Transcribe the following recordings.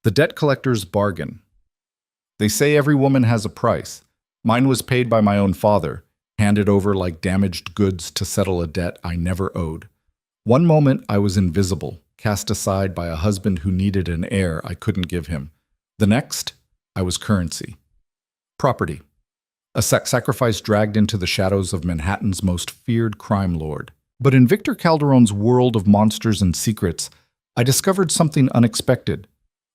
The debt collector's bargain. They say every woman has a price. Mine was paid by my own father, handed over like damaged goods to settle a debt I never owed. One moment I was invisible, cast aside by a husband who needed an heir I couldn't give him. The next, I was currency. Property. A sacrifice dragged into the shadows of Manhattan's most feared crime lord. But in Victor Calderon's world of monsters and secrets, I discovered something unexpected.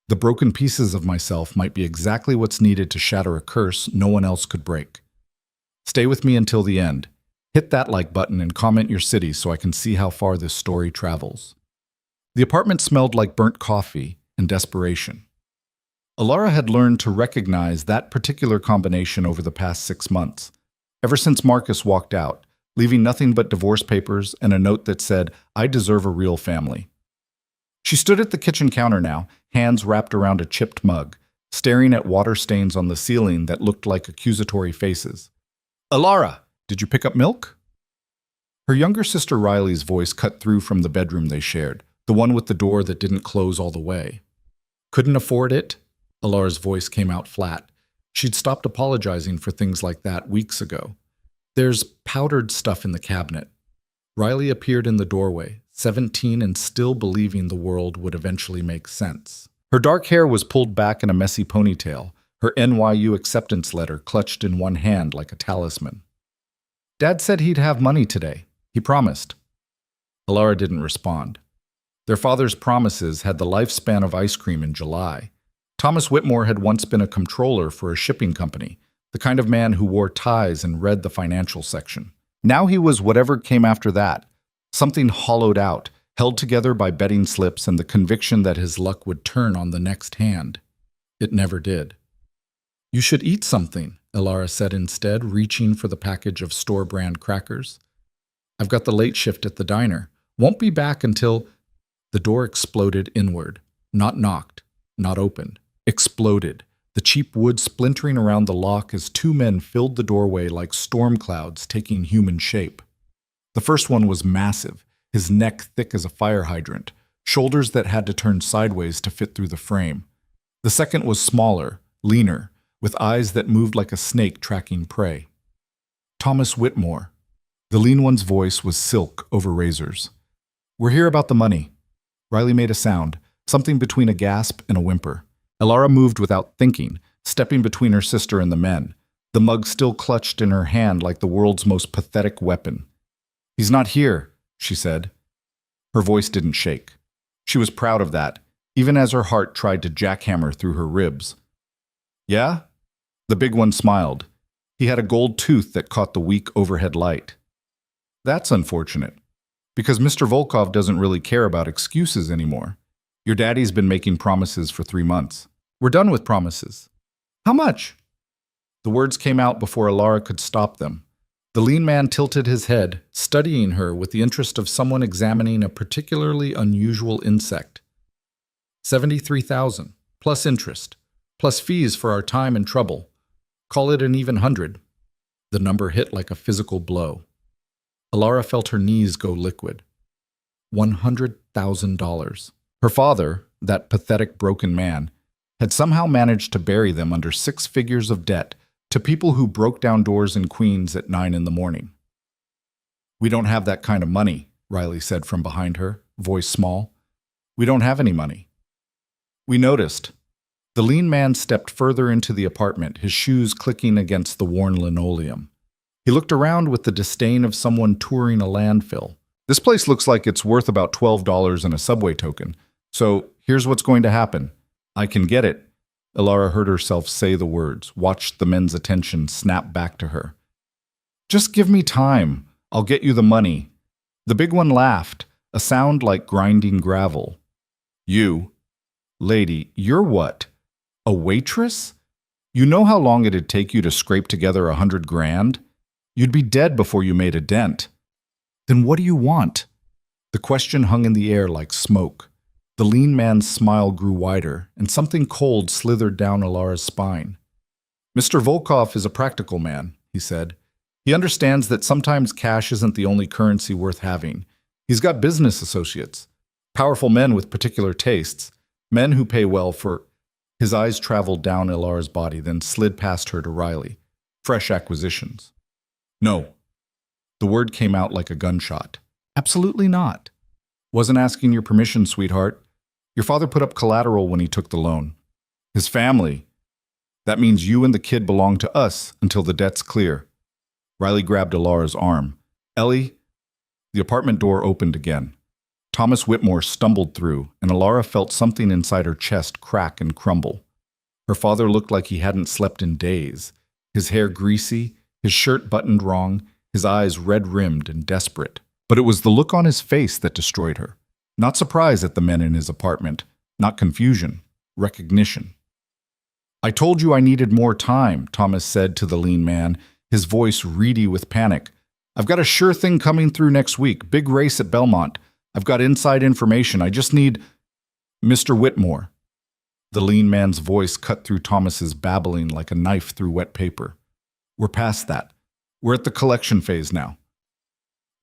The broken pieces of myself might be exactly what's needed to shatter a curse no one else could break. Stay with me until the end. Hit that like button and comment your city so I can see how far this story travels. The apartment smelled like burnt coffee and desperation. Alara had learned to recognize that particular combination over the past 6 months, ever since Marcus walked out, leaving nothing but divorce papers and a note that said, "I deserve a real family." She stood at the kitchen counter now, hands wrapped around a chipped mug, staring at water stains on the ceiling that looked like accusatory faces. "Alara, did you pick up milk?" Her younger sister Riley's voice cut through from the bedroom they shared, the one with the door that didn't close all the way. "Couldn't afford it?" Alara's voice came out flat. She'd stopped apologizing for things like that weeks ago. "There's powdered stuff in the cabinet." Riley appeared in the doorway, 17 and still believing the world would eventually make sense. Her dark hair was pulled back in a messy ponytail, her NYU acceptance letter clutched in one hand like a talisman. "Dad said he'd have money today. He promised." Alara didn't respond. Their father's promises had the lifespan of ice cream in July. Thomas Whitmore had once been a comptroller for a shipping company, the kind of man who wore ties and read the financial section. Now he was whatever came after that, something hollowed out, held together by betting slips and the conviction that his luck would turn on the next hand. It never did. "You should eat something," Alara said instead, reaching for the package of store-brand crackers. "I've got the late shift at the diner. Won't be back until—" The door exploded inward, not knocked, not opened. Exploded, the cheap wood splintering around the lock as 2 men filled the doorway like storm clouds taking human shape. The first one was massive, his neck thick as a fire hydrant, shoulders that had to turn sideways to fit through the frame. The second was smaller, leaner, with eyes that moved like a snake tracking prey. Thomas Whitmore. The lean one's voice was silk over razors. "We're here about the money." Riley made a sound, something between a gasp and a whimper. Alara moved without thinking, stepping between her sister and the men, the mug still clutched in her hand like the world's most pathetic weapon. "He's not here," she said. Her voice didn't shake. She was proud of that, even as her heart tried to jackhammer through her ribs. "Yeah?" The big one smiled. He had a gold tooth that caught the weak overhead light. "That's unfortunate, because Mr. Volkov doesn't really care about excuses anymore. Your daddy's been making promises for 3 months. We're done with promises." "How much?" The words came out before Alara could stop them. The lean man tilted his head, studying her with the interest of someone examining a particularly unusual insect. 73,000, plus interest, plus fees for our time and trouble. Call it an even 100. The number hit like a physical blow. Alara felt her knees go liquid. $100,000. Her father, that pathetic broken man, had somehow managed to bury them under 6 figures of debt to people who broke down doors in Queens at 9 in the morning. "We don't have that kind of money," Riley said from behind her, voice small. "We don't have any money." "We noticed." The lean man stepped further into the apartment, his shoes clicking against the worn linoleum. He looked around with the disdain of someone touring a landfill. "This place looks like it's worth about $12 and a subway token. So here's what's going to happen. I can get it." Alara heard herself say the words, watched the men's attention snap back to her. "Just give me time. I'll get you the money." The big one laughed, a sound like grinding gravel. "You? Lady, you're what? A waitress? You know how long it'd take you to scrape together 100 grand? You'd be dead before you made a dent." "Then what do you want?" The question hung in the air like smoke. The lean man's smile grew wider, and something cold slithered down Alara's spine. "Mr. Volkov is a practical man," he said. "He understands that sometimes cash isn't the only currency worth having. He's got business associates, powerful men with particular tastes, men who pay well for—" His eyes traveled down Ilara's body, then slid past her to Riley. Fresh acquisitions. No. The word came out like a gunshot. Absolutely not. Wasn't asking your permission, sweetheart. Your father put up collateral when he took the loan. His family. That means you and the kid belong to us until the debt's clear. Riley grabbed Ilara's arm. Ellie, the apartment door opened again. Thomas Whitmore stumbled through, and Ilara felt something inside her chest crack and crumble. Her father looked like he hadn't slept in days. His hair greasy, his shirt buttoned wrong, his eyes red-rimmed and desperate. But it was the look on his face that destroyed her. Not surprise at the men in his apartment. Not confusion. Recognition. I told you I needed more time, Thomas said to the lean man, his voice reedy with panic. I've got a sure thing coming through next week. Big race at Belmont. I've got inside information. I just need Mr. Whitmore. The lean man's voice cut through Thomas's babbling like a knife through wet paper. We're past that. We're at the collection phase now.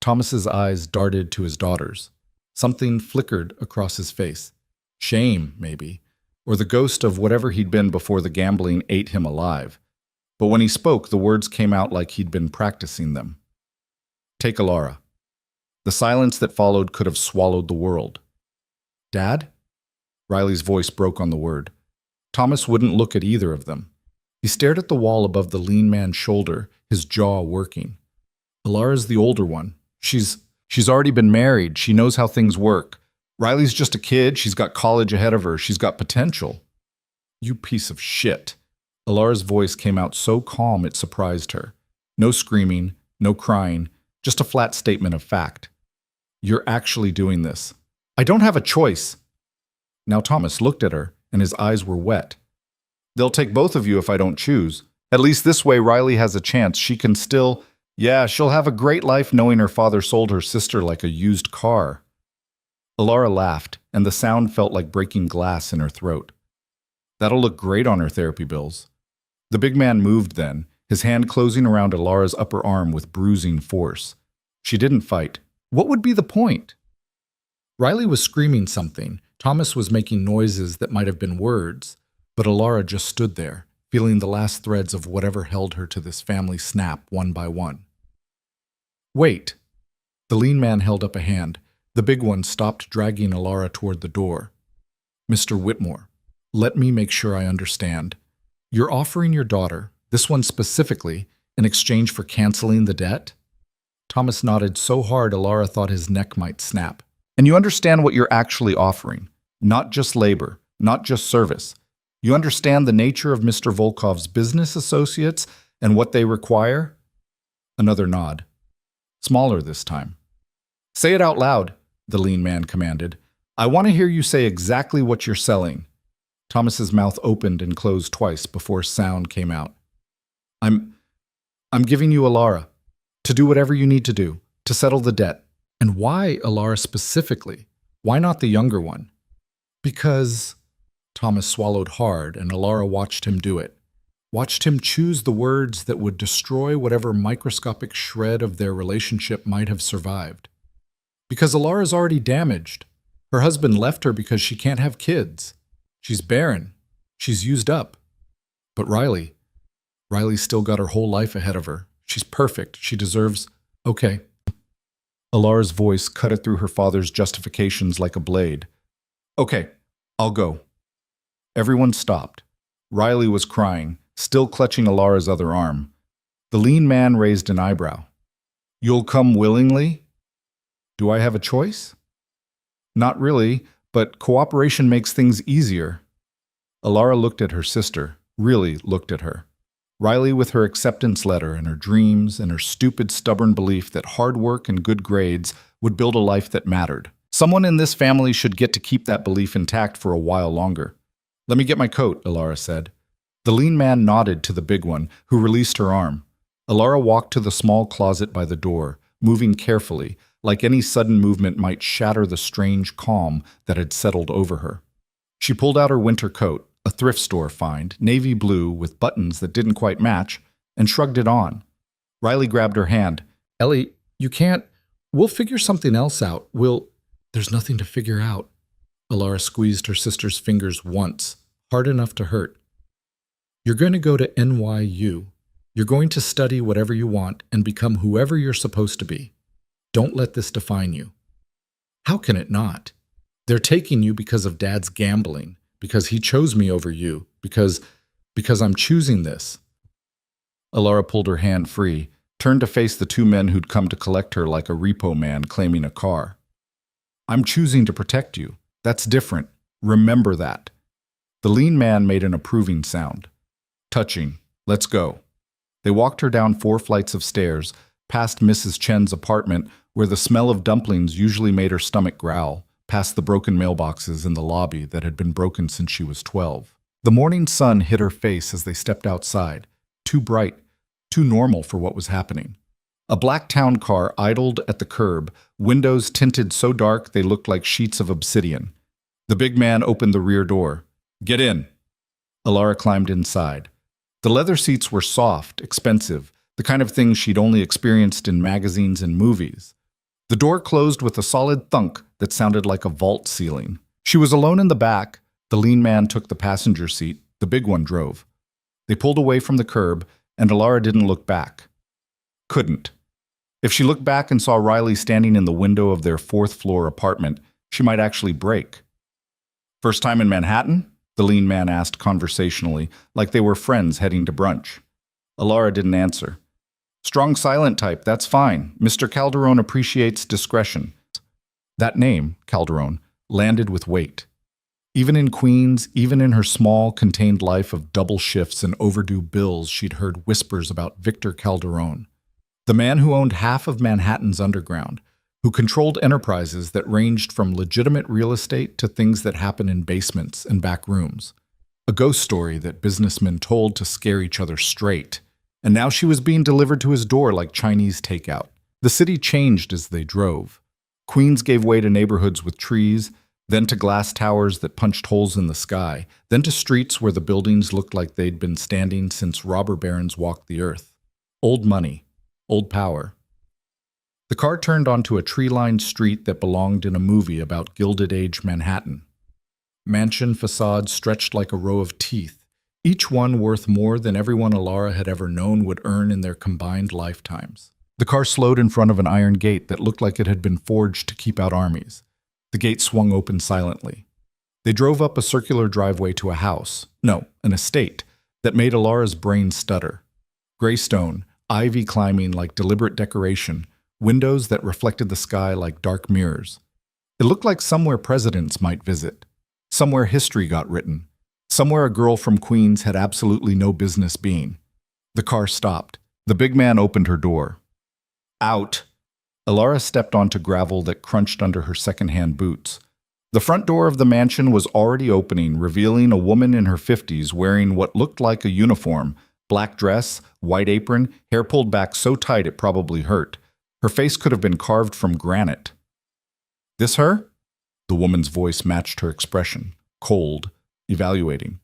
Thomas's eyes darted to his daughter's. Something flickered across his face. Shame, maybe, or the ghost of whatever he'd been before the gambling ate him alive. But when he spoke, the words came out like he'd been practicing them. Take Ilara. The silence that followed could have swallowed the world. Dad? Riley's voice broke on the word. Thomas wouldn't look at either of them. He stared at the wall above the lean man's shoulder, his jaw working. Ilara's the older one. She's already been married. She knows how things work. Riley's just a kid. She's got college ahead of her. She's got potential. You piece of shit. Ilara's voice came out so calm it surprised her. No screaming, no crying, just a flat statement of fact. You're actually doing this. I don't have a choice. Now Thomas looked at her, and his eyes were wet. They'll take both of you if I don't choose. At least this way Riley has a chance. She can still... Yeah, she'll have a great life knowing her father sold her sister like a used car. Ilara laughed, and the sound felt like breaking glass in her throat. That'll look great on her therapy bills. The big man moved then, his hand closing around Ilara's upper arm with bruising force. She didn't fight. What would be the point? Riley was screaming something. Thomas was making noises that might have been words, but Ilara just stood there, feeling the last threads of whatever held her to this family snap one by one. Wait. The lean man held up a hand. The big one stopped dragging Ilara toward the door. Mr. Whitmore, let me make sure I understand. You're offering your daughter, this one specifically, in exchange for canceling the debt? Thomas nodded so hard Ilara thought his neck might snap. And you understand what you're actually offering. Not just labor, not just service. You understand the nature of Mr. Volkov's business associates and what they require? Another nod. Smaller this time. Say it out loud, the lean man commanded. I want to hear you say exactly what you're selling. Thomas's mouth opened and closed twice before sound came out. I'm giving you Ilara, to do whatever you need to do, to settle the debt. And why Ilara specifically? Why not the younger one? Because... Thomas swallowed hard, and Ilara watched him do it. Watched him choose the words that would destroy whatever microscopic shred of their relationship might have survived. Because Ilara's already damaged. Her husband left her because she can't have kids. She's barren. She's used up. But Riley's still got her whole life ahead of her. She's perfect. She deserves... Okay. Ilara's voice cut it through her father's justifications like a blade. Okay, I'll go. Everyone stopped. Riley was crying, still clutching Ilara's other arm. The lean man raised an eyebrow. You'll come willingly? Do I have a choice? Not really, but cooperation makes things easier. Ilara looked at her sister, really looked at her. Riley with her acceptance letter and her dreams and her stupid, stubborn belief that hard work and good grades would build a life that mattered. Someone in this family should get to keep that belief intact for a while longer. Let me get my coat, Ilara said. The lean man nodded to the big one, who released her arm. Ilara walked to the small closet by the door, moving carefully, like any sudden movement might shatter the strange calm that had settled over her. She pulled out her winter coat, a thrift store find, navy blue with buttons that didn't quite match, and shrugged it on. Riley grabbed her hand. Ellie, you can't... We'll figure something else out. There's nothing to figure out. Ilara squeezed her sister's fingers once, hard enough to hurt. You're going to go to NYU. You're going to study whatever you want and become whoever you're supposed to be. Don't let this define you. How can it not? They're taking you because of Dad's gambling, because he chose me over you, because I'm choosing this. Alara pulled her hand free, turned to face the two men who'd come to collect her like a repo man claiming a car. I'm choosing to protect you. That's different. Remember that. The lean man made an approving sound. Touching. Let's go. They walked her down 4 flights of stairs, past Mrs. Chen's apartment, where the smell of dumplings usually made her stomach growl, past the broken mailboxes in the lobby that had been broken since she was 12. The morning sun hit her face as they stepped outside, too bright, too normal for what was happening. A black town car idled at the curb, windows tinted so dark they looked like sheets of obsidian. The big man opened the rear door. Get in. Alara climbed inside. The leather seats were soft, expensive, the kind of thing she'd only experienced in magazines and movies. The door closed with a solid thunk that sounded like a vault ceiling. She was alone in the back. The lean man took the passenger seat. The big one drove. They pulled away from the curb, and Alara didn't look back. Couldn't. If she looked back and saw Riley standing in the window of their 4th-floor apartment, she might actually break. First time in Manhattan? The lean man asked conversationally, like they were friends heading to brunch. Alara didn't answer. Strong silent type, that's fine. Mr. Calderon appreciates discretion. That name, Calderon, landed with weight. Even in Queens, even in her small, contained life of double shifts and overdue bills, she'd heard whispers about Victor Calderon, the man who owned half of Manhattan's underground, who controlled enterprises that ranged from legitimate real estate to things that happen in basements and back rooms. A ghost story that businessmen told to scare each other straight. And now she was being delivered to his door like Chinese takeout. The city changed as they drove. Queens gave way to neighborhoods with trees, then to glass towers that punched holes in the sky, then to streets where the buildings looked like they'd been standing since robber barons walked the earth. Old money, old power. The car turned onto a tree-lined street that belonged in a movie about Gilded Age Manhattan. Mansion facades stretched like a row of teeth, each one worth more than everyone Alara had ever known would earn in their combined lifetimes. The car slowed in front of an iron gate that looked like it had been forged to keep out armies. The gate swung open silently. They drove up a circular driveway to a house, no, an estate, that made Alara's brain stutter. Gray stone, ivy climbing like deliberate decoration, windows that reflected the sky like dark mirrors. It looked like somewhere presidents might visit, somewhere history got written, somewhere a girl from Queens had absolutely no business being. The car stopped. The big man opened her door. Out. Alara stepped onto gravel that crunched under her second-hand boots. The front door of the mansion was already opening, revealing a woman in her 50s wearing what looked like a uniform, black dress, white apron, hair pulled back so tight it probably hurt. Her face could have been carved from granite. This her? The woman's voice matched her expression, cold, evaluating.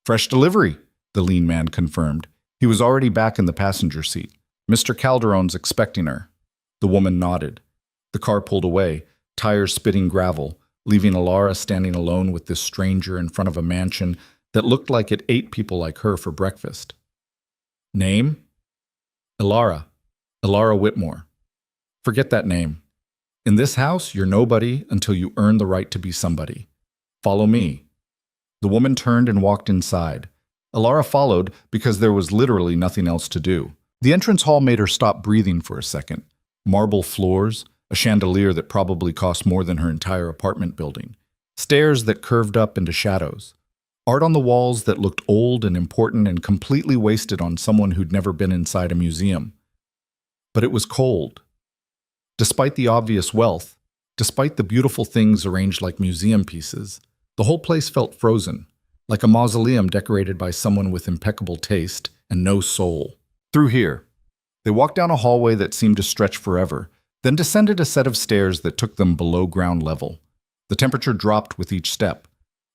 Fresh delivery, the lean man confirmed. He was already back in the passenger seat. Mr. Calderon's expecting her. The woman nodded. The car pulled away, tires spitting gravel, leaving Alara standing alone with this stranger in front of a mansion that looked like it ate people like her for breakfast. Name? Alara Whitmore. Forget that name. In this house, you're nobody until you earn the right to be somebody. Follow me. The woman turned and walked inside. Alara followed because there was literally nothing else to do. The entrance hall made her stop breathing for a second. Marble floors, a chandelier that probably cost more than her entire apartment building, stairs that curved up into shadows, art on the walls that looked old and important and completely wasted on someone who'd never been inside a museum. But it was cold. Despite the obvious wealth, despite the beautiful things arranged like museum pieces, the whole place felt frozen, like a mausoleum decorated by someone with impeccable taste and no soul. Through here. They walked down a hallway that seemed to stretch forever, then descended a set of stairs that took them below ground level. The temperature dropped with each step.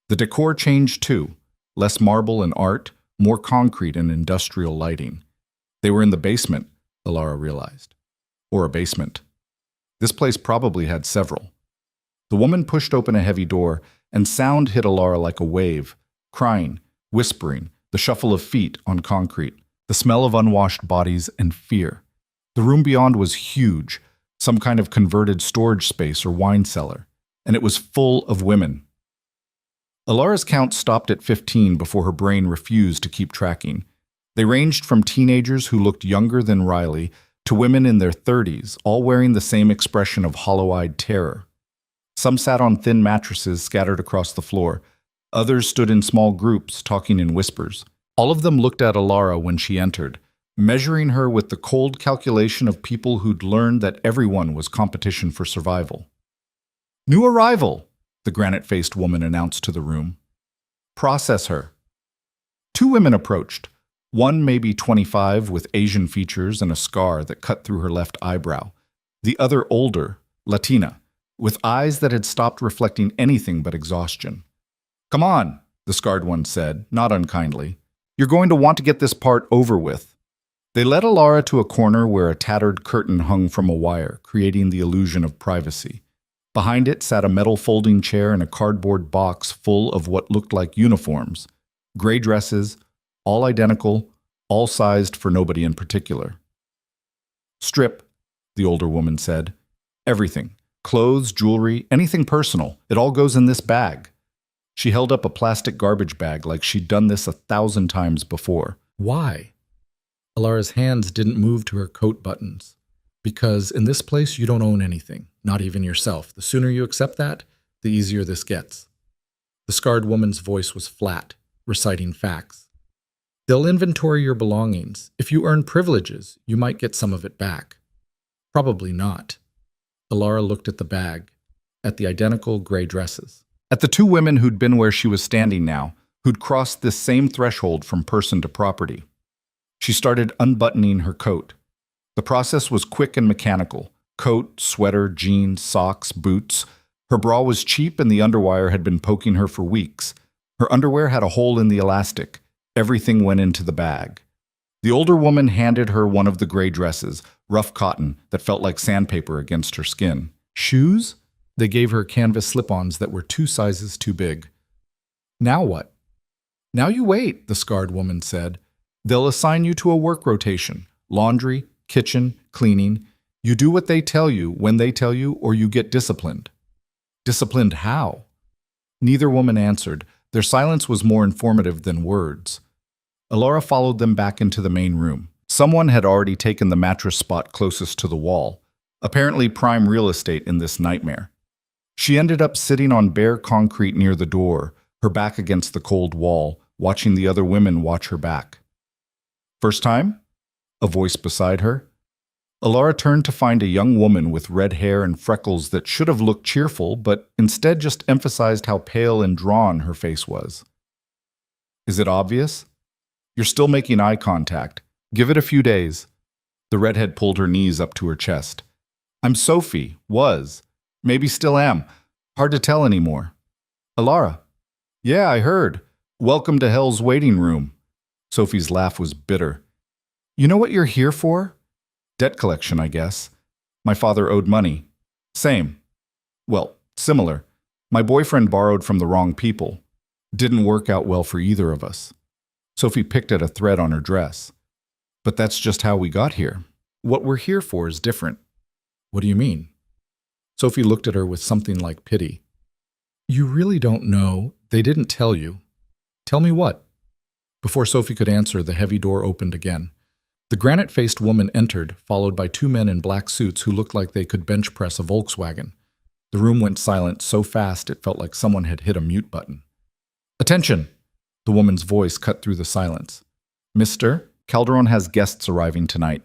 The decor changed too, less marble and art, more concrete and industrial lighting. They were in the basement, Alara realized. Or a basement. This place probably had several. The woman pushed open a heavy door, and sound hit Alara like a wave, crying, whispering, the shuffle of feet on concrete, the smell of unwashed bodies, and fear. The room beyond was huge, some kind of converted storage space or wine cellar, and it was full of women. Alara's count stopped at 15 before her brain refused to keep tracking. They ranged from teenagers who looked younger than Riley to women in their 30s, all wearing the same expression of hollow-eyed terror. Some sat on thin mattresses scattered across the floor. Others stood in small groups, talking in whispers. All of them looked at Alara when she entered, measuring her with the cold calculation of people who'd learned that everyone was competition for survival. "New arrival," the granite-faced woman announced to the room. "Process her." Two women approached, one maybe 25 with Asian features and a scar that cut through her left eyebrow, the other older, Latina, with eyes that had stopped reflecting anything but exhaustion. "Come on," the scarred one said, not unkindly. "You're going to want to get this part over with." They led Alara to a corner where a tattered curtain hung from a wire, creating the illusion of privacy. Behind it sat a metal folding chair and a cardboard box full of what looked like uniforms, gray dresses, all identical, all sized for nobody in particular. "Strip," the older woman said. "Everything. Clothes, jewelry, anything personal. It all goes in this bag." She held up a plastic garbage bag like she'd done this 1,000 times before. "Why?" Alara's hands didn't move to her coat buttons. "Because in this place you don't own anything, not even yourself. The sooner you accept that, the easier this gets." The scarred woman's voice was flat, reciting facts. "They'll inventory your belongings. If you earn privileges, you might get some of it back." "Probably not." Alara looked at the bag, at the identical gray dresses, at the two women who'd been where she was standing now, who'd crossed this same threshold from person to property. She started unbuttoning her coat. The process was quick and mechanical. Coat, sweater, jeans, socks, boots. Her bra was cheap and the underwire had been poking her for weeks. Her underwear had a hole in the elastic. Everything went into the bag. The older woman handed her one of the gray dresses, rough cotton that felt like sandpaper against her skin. "Shoes?" They gave her canvas slip-ons that were 2 sizes too big. "Now what?" "Now you wait," the scarred woman said. "They'll assign you to a work rotation. Laundry, kitchen, cleaning. You do what they tell you, when they tell you, or you get disciplined." "Disciplined how?" Neither woman answered. Their silence was more informative than words. Alara followed them back into the main room. Someone had already taken the mattress spot closest to the wall, apparently prime real estate in this nightmare. She ended up sitting on bare concrete near the door, her back against the cold wall, watching the other women watch her back. "First time?" A voice beside her. Alara turned to find a young woman with red hair and freckles that should have looked cheerful, but instead just emphasized how pale and drawn her face was. "Is it obvious?" "You're still making eye contact. Give it a few days." The redhead pulled her knees up to her chest. "I'm Sophie. Was. Maybe still am. Hard to tell anymore." "Alara." "Yeah, I heard. Welcome to Hell's waiting room." Sophie's laugh was bitter. "You know what you're here for?" "Debt collection, I guess. My father owed money." "Same. Well, similar. My boyfriend borrowed from the wrong people. Didn't work out well for either of us." Sophie picked at a thread on her dress. "But that's just how we got here. What we're here for is different." "What do you mean?" Sophie looked at her with something like pity. "You really don't know. They didn't tell you." "Tell me what?" Before Sophie could answer, the heavy door opened again. The granite-faced woman entered, followed by 2 men in black suits who looked like they could bench press a Volkswagen. The room went silent so fast it felt like someone had hit a mute button. "Attention!" The woman's voice cut through the silence. "Mr. Calderon has guests arriving tonight.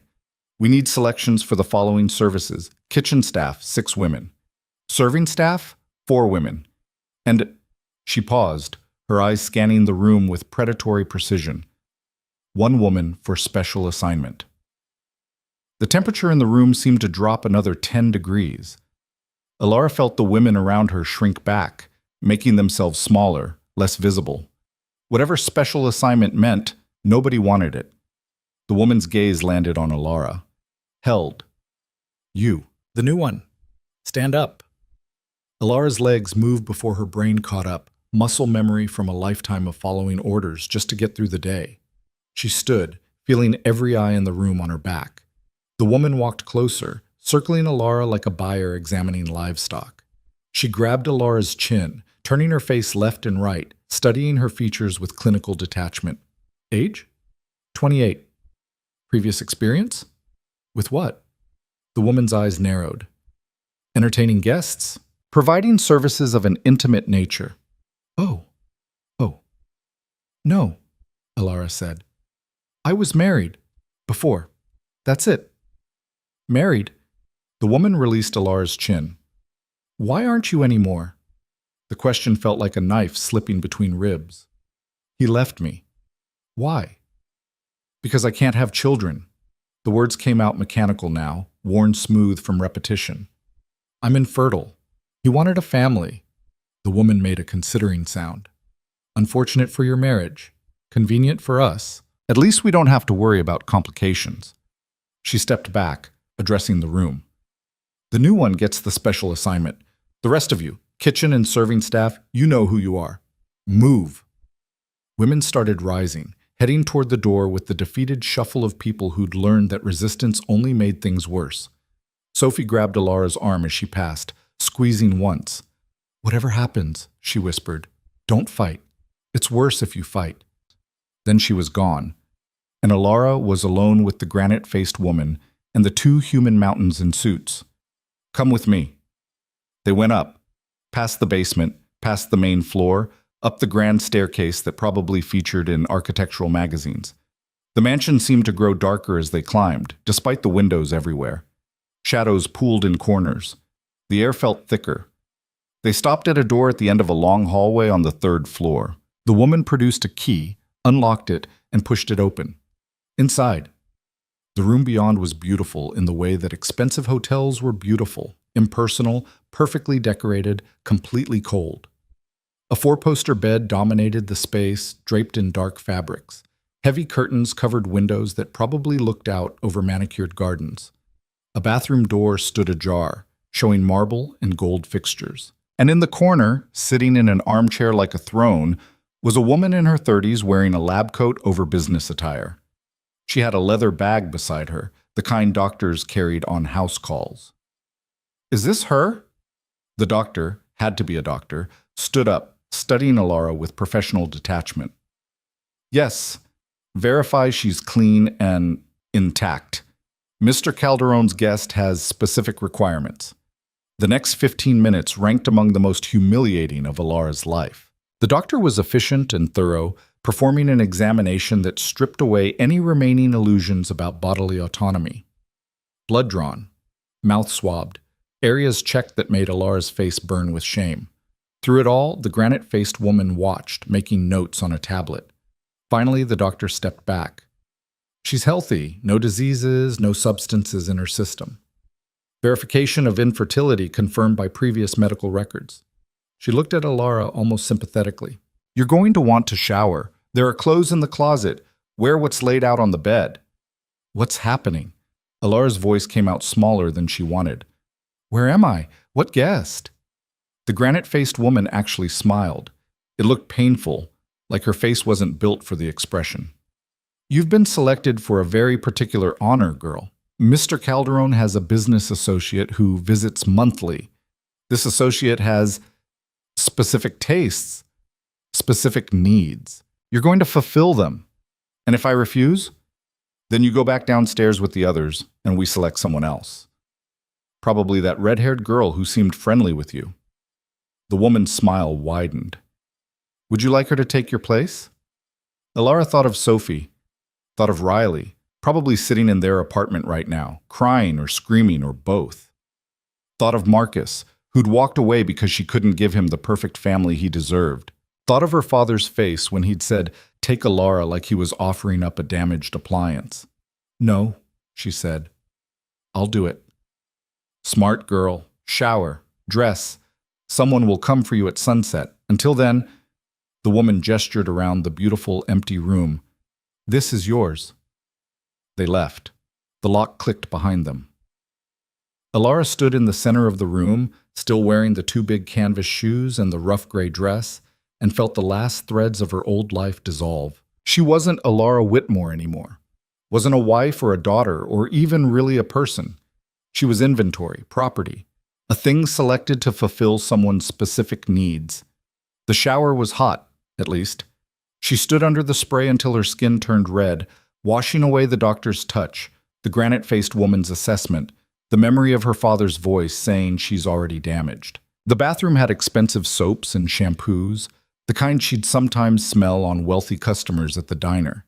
We need selections for the following services. Kitchen staff, 6 women. Serving staff, 4 women. And..." She paused, her eyes scanning the room with predatory precision. 1 woman for special assignment. The temperature in the room seemed to drop another 10 degrees. Alara felt the women around her shrink back, making themselves smaller, less visible. Whatever special assignment meant, nobody wanted it. The woman's gaze landed on Alara. Held. "You, the new one. Stand up." Alara's legs moved before her brain caught up, muscle memory from a lifetime of following orders just to get through the day. She stood, feeling every eye in the room on her back. The woman walked closer, circling Alara like a buyer examining livestock. She grabbed Alara's chin, turning her face left and right, studying her features with clinical detachment. Age? 28. Previous experience? With what? The woman's eyes narrowed. Entertaining guests? Providing services of an intimate nature. Oh. No, Alara said. I was married. Before. That's it. Married? The woman released Alara's chin. Why aren't you anymore? The question felt like a knife slipping between ribs. He left me. Why? Because I can't have children. The words came out mechanical now, worn smooth from repetition. I'm infertile. He wanted a family. The woman made a considering sound. Unfortunate for your marriage. Convenient for us. At least we don't have to worry about complications. She stepped back, addressing the room. The new one gets the special assignment. The rest of you, kitchen and serving staff, you know who you are. Move. Women started rising, heading toward the door with the defeated shuffle of people who'd learned that resistance only made things worse. Sophie grabbed Alara's arm as she passed, squeezing once. Whatever happens, she whispered, don't fight. It's worse if you fight. Then she was gone, and Alara was alone with the granite-faced woman and the two human mountains in suits. Come with me. They went up, past the basement, past the main floor, up the grand staircase that probably featured in architectural magazines. The mansion seemed to grow darker as they climbed, despite the windows everywhere. Shadows pooled in corners. The air felt thicker. They stopped at a door at the end of a long hallway on the 3rd floor. The woman produced a key, unlocked it, and pushed it open. Inside. The room beyond was beautiful in the way that expensive hotels were beautiful, impersonal, perfectly decorated, completely cold. A 4-poster bed dominated the space, draped in dark fabrics. Heavy curtains covered windows that probably looked out over manicured gardens. A bathroom door stood ajar, showing marble and gold fixtures. And in the corner, sitting in an armchair like a throne, was a woman in her 30s wearing a lab coat over business attire. She had a leather bag beside her, the kind doctors carried on house calls. Is this her? The doctor, had to be a doctor, stood up, studying Alara with professional detachment. Yes, verify she's clean and intact. Mr. Calderon's guest has specific requirements. The next 15 minutes ranked among the most humiliating of Alara's life. The doctor was efficient and thorough, performing an examination that stripped away any remaining illusions about bodily autonomy. Blood drawn, mouth swabbed, areas checked that made Alara's face burn with shame. Through it all, the granite-faced woman watched, making notes on a tablet. Finally, the doctor stepped back. She's healthy, no diseases, no substances in her system. Verification of infertility confirmed by previous medical records. She looked at Alara almost sympathetically. You're going to want to shower. There are clothes in the closet. Wear what's laid out on the bed. What's happening? Alara's voice came out smaller than she wanted. Where am I? What guest? The granite-faced woman actually smiled. It looked painful, like her face wasn't built for the expression. You've been selected for a very particular honor, girl. Mr. Calderon has a business associate who visits monthly. This associate has specific tastes, specific needs. You're going to fulfill them. And if I refuse, then you go back downstairs with the others and we select someone else. Probably that red-haired girl who seemed friendly with you. The woman's smile widened. Would you like her to take your place? Alara thought of Sophie, thought of Riley, probably sitting in their apartment right now, crying or screaming or both. Thought of Marcus, who'd walked away because she couldn't give him the perfect family he deserved. Thought of her father's face when he'd said, take Alara like he was offering up a damaged appliance. No, she said. I'll do it. Smart girl, shower, dress. Someone will come for you at sunset. Until then, the woman gestured around the beautiful empty room. This is yours. They left. The lock clicked behind them. Alara stood in the center of the room, still wearing the 2 big canvas shoes and the rough gray dress, and felt the last threads of her old life dissolve. She wasn't Alara Whitmore anymore. Wasn't a wife or a daughter or even really a person. She was inventory, property, a thing selected to fulfill someone's specific needs. The shower was hot, at least. She stood under the spray until her skin turned red, washing away the doctor's touch, the granite-faced woman's assessment, the memory of her father's voice saying she's already damaged. The bathroom had expensive soaps and shampoos, the kind she'd sometimes smell on wealthy customers at the diner.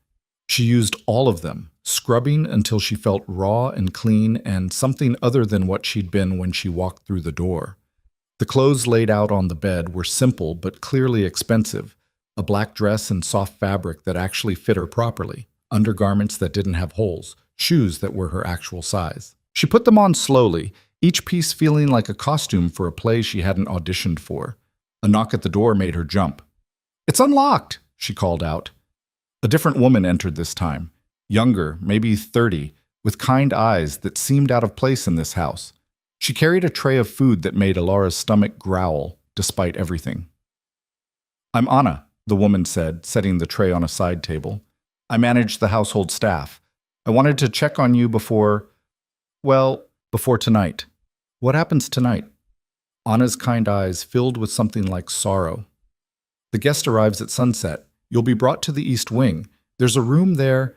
She used all of them, scrubbing until she felt raw and clean and something other than what she'd been when she walked through the door. The clothes laid out on the bed were simple but clearly expensive, a black dress and soft fabric that actually fit her properly, undergarments that didn't have holes, shoes that were her actual size. She put them on slowly, each piece feeling like a costume for a play she hadn't auditioned for. A knock at the door made her jump. "It's unlocked," she called out. A different woman entered this time, younger, maybe 30, with kind eyes that seemed out of place in this house. She carried a tray of food that made Alara's stomach growl, despite everything. "I'm Anna," the woman said, setting the tray on a side table. "I manage the household staff. I wanted to check on you before tonight." "What happens tonight?" Anna's kind eyes filled with something like sorrow. "The guest arrives at sunset. You'll be brought to the East Wing. There's a room there."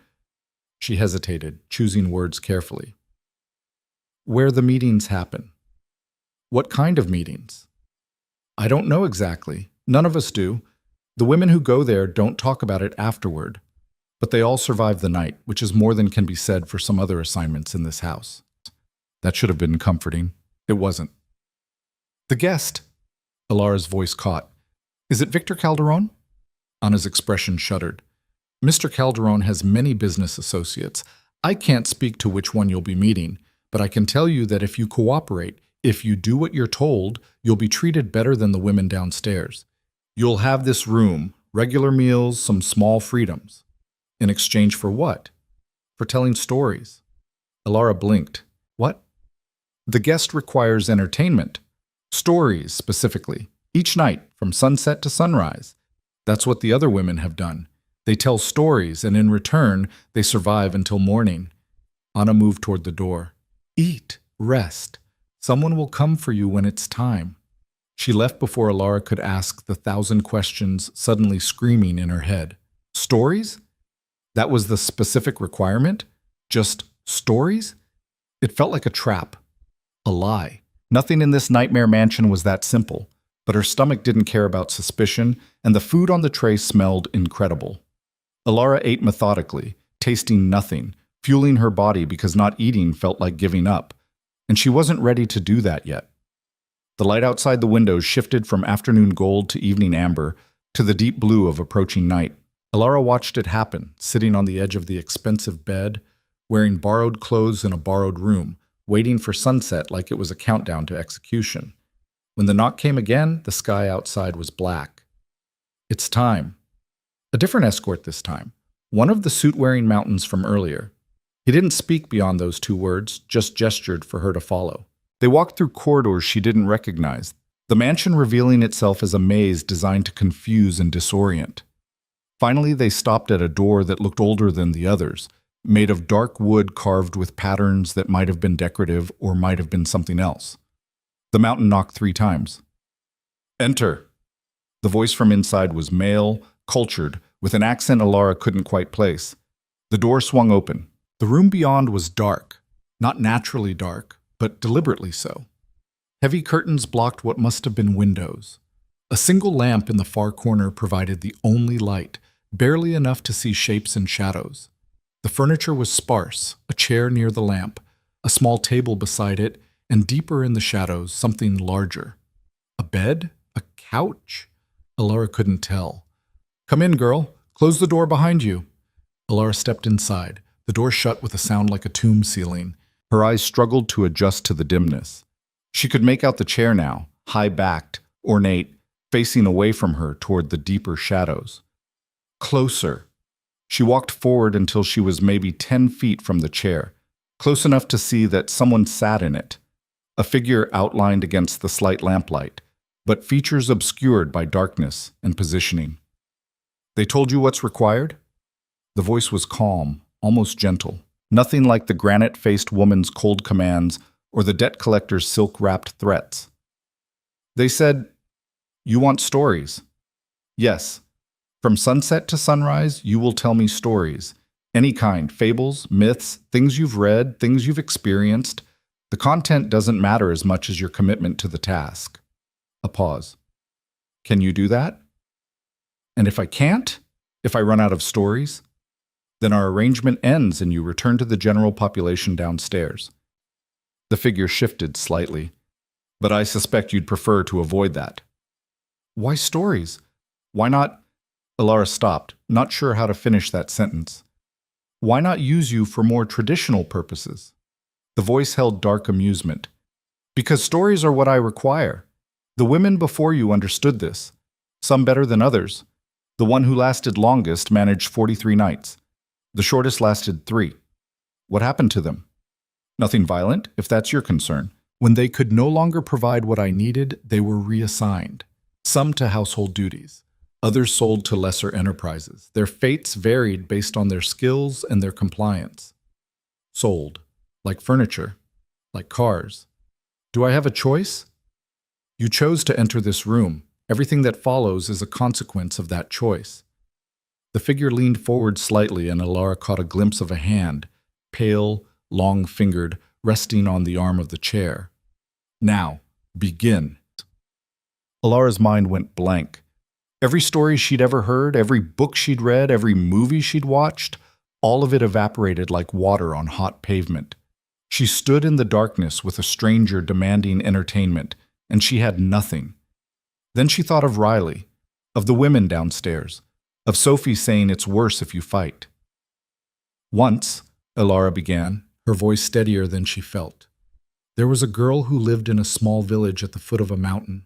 She hesitated, choosing words carefully. "Where the meetings happen." "What kind of meetings?" "I don't know exactly. None of us do. The women who go there don't talk about it afterward. But they all survive the night, which is more than can be said for some other assignments in this house." That should have been comforting. It wasn't. "The guest," Alara's voice caught. "Is it Victor Calderon?" Anna's expression shuddered. "Mr. Calderon has many business associates. I can't speak to which one you'll be meeting, but I can tell you that if you cooperate, if you do what you're told, you'll be treated better than the women downstairs. You'll have this room, regular meals, some small freedoms." "In exchange for what?" "For telling stories." Alara blinked. "What?" "The guest requires entertainment. Stories, specifically. Each night, from sunset to sunrise. That's what the other women have done. They tell stories, and in return, they survive until morning." Anna moved toward the door. "Eat, rest. Someone will come for you when it's time." She left before Alara could ask the 1,000 questions suddenly screaming in her head. Stories? That was the specific requirement? Just stories? It felt like a trap. A lie. Nothing in this nightmare mansion was that simple. But her stomach didn't care about suspicion, and the food on the tray smelled incredible. Alara ate methodically, tasting nothing, fueling her body because not eating felt like giving up, and she wasn't ready to do that yet. The light outside the windows shifted from afternoon gold to evening amber to the deep blue of approaching night. Alara watched it happen, sitting on the edge of the expensive bed, wearing borrowed clothes in a borrowed room, waiting for sunset like it was a countdown to execution. When the knock came again, the sky outside was black. "It's time." A different escort this time. One of the suit-wearing mountains from earlier. He didn't speak beyond those 2 words, just gestured for her to follow. They walked through corridors she didn't recognize, the mansion revealing itself as a maze designed to confuse and disorient. Finally, they stopped at a door that looked older than the others, made of dark wood carved with patterns that might have been decorative or might have been something else. The mountain knocked 3 times. "Enter." The voice from inside was male, cultured, with an accent Alara couldn't quite place. The door swung open. The room beyond was dark. Not naturally dark, but deliberately so. Heavy curtains blocked what must have been windows. A single lamp in the far corner provided the only light, barely enough to see shapes and shadows. The furniture was sparse, a chair near the lamp, a small table beside it, and deeper in the shadows, something larger. A bed? A couch? Alara couldn't tell. "Come in, girl. Close the door behind you." Alara stepped inside. The door shut with a sound like a tomb ceiling. Her eyes struggled to adjust to the dimness. She could make out the chair now, high-backed, ornate, facing away from her toward the deeper shadows. Closer. She walked forward until she was maybe 10 feet from the chair, close enough to see that someone sat in it. A figure outlined against the slight lamplight, but features obscured by darkness and positioning. They told you what's required? The voice was calm, almost gentle. Nothing like the granite-faced woman's cold commands or the debt collector's silk-wrapped threats. They said, "You want stories?" "Yes. From sunset to sunrise, you will tell me stories. Any kind, fables, myths, things you've read, things you've experienced. The content doesn't matter as much as your commitment to the task." A pause. "Can you do that?" "And if I can't? If I run out of stories?" "Then our arrangement ends and you return to the general population downstairs." The figure shifted slightly. "But I suspect you'd prefer to avoid that." "Why stories? Why not—" Alara stopped, not sure how to finish that sentence. "Why not use you for more traditional purposes?" The voice held dark amusement. "Because stories are what I require. The women before you understood this, some better than others. The one who lasted longest managed 43 nights. The shortest lasted 3. What happened to them? Nothing violent, if that's your concern. When they could no longer provide what I needed, they were reassigned. Some to household duties, others sold to lesser enterprises. Their fates varied based on their skills and their compliance. Sold, like furniture, like cars. Do I have a choice? You chose to enter this room. Everything that follows is a consequence of that choice." The figure leaned forward slightly and Alara caught a glimpse of a hand, pale, long-fingered, resting on the arm of the chair. "Now, begin." Alara's mind went blank. Every story she'd ever heard, every book she'd read, every movie she'd watched, all of it evaporated like water on hot pavement. She stood in the darkness with a stranger demanding entertainment, and she had nothing. Then she thought of Riley, of the women downstairs, of Sophie saying it's worse if you fight. "Once," Alara began, her voice steadier than she felt, "there was a girl who lived in a small village at the foot of a mountain."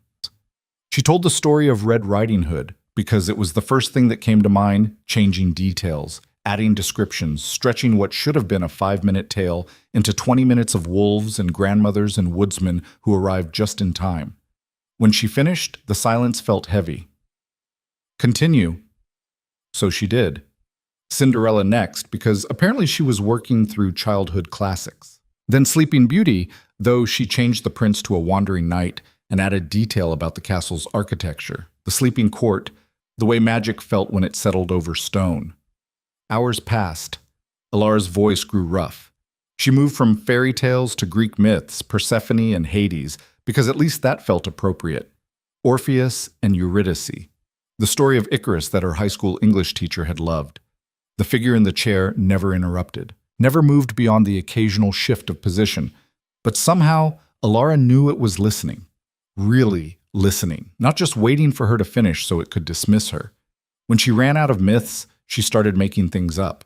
She told the story of Red Riding Hood because it was the first thing that came to mind, changing details, adding descriptions, stretching what should have been a 5-minute tale into 20 minutes of wolves and grandmothers and woodsmen who arrived just in time. When she finished, the silence felt heavy. "Continue." So she did. Cinderella next, because apparently she was working through childhood classics. Then Sleeping Beauty, though she changed the prince to a wandering knight and added detail about the castle's architecture, the sleeping court, the way magic felt when it settled over stone. Hours passed. Alara's voice grew rough. She moved from fairy tales to Greek myths, Persephone and Hades, because at least that felt appropriate. Orpheus and Eurydice, the story of Icarus that her high school English teacher had loved. The figure in the chair never interrupted, never moved beyond the occasional shift of position, but somehow Alara knew it was listening. Really listening, not just waiting for her to finish so it could dismiss her. When she ran out of myths, she started making things up.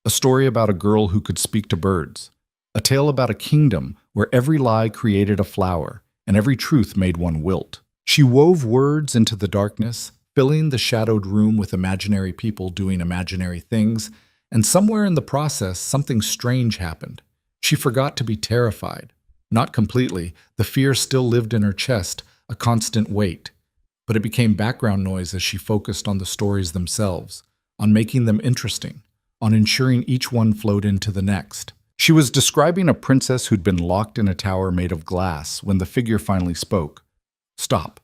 A story about a girl who could speak to birds. A tale about a kingdom where every lie created a flower and every truth made one wilt. She wove words into the darkness, filling the shadowed room with imaginary people doing imaginary things, and somewhere in the process, something strange happened. She forgot to be terrified. Not completely, the fear still lived in her chest, a constant weight. But it became background noise as she focused on the stories themselves, on making them interesting, on ensuring each one flowed into the next. She was describing a princess who'd been locked in a tower made of glass when the figure finally spoke. "Stop."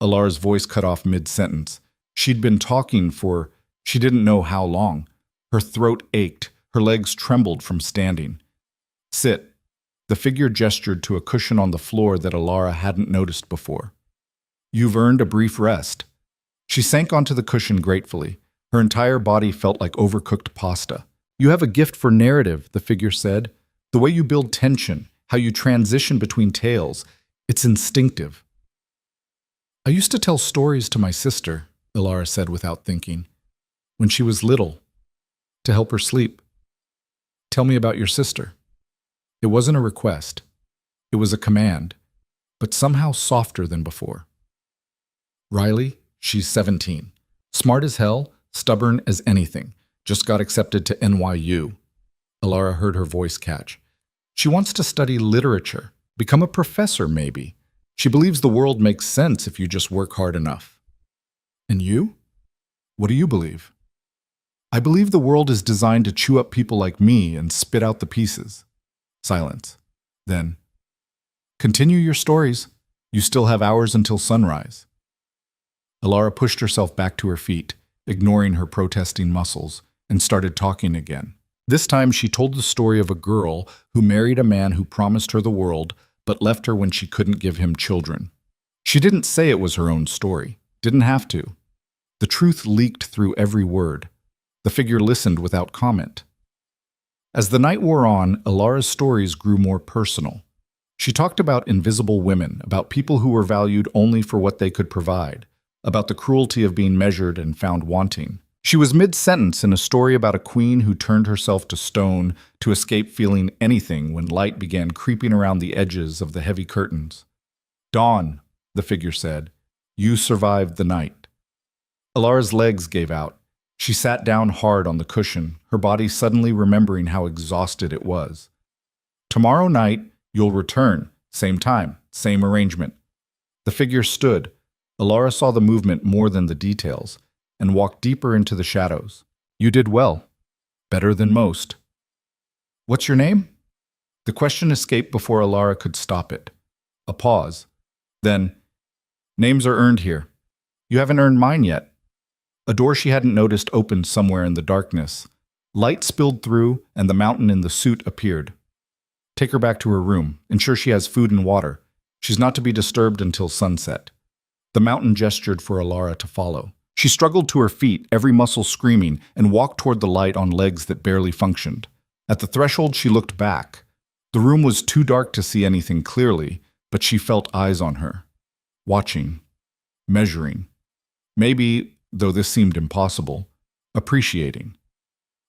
Alara's voice cut off mid-sentence. She'd been talking for she didn't know how long. Her throat ached, her legs trembled from standing. "Sit." The figure gestured to a cushion on the floor that Alara hadn't noticed before. "You've earned a brief rest." She sank onto the cushion gratefully. Her entire body felt like overcooked pasta. "You have a gift for narrative," the figure said. "The way you build tension, how you transition between tales, it's instinctive." "I used to tell stories to my sister," Alara said without thinking. "When she was little, to help her sleep." "Tell me about your sister." It wasn't a request. It was a command, but somehow softer than before. "Riley, she's 17. Smart as hell, stubborn as anything. Just got accepted to NYU." Alara heard her voice catch. "She wants to study literature, become a professor maybe. She believes the world makes sense if you just work hard enough. And you? What do you believe? I believe the world is designed to chew up people like me and spit out the pieces. Silence. Then, continue your stories. You still have hours until sunrise. Alara pushed herself back to her feet, ignoring her protesting muscles, and started talking again. This time she told the story of a girl who married a man who promised her the world, but left her when she couldn't give him children. She didn't say it was her own story. Didn't have to. The truth leaked through every word. The figure listened without comment. As the night wore on, Alara's stories grew more personal. She talked about invisible women, about people who were valued only for what they could provide, about the cruelty of being measured and found wanting. She was mid-sentence in a story about a queen who turned herself to stone to escape feeling anything when light began creeping around the edges of the heavy curtains. "Dawn," the figure said, "you survived the night." Alara's legs gave out. She sat down hard on the cushion, her body suddenly remembering how exhausted it was. "Tomorrow night, you'll return. Same time, same arrangement." The figure stood. Alara saw the movement more than the details, and walked deeper into the shadows. "You did well. Better than most." "What's your name?" The question escaped before Alara could stop it. A pause. Then, "Names are earned here. You haven't earned mine yet." A door she hadn't noticed opened somewhere in the darkness. Light spilled through, and the mountain in the suit appeared. "Take her back to her room. Ensure she has food and water. She's not to be disturbed until sunset." The mountain gestured for Alara to follow. She struggled to her feet, every muscle screaming, and walked toward the light on legs that barely functioned. At the threshold, she looked back. The room was too dark to see anything clearly, but she felt eyes on her. Watching. Measuring. Maybe, though this seemed impossible, appreciating.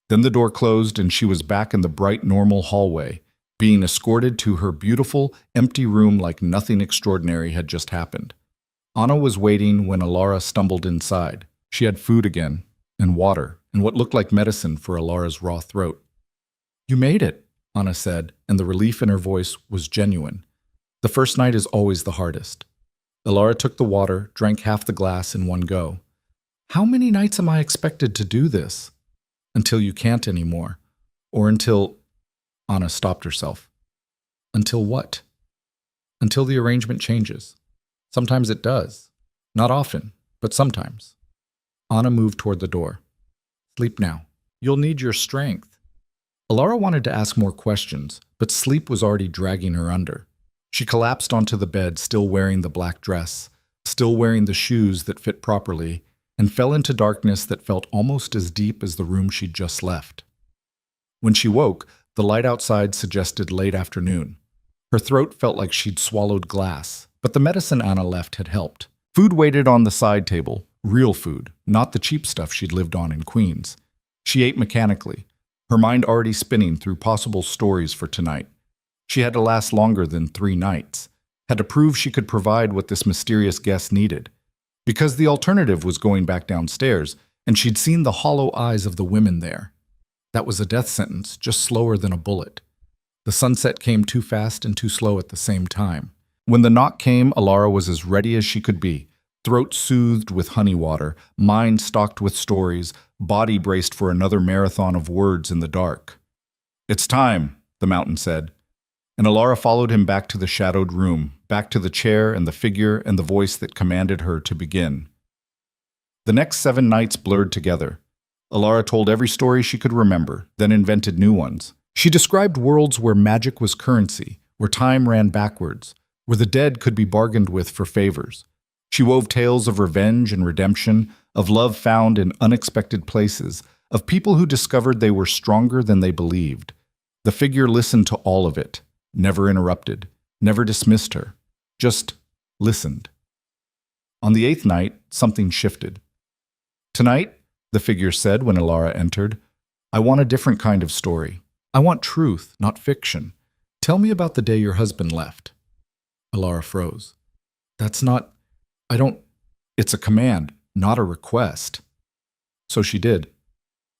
Then the door closed and she was back in the bright, normal hallway, being escorted to her beautiful, empty room like nothing extraordinary had just happened. Anna was waiting when Alara stumbled inside. She had food again, and water, and what looked like medicine for Alara's raw throat. "You made it," Anna said, and the relief in her voice was genuine. The first night is always the hardest. Alara took the water, drank half the glass in one go. "How many nights am I expected to do this?" "Until you can't anymore. Or until—" Anna stopped herself. "Until what?" "Until the arrangement changes. Sometimes it does. Not often, but sometimes." Anna moved toward the door. "Sleep now. You'll need your strength." Alara wanted to ask more questions, but sleep was already dragging her under. She collapsed onto the bed, still wearing the black dress, still wearing the shoes that fit properly, and fell into darkness that felt almost as deep as the room she'd just left. When she woke, the light outside suggested late afternoon. Her throat felt like she'd swallowed glass, but the medicine Anna left had helped. Food waited on the side table, real food, not the cheap stuff she'd lived on in Queens. She ate mechanically, her mind already spinning through possible stories for tonight. She had to last longer than 3 nights, had to prove she could provide what this mysterious guest needed. Because the alternative was going back downstairs, and she'd seen the hollow eyes of the women there. That was a death sentence, just slower than a bullet. The sunset came too fast and too slow at the same time. When the knock came, Alara was as ready as she could be, throat soothed with honey water, mind stocked with stories, body braced for another marathon of words in the dark. "It's time," the mountain said. And Alara followed him back to the shadowed room, back to the chair and the figure and the voice that commanded her to begin. The next 7 nights blurred together. Alara told every story she could remember, then invented new ones. She described worlds where magic was currency, where time ran backwards, where the dead could be bargained with for favors. She wove tales of revenge and redemption, of love found in unexpected places, of people who discovered they were stronger than they believed. The figure listened to all of it, never interrupted, never dismissed her, just listened. On the 8th night, something shifted. "Tonight," the figure said when Alara entered, "I want a different kind of story. I want truth, not fiction. Tell me about the day your husband left." Alara froze. "That's not... I don't... It's a command, not a request." So she did.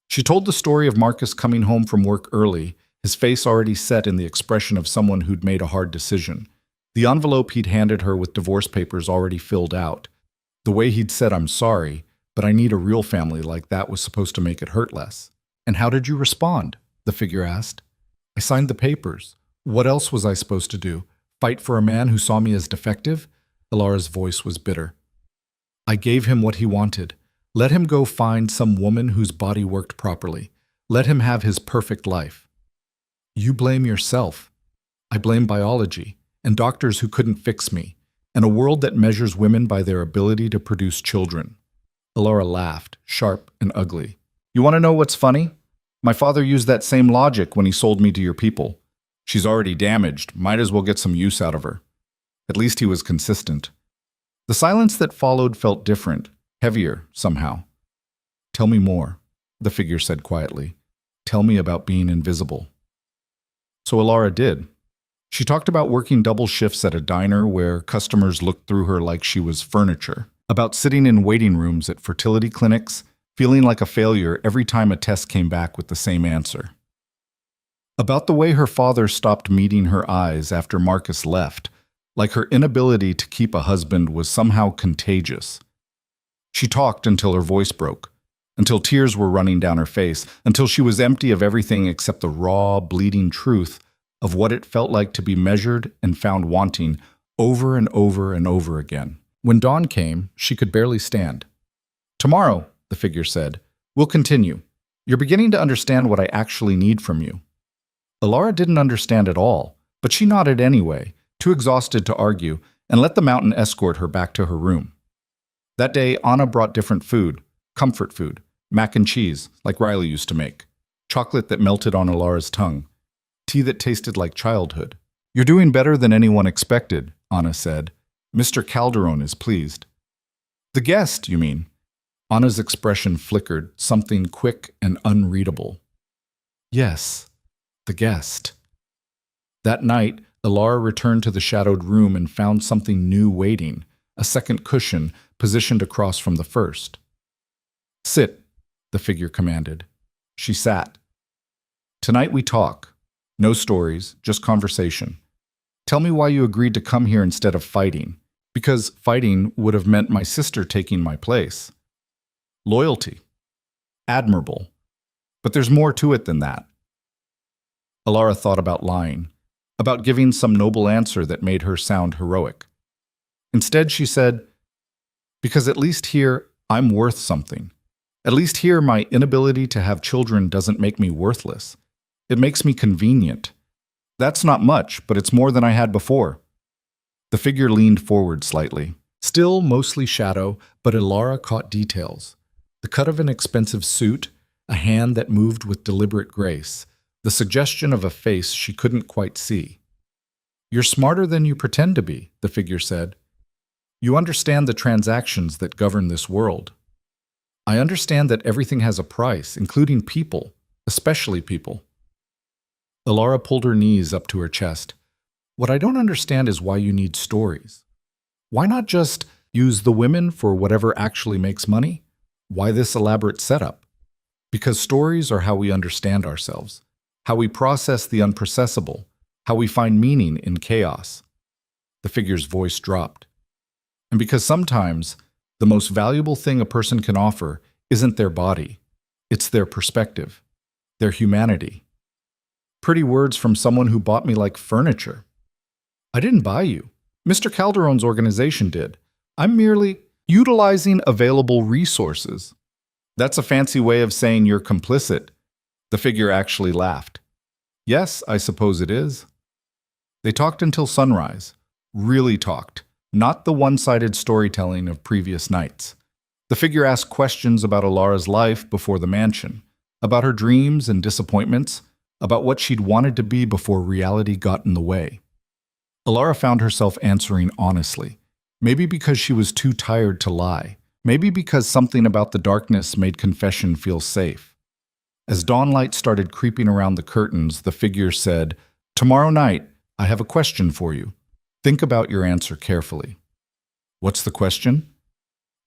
She told the story of Marcus coming home from work early, his face already set in the expression of someone who'd made a hard decision. The envelope he'd handed her with divorce papers already filled out. The way he'd said, "I'm sorry, but I need a real family like that," was supposed to make it hurt less. "And how did you respond?" the figure asked. "I signed the papers. What else was I supposed to do? Fight for a man who saw me as defective?" Alara's voice was bitter. "I gave him what he wanted. Let him go find some woman whose body worked properly. Let him have his perfect life." "You blame yourself. I blame biology, and doctors who couldn't fix me, and a world that measures women by their ability to produce children." Alara laughed, sharp and ugly. "You want to know what's funny? My father used that same logic when he sold me to your people. She's already damaged, might as well get some use out of her." At least he was consistent. The silence that followed felt different, heavier somehow. "Tell me more," the figure said quietly. "Tell me about being invisible." So Alara did. She talked about working double shifts at a diner where customers looked through her like she was furniture, about sitting in waiting rooms at fertility clinics, feeling like a failure every time a test came back with the same answer. About the way her father stopped meeting her eyes after Marcus left, like her inability to keep a husband was somehow contagious. She talked until her voice broke, until tears were running down her face, until she was empty of everything except the raw, bleeding truth of what it felt like to be measured and found wanting over and over and over again. When dawn came, she could barely stand. "Tomorrow," the figure said, "we'll continue. You're beginning to understand what I actually need from you." Alara didn't understand at all, but she nodded anyway, too exhausted to argue, and let the mountain escort her back to her room. That day, Anna brought different food, comfort food, mac and cheese, like Riley used to make, chocolate that melted on Alara's tongue, tea that tasted like childhood. "You're doing better than anyone expected," Anna said. "Mr. Calderon is pleased." "The guest, you mean?" Anna's expression flickered, something quick and unreadable. "Yes, the guest." That night, Alara returned to the shadowed room and found something new waiting, a second cushion positioned across from the first. "Sit," the figure commanded. She sat. "Tonight we talk. No stories, just conversation. Tell me why you agreed to come here instead of fighting, because fighting would have meant my sister taking my place. Loyalty. Admirable. But there's more to it than that." Alara thought about lying, about giving some noble answer that made her sound heroic. Instead, she said, "Because at least here, I'm worth something. At least here, my inability to have children doesn't make me worthless. It makes me convenient. That's not much, but it's more than I had before." The figure leaned forward slightly, still mostly shadow, but Alara caught details. The cut of an expensive suit, a hand that moved with deliberate grace, the suggestion of a face she couldn't quite see. "You're smarter than you pretend to be," the figure said. "You understand the transactions that govern this world. I understand that everything has a price, including people, especially people." Alara pulled her knees up to her chest. "What I don't understand is why you need stories. Why not just use the women for whatever actually makes money? Why this elaborate setup? Because stories are how we understand ourselves, how we process the unprocessable, how we find meaning in chaos." The figure's voice dropped. "And because sometimes the most valuable thing a person can offer isn't their body, it's their perspective, their humanity." Pretty words from someone who bought me like furniture. "I didn't buy you. Mr. Calderon's organization did. I'm merely utilizing available resources." "That's a fancy way of saying you're complicit." The figure actually laughed. "Yes, I suppose it is." They talked until sunrise. Really talked, not the one-sided storytelling of previous nights. The figure asked questions about Alara's life before the mansion, about her dreams and disappointments, about what she'd wanted to be before reality got in the way. Alara found herself answering honestly, maybe because she was too tired to lie, maybe because something about the darkness made confession feel safe. As dawnlight started creeping around the curtains, the figure said, "Tomorrow night, I have a question for you. Think about your answer carefully." "What's the question?"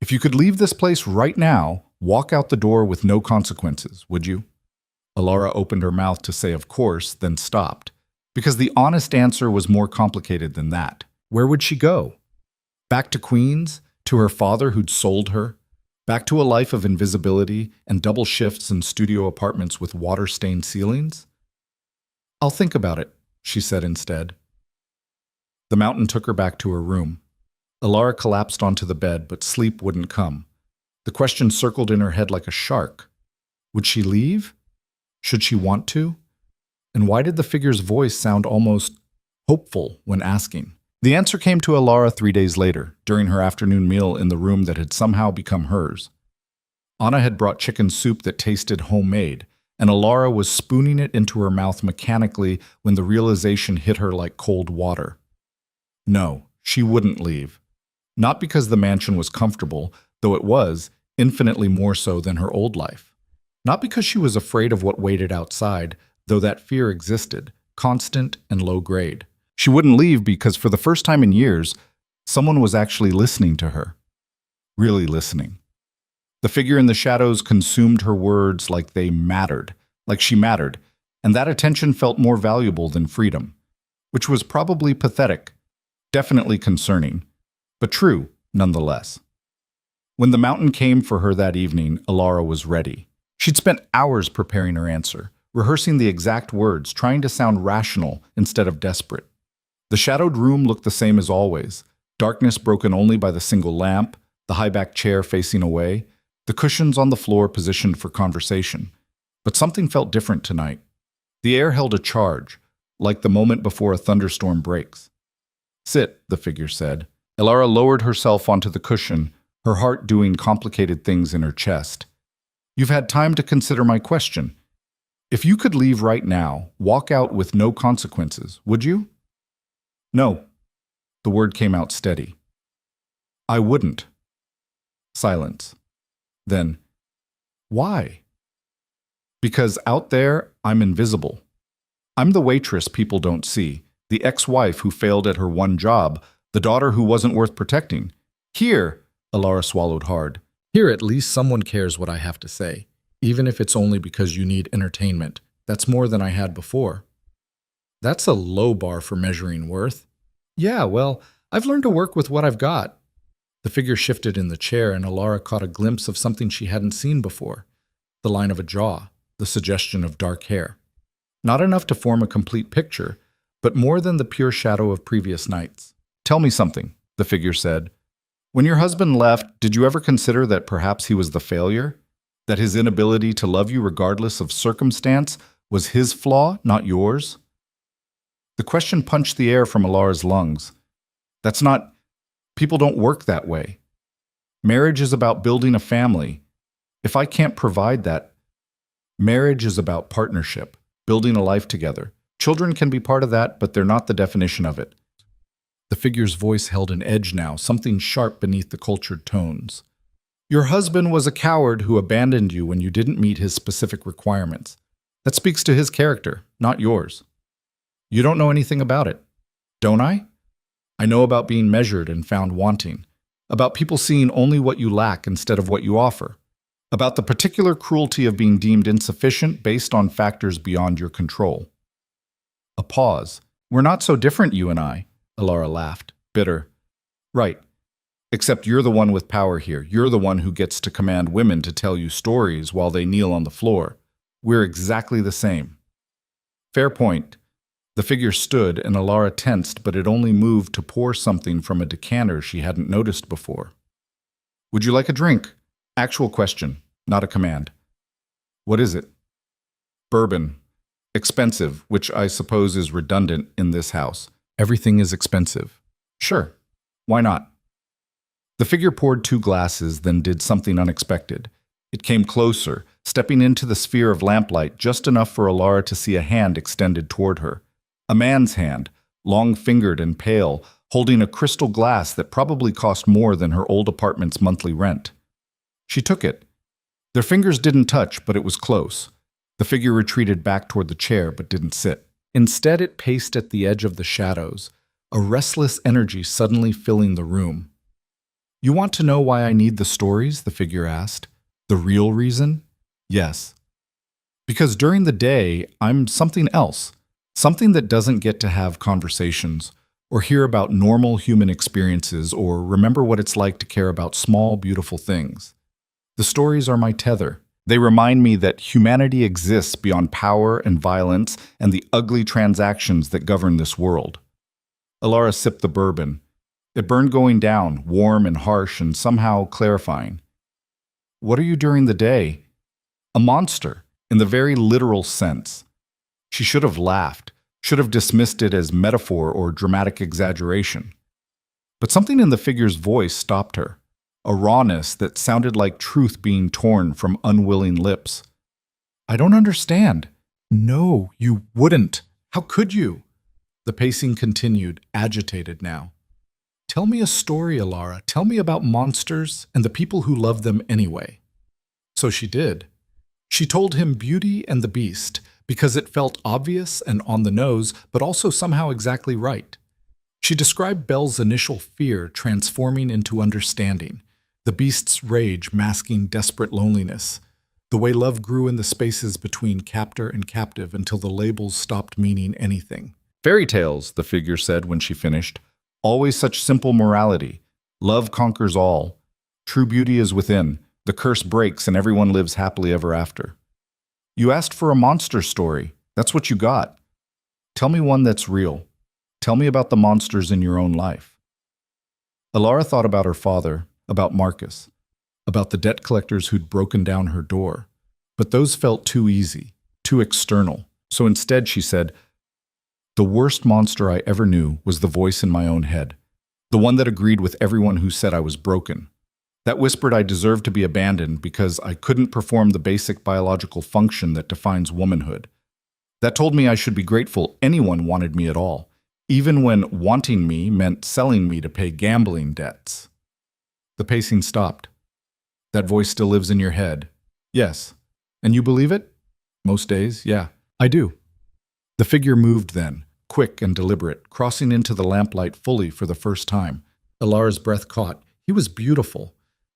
"If you could leave this place right now, walk out the door with no consequences, would you?" Alara opened her mouth to say of course, then stopped, because the honest answer was more complicated than that. Where would she go? Back to Queens? To her father who'd sold her? Back to a life of invisibility and double shifts in studio apartments with water-stained ceilings? I'll think about it, she said instead. The mountain took her back to her room. Alara collapsed onto the bed, but sleep wouldn't come. The question circled in her head like a shark. Would she leave? Should she want to? And why did the figure's voice sound almost hopeful when asking? The answer came to Alara 3 days later, during her afternoon meal in the room that had somehow become hers. Anna had brought chicken soup that tasted homemade, and Alara was spooning it into her mouth mechanically when the realization hit her like cold water. No, she wouldn't leave. Not because the mansion was comfortable, though it was, infinitely more so than her old life. Not because she was afraid of what waited outside, though that fear existed, constant and low grade. She wouldn't leave because for the first time in years, someone was actually listening to her. Really listening. The figure in the shadows consumed her words like they mattered, like she mattered, and that attention felt more valuable than freedom, which was probably pathetic, definitely concerning, but true nonetheless. When the mountain came for her that evening, Alara was ready. She'd spent hours preparing her answer, rehearsing the exact words, trying to sound rational instead of desperate. The shadowed room looked the same as always, darkness broken only by the single lamp, the high-backed chair facing away, the cushions on the floor positioned for conversation. But something felt different tonight. The air held a charge, like the moment before a thunderstorm breaks. "Sit," the figure said. Alara lowered herself onto the cushion, her heart doing complicated things in her chest. "You've had time to consider my question. If you could leave right now, walk out with no consequences, would you?" "No." The word came out steady. "I wouldn't." Silence. Then, "Why?" "Because out there, I'm invisible. I'm the waitress people don't see, the ex-wife who failed at her one job, the daughter who wasn't worth protecting. Here," Alara swallowed hard, "here at least someone cares what I have to say, even if it's only because you need entertainment. That's more than I had before." "That's a low bar for measuring worth." "Yeah, well, I've learned to work with what I've got." The figure shifted in the chair, and Alara caught a glimpse of something she hadn't seen before. The line of a jaw, the suggestion of dark hair. Not enough to form a complete picture, but more than the pure shadow of previous nights. "Tell me something," the figure said. "When your husband left, did you ever consider that perhaps he was the failure? That his inability to love you regardless of circumstance was his flaw, not yours?" The question punched the air from Alara's lungs. "That's not... People don't work that way. Marriage is about building a family. If I can't provide that, marriage is about partnership, building a life together. Children can be part of that, but they're not the definition of it." The figure's voice held an edge now, something sharp beneath the cultured tones. "Your husband was a coward who abandoned you when you didn't meet his specific requirements. That speaks to his character, not yours. You don't know anything about it. Don't I? I know about being measured and found wanting, about people seeing only what you lack instead of what you offer, about the particular cruelty of being deemed insufficient based on factors beyond your control." A pause. "We're not so different, you and I," Alara laughed, bitter. "Right. Except you're the one with power here. You're the one who gets to command women to tell you stories while they kneel on the floor. We're exactly the same." "Fair point." The figure stood, and Alara tensed, but it only moved to pour something from a decanter she hadn't noticed before. "Would you like a drink?" Actual question, not a command. "What is it?" "Bourbon. Expensive, which I suppose is redundant in this house. Everything is expensive." "Sure. Why not?" The figure poured 2 glasses, then did something unexpected. It came closer, stepping into the sphere of lamplight just enough for Alara to see a hand extended toward her. A man's hand, long-fingered and pale, holding a crystal glass that probably cost more than her old apartment's monthly rent. She took it. Their fingers didn't touch, but it was close. The figure retreated back toward the chair, but didn't sit. Instead, it paced at the edge of the shadows, a restless energy suddenly filling the room. "You want to know why I need the stories?" the figure asked. "The real reason?" "Yes. Because during the day, I'm something else. Something that doesn't get to have conversations, or hear about normal human experiences, or remember what it's like to care about small, beautiful things. The stories are my tether. They remind me that humanity exists beyond power and violence and the ugly transactions that govern this world. Alara sipped the bourbon. It burned going down, warm and harsh and somehow clarifying. What are you during the day? A monster, in the very literal sense. She should have laughed, should have dismissed it as metaphor or dramatic exaggeration. But something in the figure's voice stopped her, a rawness that sounded like truth being torn from unwilling lips. I don't understand. No, you wouldn't. How could you? The pacing continued, agitated now. Tell me a story, Alara. Tell me about monsters and the people who love them anyway. So she did. She told him Beauty and the Beast, because it felt obvious and on the nose, but also somehow exactly right. She described Belle's initial fear transforming into understanding, the beast's rage masking desperate loneliness, the way love grew in the spaces between captor and captive until the labels stopped meaning anything. Fairy tales, the figure said when she finished. Always such simple morality. Love conquers all. True beauty is within. The curse breaks and everyone lives happily ever after. You asked for a monster story. That's what you got. Tell me one that's real. Tell me about the monsters in your own life. Alara thought about her father, about Marcus, about the debt collectors who'd broken down her door. But those felt too easy, too external. So instead she said, the worst monster I ever knew was the voice in my own head, the one that agreed with everyone who said I was broken. That whispered I deserved to be abandoned because I couldn't perform the basic biological function that defines womanhood. That told me I should be grateful anyone wanted me at all, even when wanting me meant selling me to pay gambling debts. The pacing stopped. That voice still lives in your head. Yes. And you believe it? Most days, yeah, I do. The figure moved then, quick and deliberate, crossing into the lamplight fully for the first time. Alara's breath caught. He was beautiful.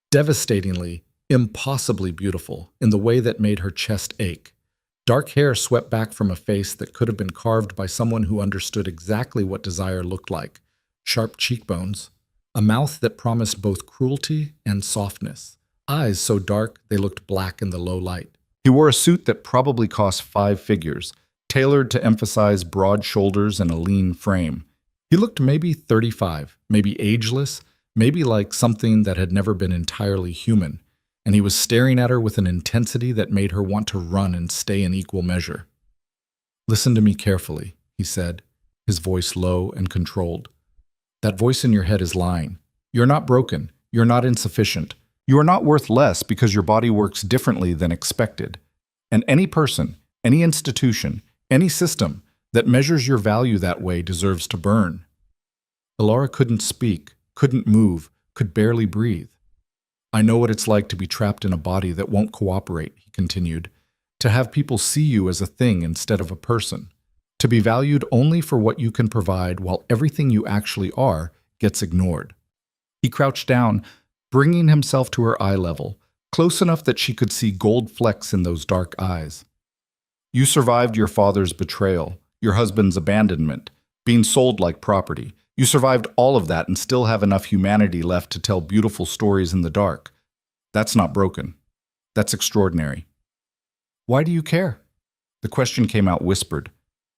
Devastatingly, impossibly beautiful, in the way that made her chest ache. Dark hair swept back from a face that could have been carved by someone who understood exactly what desire looked like. Sharp cheekbones, a mouth that promised both cruelty and softness, eyes so dark they looked black in the low light. He wore a suit that probably cost 5 figures, tailored to emphasize broad shoulders and a lean frame. He looked maybe 35, maybe ageless, maybe like something that had never been entirely human, and he was staring at her with an intensity that made her want to run and stay in equal measure. Listen to me carefully, he said, his voice low and controlled. That voice in your head is lying. You're not broken. You're not insufficient. You are not worth less because your body works differently than expected. And any person, any institution, any system that measures your value that way deserves to burn. Alara couldn't speak, couldn't move, could barely breathe. I know what it's like to be trapped in a body that won't cooperate, he continued, to have people see you as a thing instead of a person, to be valued only for what you can provide while everything you actually are gets ignored. He crouched down, bringing himself to her eye level, close enough that she could see gold flecks in those dark eyes. You survived your father's betrayal, your husband's abandonment, being sold like property. You survived all of that and still have enough humanity left to tell beautiful stories in the dark. That's not broken. That's extraordinary. Why do you care? The question came out whispered.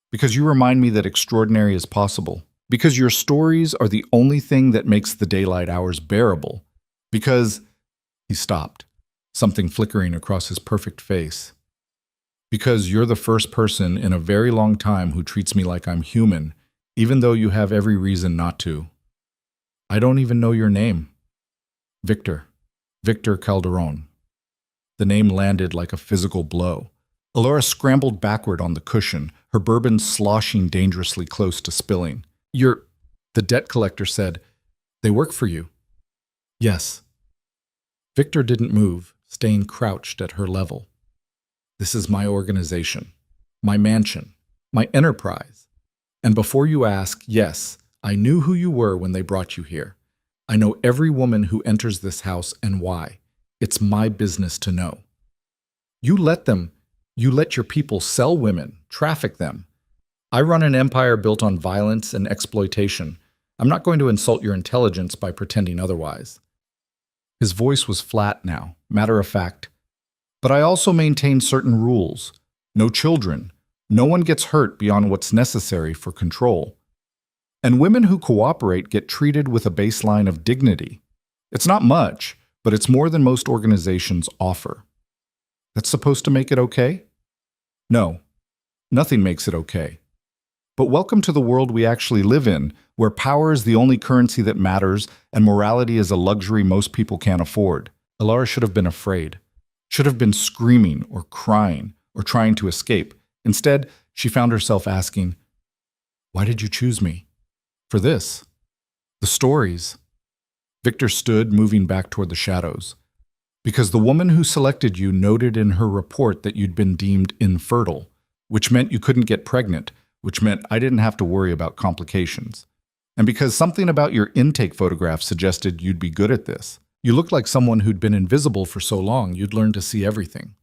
Because you remind me that extraordinary is possible. Because your stories are the only thing that makes the daylight hours bearable. Because... He stopped, something flickering across his perfect face. Because you're the first person in a very long time who treats me like I'm human, even though you have every reason not to. I don't even know your name. Victor. Victor Calderon. The name landed like a physical blow. Alara scrambled backward on the cushion, her bourbon sloshing dangerously close to spilling. The debt collector said, they work for you. Yes. Victor didn't move, staying crouched at her level. This is my organization, my mansion, my enterprise. And before you ask, yes, I knew who you were when they brought you here. I know every woman who enters this house and why. It's my business to know. You let your people sell women, traffic them. I run an empire built on violence and exploitation, I'm not going to insult your intelligence by pretending otherwise." His voice was flat now, matter of fact. "But I also maintain certain rules. No children. No one gets hurt beyond what's necessary for control. And women who cooperate get treated with a baseline of dignity. It's not much, but it's more than most organizations offer." That's supposed to make it okay? No, nothing makes it okay. But welcome to the world we actually live in, where power is the only currency that matters and morality is a luxury most people can't afford. Alara should have been afraid, should have been screaming or crying or trying to escape. Instead, she found herself asking, "Why did you choose me? For this? The stories?" Victor stood, moving back toward the shadows. "Because the woman who selected you noted in her report that you'd been deemed infertile, which meant you couldn't get pregnant, which meant I didn't have to worry about complications. And because something about your intake photograph suggested you'd be good at this. You looked like someone who'd been invisible for so long you'd learn to see everything."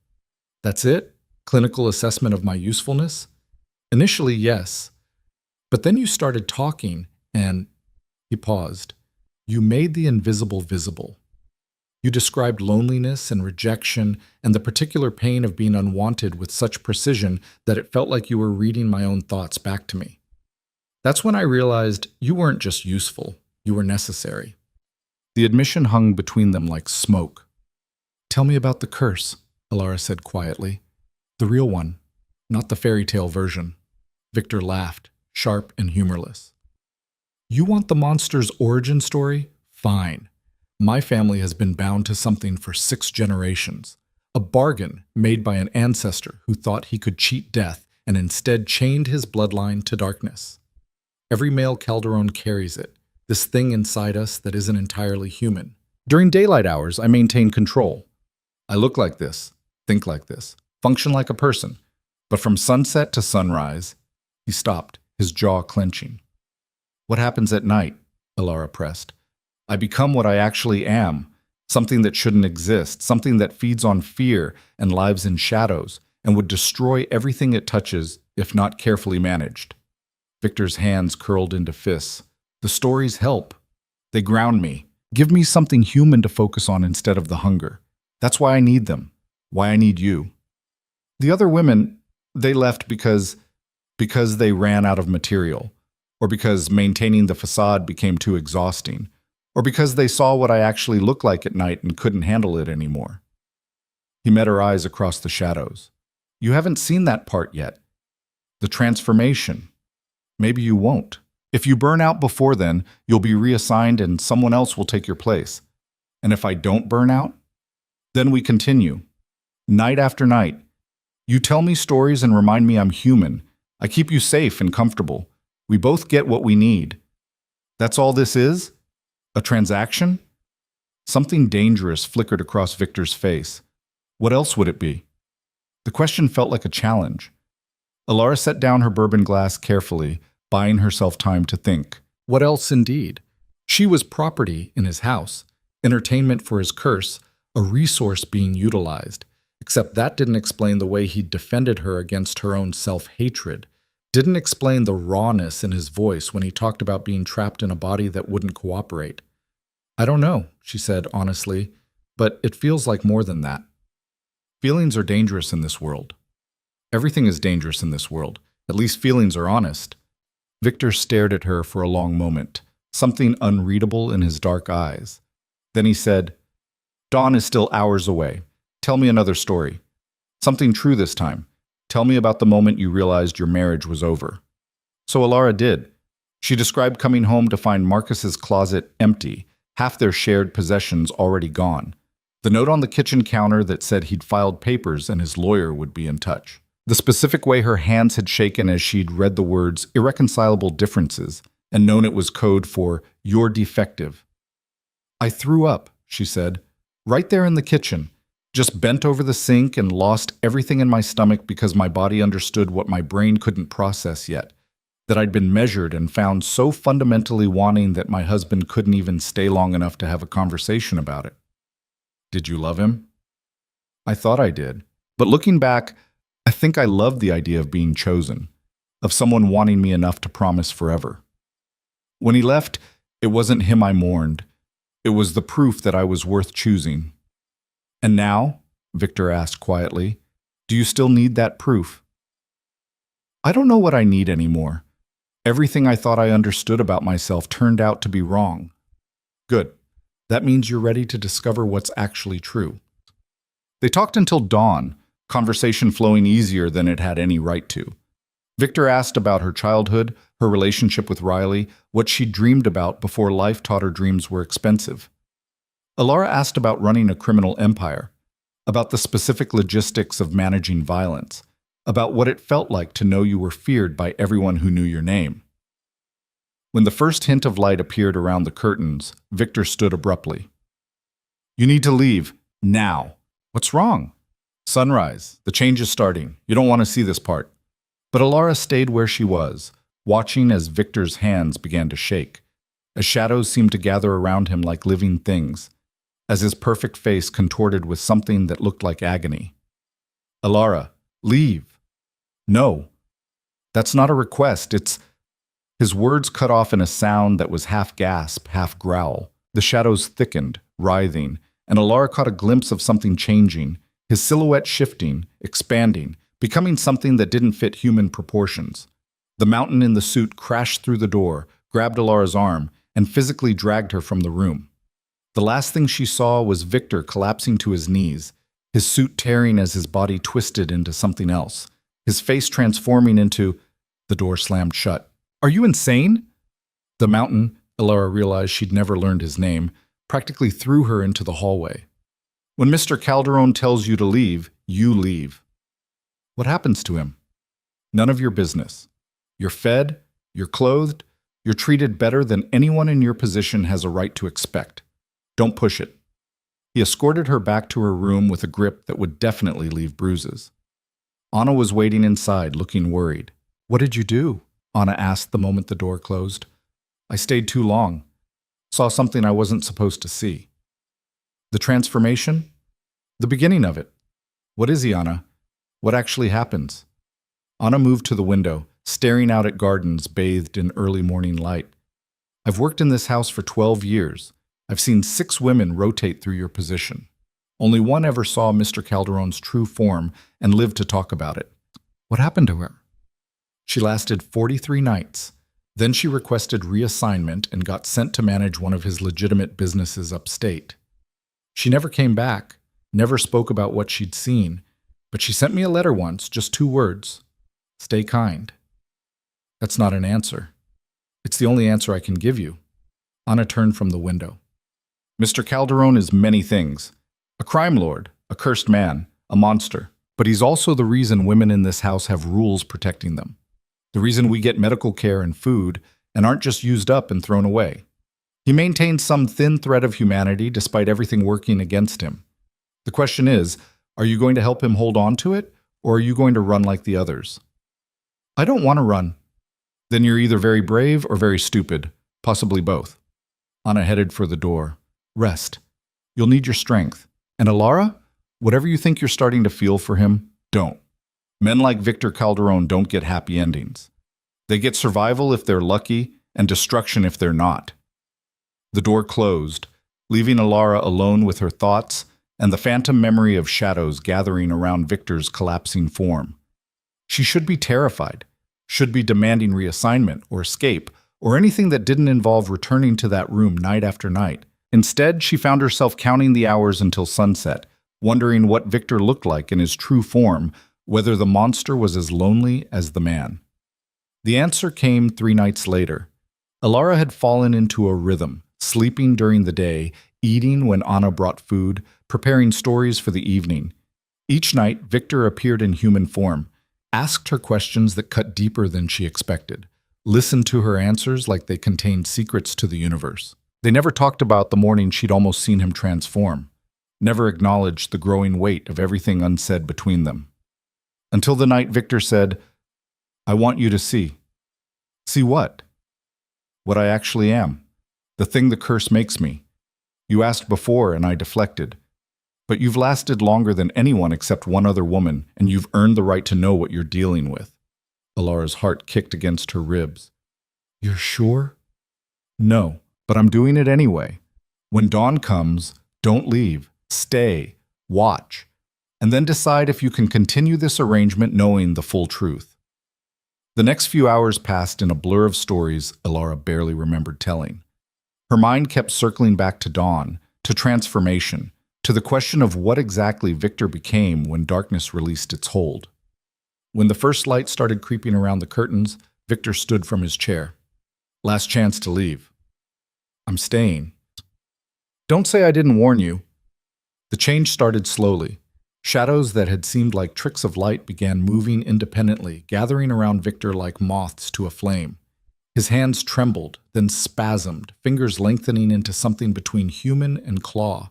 That's it? Clinical assessment of my usefulness? Initially, yes. But then you started talking and... He paused. "You made the invisible visible. You described loneliness and rejection and the particular pain of being unwanted with such precision that it felt like you were reading my own thoughts back to me. That's when I realized you weren't just useful, you were necessary." The admission hung between them like smoke. "Tell me about the curse," Alara said quietly. "The real one, not the fairy tale version." Victor laughed, sharp and humorless. "You want the monster's origin story? Fine. My family has been bound to something for 6 generations. A bargain made by an ancestor who thought he could cheat death and instead chained his bloodline to darkness. Every male Calderon carries it, this thing inside us that isn't entirely human. During daylight hours, I maintain control. I look like this, think like this, function like a person. But from sunset to sunrise..." He stopped, his jaw clenching. "What happens at night?" Alara pressed. "I become what I actually am, something that shouldn't exist, something that feeds on fear and lives in shadows, and would destroy everything it touches if not carefully managed." Victor's hands curled into fists. "The stories help. They ground me, give me something human to focus on instead of the hunger. That's why I need them, why I need you. The other women, they left because they ran out of material, or because maintaining the facade became too exhausting, or because they saw what I actually look like at night and couldn't handle it anymore." He met her eyes across the shadows. "You haven't seen that part yet. The transformation. Maybe you won't. If you burn out before then, you'll be reassigned and someone else will take your place. And if I don't burn out, then we continue. Night after night. You tell me stories and remind me I'm human. I keep you safe and comfortable. We both get what we need. That's all this is? A transaction?" Something dangerous flickered across Victor's face. What else would it be? The question felt like a challenge. Alara set down her bourbon glass carefully, buying herself time to think. What else indeed? She was property in his house, entertainment for his curse, a resource being utilized. Except that didn't explain the way he'd defended her against her own self-hatred. Didn't explain the rawness in his voice when he talked about being trapped in a body that wouldn't cooperate. "I don't know," she said honestly, "but it feels like more than that. Feelings are dangerous in this world. Everything is dangerous in this world. At least feelings are honest." Victor stared at her for a long moment, something unreadable in his dark eyes. Then he said, "Dawn is still hours away. Tell me another story. Something true this time. Tell me about the moment you realized your marriage was over." So Alara did. She described coming home to find Marcus's closet empty, half their shared possessions already gone. The note on the kitchen counter that said he'd filed papers and his lawyer would be in touch. The specific way her hands had shaken as she'd read the words irreconcilable differences and known it was code for "you're defective." "I threw up," she said, "right there in the kitchen. Just bent over the sink and lost everything in my stomach because my body understood what my brain couldn't process yet, that I'd been measured and found so fundamentally wanting that my husband couldn't even stay long enough to have a conversation about it." "Did you love him?" "I thought I did. But looking back, I think I loved the idea of being chosen, of someone wanting me enough to promise forever." When he left, it wasn't him I mourned. It was the proof that I was worth choosing. And now, Victor asked quietly, do you still need that proof? I don't know what I need anymore. Everything I thought I understood about myself turned out to be wrong. Good. That means you're ready to discover what's actually true. They talked until dawn, conversation flowing easier than it had any right to. Victor asked about her childhood, her relationship with Riley, what she'd dreamed about before life taught her dreams were expensive. Alara asked about running a criminal empire, about the specific logistics of managing violence, about what it felt like to know you were feared by everyone who knew your name. When the first hint of light appeared around the curtains, Victor stood abruptly. You need to leave, now. What's wrong? Sunrise. The change is starting. You don't want to see this part. But Alara stayed where she was, watching as Victor's hands began to shake, as shadows seemed to gather around him like living things, as his perfect face contorted with something that looked like agony. Alara, leave. No. That's not a request. It's... His words cut off in a sound that was half gasp, half growl. The shadows thickened, writhing, and Alara caught a glimpse of something changing, his silhouette shifting, expanding, becoming something that didn't fit human proportions. The mountain in the suit crashed through the door, grabbed Alara's arm, and physically dragged her from the room. The last thing she saw was Victor collapsing to his knees, his suit tearing as his body twisted into something else, his face transforming into... The door slammed shut. Are you insane? The mountain, Alara realized she'd never learned his name, practically threw her into the hallway. When Mr. Calderon tells you to leave, you leave. What happens to him? None of your business. You're fed, you're clothed, you're treated better than anyone in your position has a right to expect. Don't push it. He escorted her back to her room with a grip that would definitely leave bruises. Anna was waiting inside, looking worried. What did you do? Anna asked the moment the door closed. I stayed too long. Saw something I wasn't supposed to see. The transformation? The beginning of it. What is he, Anna? What actually happens? Anna moved to the window, staring out at gardens bathed in early morning light. I've worked in this house for 12 years. I've seen 6 women rotate through your position. Only one ever saw Mr. Calderon's true form and lived to talk about it. What happened to her? She lasted 43 nights. Then she requested reassignment and got sent to manage one of his legitimate businesses upstate. She never came back, never spoke about what she'd seen, but she sent me a letter once, just 2 words. Stay kind. That's not an answer. It's the only answer I can give you. Anna turned from the window. Mr. Calderon is many things. A crime lord, a cursed man, a monster. But he's also the reason women in this house have rules protecting them. The reason we get medical care and food and aren't just used up and thrown away. He maintains some thin thread of humanity despite everything working against him. The question is, are you going to help him hold on to it, or are you going to run like the others? I don't want to run. Then you're either very brave or very stupid, possibly both. Anna headed for the door. Rest. You'll need your strength. And Alara, whatever you think you're starting to feel for him, don't. Men like Victor Calderon don't get happy endings. They get survival if they're lucky and destruction if they're not. The door closed, leaving Alara alone with her thoughts and the phantom memory of shadows gathering around Victor's collapsing form. She should be terrified, should be demanding reassignment or escape, or anything that didn't involve returning to that room night after night. Instead, she found herself counting the hours until sunset, wondering what Victor looked like in his true form, whether the monster was as lonely as the man. The answer came 3 nights later. Alara had fallen into a rhythm, sleeping during the day, eating when Anna brought food, preparing stories for the evening. Each night, Victor appeared in human form, asked her questions that cut deeper than she expected, listened to her answers like they contained secrets to the universe. They never talked about the morning she'd almost seen him transform, never acknowledged the growing weight of everything unsaid between them. Until the night Victor said, I want you to see. See what? What I actually am. The thing the curse makes me. You asked before and I deflected. But you've lasted longer than anyone except one other woman, and you've earned the right to know what you're dealing with. Alara's heart kicked against her ribs. You're sure? No, but I'm doing it anyway. When dawn comes, don't leave. Stay. Watch. And then decide if you can continue this arrangement knowing the full truth. The next few hours passed in a blur of stories Elara barely remembered telling. Her mind kept circling back to dawn, to transformation, to the question of what exactly Victor became when darkness released its hold. When the first light started creeping around the curtains, Victor stood from his chair. Last chance to leave. I'm staying. Don't say I didn't warn you. The change started slowly. Shadows that had seemed like tricks of light began moving independently, gathering around Victor like moths to a flame. His hands trembled, then spasmed, fingers lengthening into something between human and claw.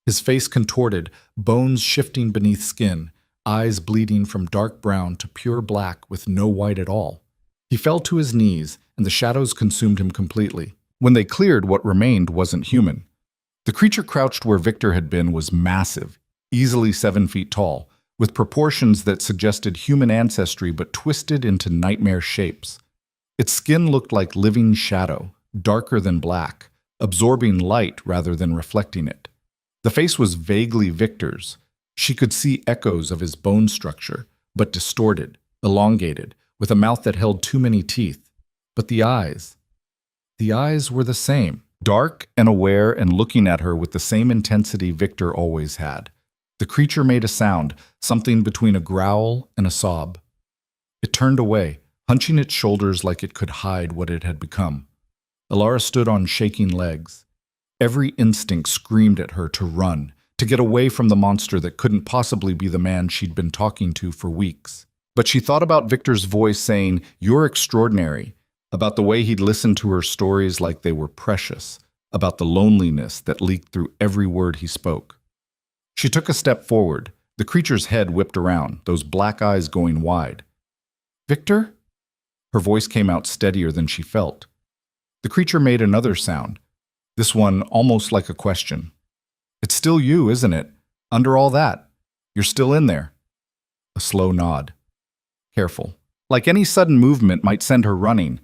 His face contorted, bones shifting beneath skin, eyes bleeding from dark brown to pure black with no white at all. He fell to his knees, and the shadows consumed him completely. When they cleared, what remained wasn't human. The creature crouched where Victor had been was massive, easily 7 feet tall, with proportions that suggested human ancestry but twisted into nightmare shapes. Its skin looked like living shadow, darker than black, absorbing light rather than reflecting it. The face was vaguely Victor's. She could see echoes of his bone structure, but distorted, elongated, with a mouth that held too many teeth. But the eyes were the same, dark and aware and looking at her with the same intensity Victor always had. The creature made a sound, something between a growl and a sob. It turned away, hunching its shoulders like it could hide what it had become. Elara stood on shaking legs. Every instinct screamed at her to run, to get away from the monster that couldn't possibly be the man she'd been talking to for weeks. But she thought about Victor's voice saying, "You're extraordinary," about the way he'd listened to her stories like they were precious, about the loneliness that leaked through every word he spoke. She took a step forward. The creature's head whipped around, those black eyes going wide. "Victor?" Her voice came out steadier than she felt. The creature made another sound, this one almost like a question. "It's still you, isn't it? Under all that. You're still in there." A slow nod. Careful. Like any sudden movement might send her running.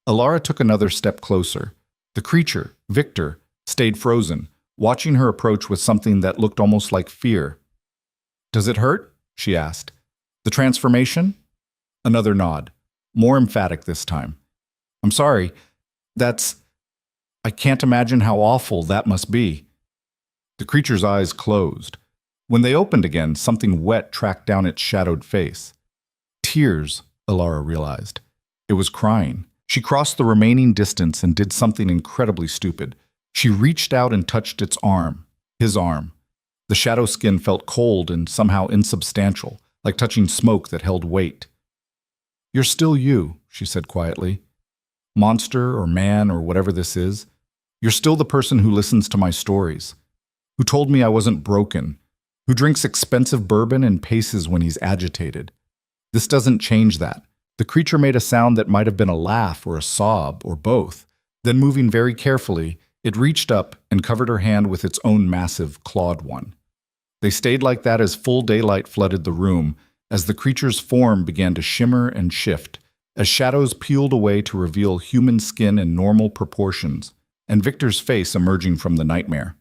Elara took another step closer. The creature, Victor, stayed frozen, watching her approach with something that looked almost like fear. "Does it hurt?" she asked. "The transformation?" Another nod, more emphatic this time. "I'm sorry. I can't imagine how awful that must be." The creature's eyes closed. When they opened again, something wet tracked down its shadowed face. Tears, Elara realized. It was crying. She crossed the remaining distance and did something incredibly stupid. She reached out and touched its arm, his arm. The shadow skin felt cold and somehow insubstantial, like touching smoke that held weight. "You're still you," she said quietly. "Monster or man or whatever this is. You're still the person who listens to my stories, who told me I wasn't broken, who drinks expensive bourbon and paces when he's agitated. This doesn't change that." The creature made a sound that might have been a laugh or a sob or both. Then, moving very carefully, it reached up and covered her hand with its own massive, clawed one. They stayed like that as full daylight flooded the room, as the creature's form began to shimmer and shift, as shadows peeled away to reveal human skin in normal proportions, and Victor's face emerging from the nightmare.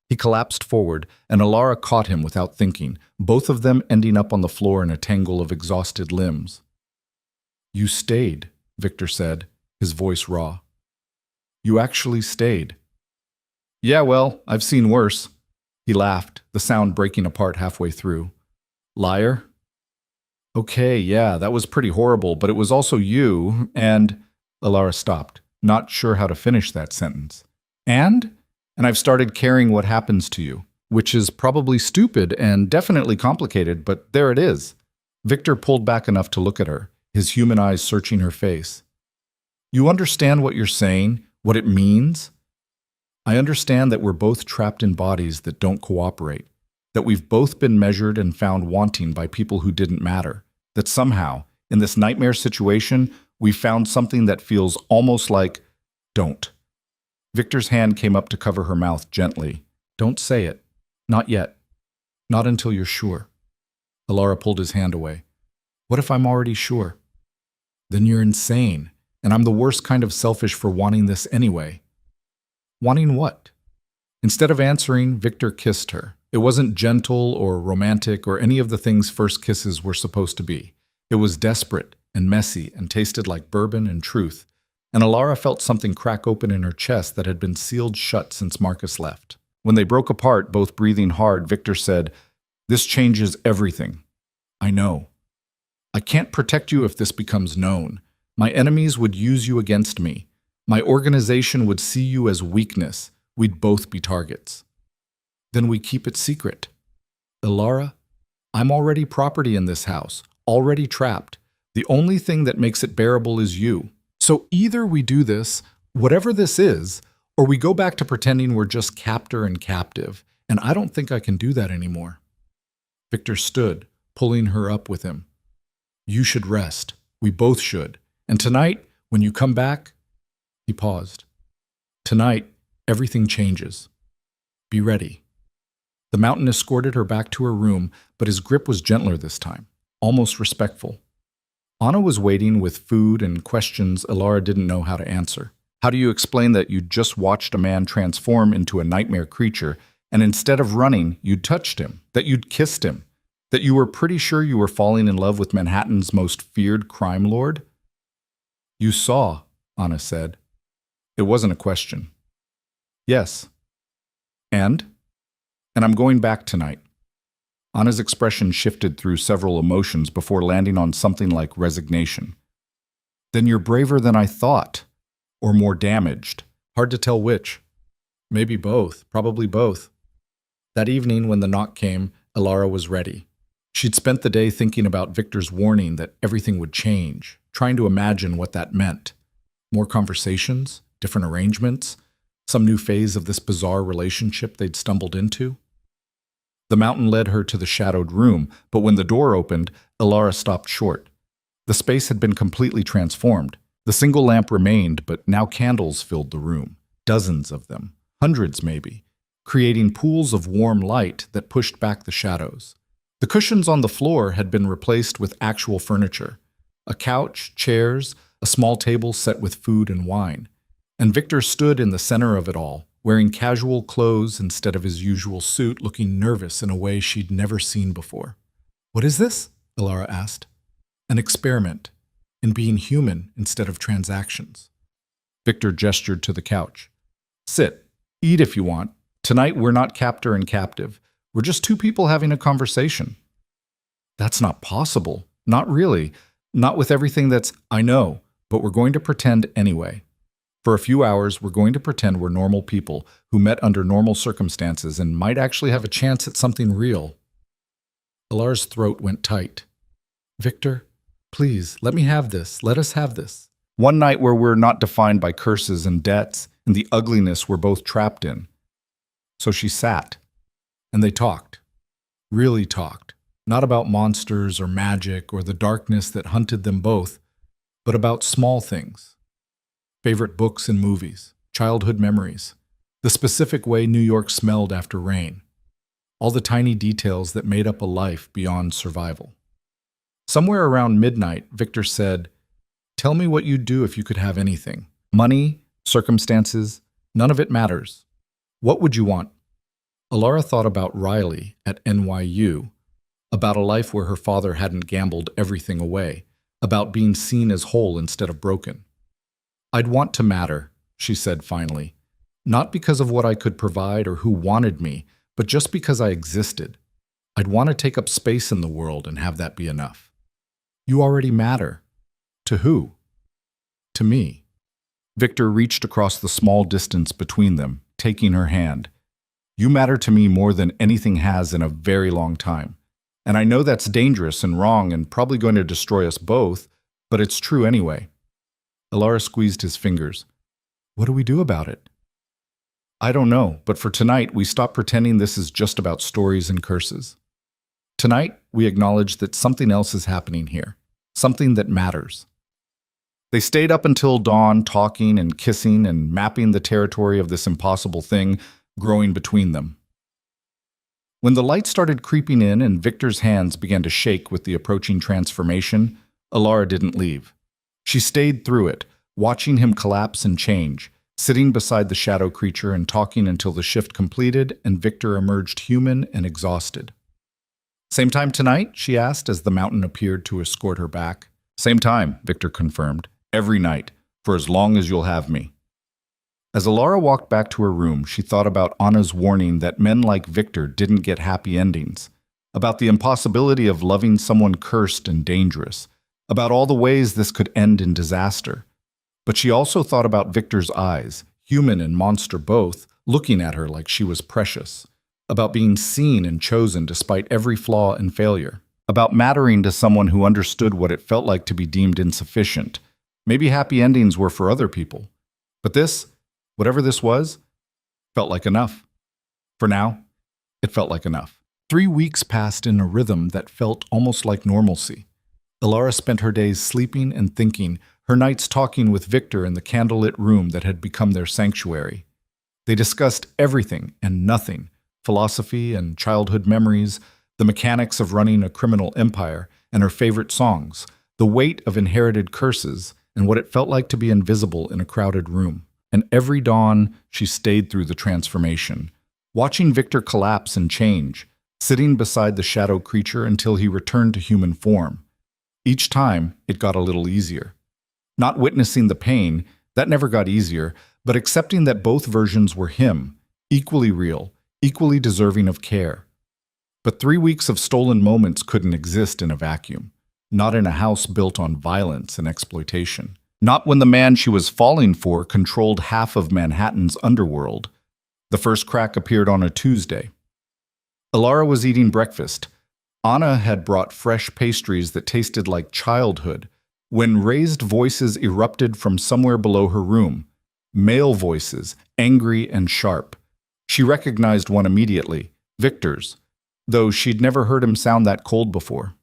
He collapsed forward, and Elara caught him without thinking, both of them ending up on the floor in a tangle of exhausted limbs. "You stayed," Victor said, his voice raw. "You actually stayed." "Yeah, well, I've seen worse." He laughed, the sound breaking apart halfway through. "Liar?" "Okay, yeah, that was pretty horrible, but it was also you, and—" Elara stopped, not sure how to finish that sentence. "And I've started caring what happens to you, which is probably stupid and definitely complicated, but there it is." Victor pulled back enough to look at her, his human eyes searching her face. "You understand what you're saying, what it means?" "I understand that we're both trapped in bodies that don't cooperate, that we've both been measured and found wanting by people who didn't matter, that somehow, in this nightmare situation, we found something that feels almost like, don't." Victor's hand came up to cover her mouth gently. "Don't say it. Not yet. Not until you're sure." Elara pulled his hand away. "What if I'm already sure?" "Then you're insane, and I'm the worst kind of selfish for wanting this anyway." Wanting what? Instead of answering, Victor kissed her. It wasn't gentle or romantic or any of the things first kisses were supposed to be. It was desperate and messy and tasted like bourbon and truth. And Alara felt something crack open in her chest that had been sealed shut since Marcus left. When they broke apart, both breathing hard, Victor said, "This changes everything. I know. I can't protect you if this becomes known. My enemies would use you against me. My organization would see you as weakness. We'd both be targets. Then we keep it secret. Alara, I'm already property in this house, already trapped. The only thing that makes it bearable is you. So either we do this, whatever this is, or we go back to pretending we're just captor and captive, and I don't think I can do that anymore." Victor stood, pulling her up with him. "You should rest. We both should. And tonight, when you come back..." He paused. "Tonight, everything changes. Be ready." The mountain escorted her back to her room, but his grip was gentler this time, almost respectful. Anna was waiting with food and questions Alara didn't know how to answer. How do you explain that you just watched a man transform into a nightmare creature, and instead of running, you'd touched him, that you'd kissed him, that you were pretty sure you were falling in love with Manhattan's most feared crime lord? "You saw," Anna said. It wasn't a question. "Yes. And I'm going back tonight." Anna's expression shifted through several emotions before landing on something like resignation. "Then you're braver than I thought. Or more damaged. Hard to tell which. Maybe both. Probably both." That evening, when the knock came, Alara was ready. She'd spent the day thinking about Victor's warning that everything would change, trying to imagine what that meant. More conversations, different arrangements, some new phase of this bizarre relationship they'd stumbled into. The mountain led her to the shadowed room, but when the door opened, Alara stopped short. The space had been completely transformed. The single lamp remained, but now candles filled the room. Dozens of them, hundreds maybe, creating pools of warm light that pushed back the shadows. The cushions on the floor had been replaced with actual furniture. A couch, chairs, a small table set with food and wine. And Victor stood in the center of it all, wearing casual clothes instead of his usual suit, looking nervous in a way she'd never seen before. "What is this?" Alara asked. "An experiment in being human instead of transactions." Victor gestured to the couch. "Sit. Eat if you want. Tonight we're not captor and captive. We're just two people having a conversation." "That's not possible. Not really. Not with everything that's..." "I know, but we're going to pretend anyway. For a few hours, we're going to pretend we're normal people who met under normal circumstances and might actually have a chance at something real." Alara's throat went tight. "Victor, please, let me have this. Let us have this. One night where we're not defined by curses and debts and the ugliness we're both trapped in." So she sat, and they talked. Really talked. Not about monsters or magic or the darkness that hunted them both, but about small things. Favorite books and movies, childhood memories, the specific way New York smelled after rain, all the tiny details that made up a life beyond survival. Somewhere around midnight, Victor said, "Tell me what you'd do if you could have anything. Money, circumstances, none of it matters. What would you want?" Alara thought about Riley at NYU, about a life where her father hadn't gambled everything away, about being seen as whole instead of broken. "I'd want to matter," she said finally. "Not because of what I could provide or who wanted me, but just because I existed. I'd want to take up space in the world and have that be enough." "You already matter." "To who?" "To me." Victor reached across the small distance between them, taking her hand. "You matter to me more than anything has in a very long time. And I know that's dangerous and wrong and probably going to destroy us both, but it's true anyway." Alara squeezed his fingers. "What do we do about it?" "I don't know, but for tonight, we stop pretending this is just about stories and curses. Tonight, we acknowledge that something else is happening here, something that matters." They stayed up until dawn, talking and kissing and mapping the territory of this impossible thing growing between them. When the light started creeping in and Victor's hands began to shake with the approaching transformation, Alara didn't leave. She stayed through it, watching him collapse and change, sitting beside the shadow creature and talking until the shift completed and Victor emerged human and exhausted. "Same time tonight?" she asked as the mountain appeared to escort her back. "Same time," Victor confirmed. "Every night, for as long as you'll have me." As Alara walked back to her room, she thought about Anna's warning that men like Victor didn't get happy endings, about the impossibility of loving someone cursed and dangerous, about all the ways this could end in disaster. But she also thought about Victor's eyes, human and monster both, looking at her like she was precious, about being seen and chosen despite every flaw and failure, about mattering to someone who understood what it felt like to be deemed insufficient. Maybe happy endings were for other people, but this, whatever this was, felt like enough. For now, it felt like enough. 3 weeks passed in a rhythm that felt almost like normalcy. Alara spent her days sleeping and thinking, her nights talking with Victor in the candlelit room that had become their sanctuary. They discussed everything and nothing, philosophy and childhood memories, the mechanics of running a criminal empire, and her favorite songs, the weight of inherited curses, and what it felt like to be invisible in a crowded room. And every dawn, she stayed through the transformation, watching Victor collapse and change, sitting beside the shadow creature until he returned to human form. Each time, it got a little easier. Not witnessing the pain, that never got easier, but accepting that both versions were him, equally real, equally deserving of care. But 3 weeks of stolen moments couldn't exist in a vacuum, not in a house built on violence and exploitation. Not when the man she was falling for controlled half of Manhattan's underworld. The first crack appeared on a Tuesday. Alara was eating breakfast. Anna had brought fresh pastries that tasted like childhood, when raised voices erupted from somewhere below her room. Male voices, angry and sharp. She recognized one immediately, Victor's, though she'd never heard him sound that cold before.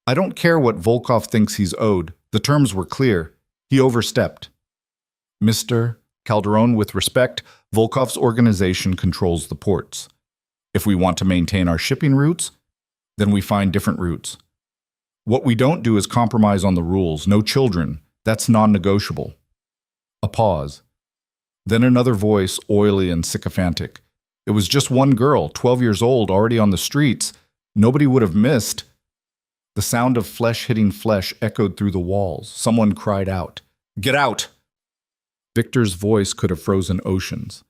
"I don't care what Volkov thinks he's owed. The terms were clear. He overstepped." "Mr. Calderon, with respect, Volkov's organization controls the ports. If we want to maintain our shipping routes, then we find different routes. What we don't do is compromise on the rules. No children. That's non-negotiable." A pause. Then another voice, oily and sycophantic. "It was just one girl, 12 years old, already on the streets. Nobody would have missed." The sound of flesh hitting flesh echoed through the walls. Someone cried out, "Get out!" Victor's voice could have frozen oceans.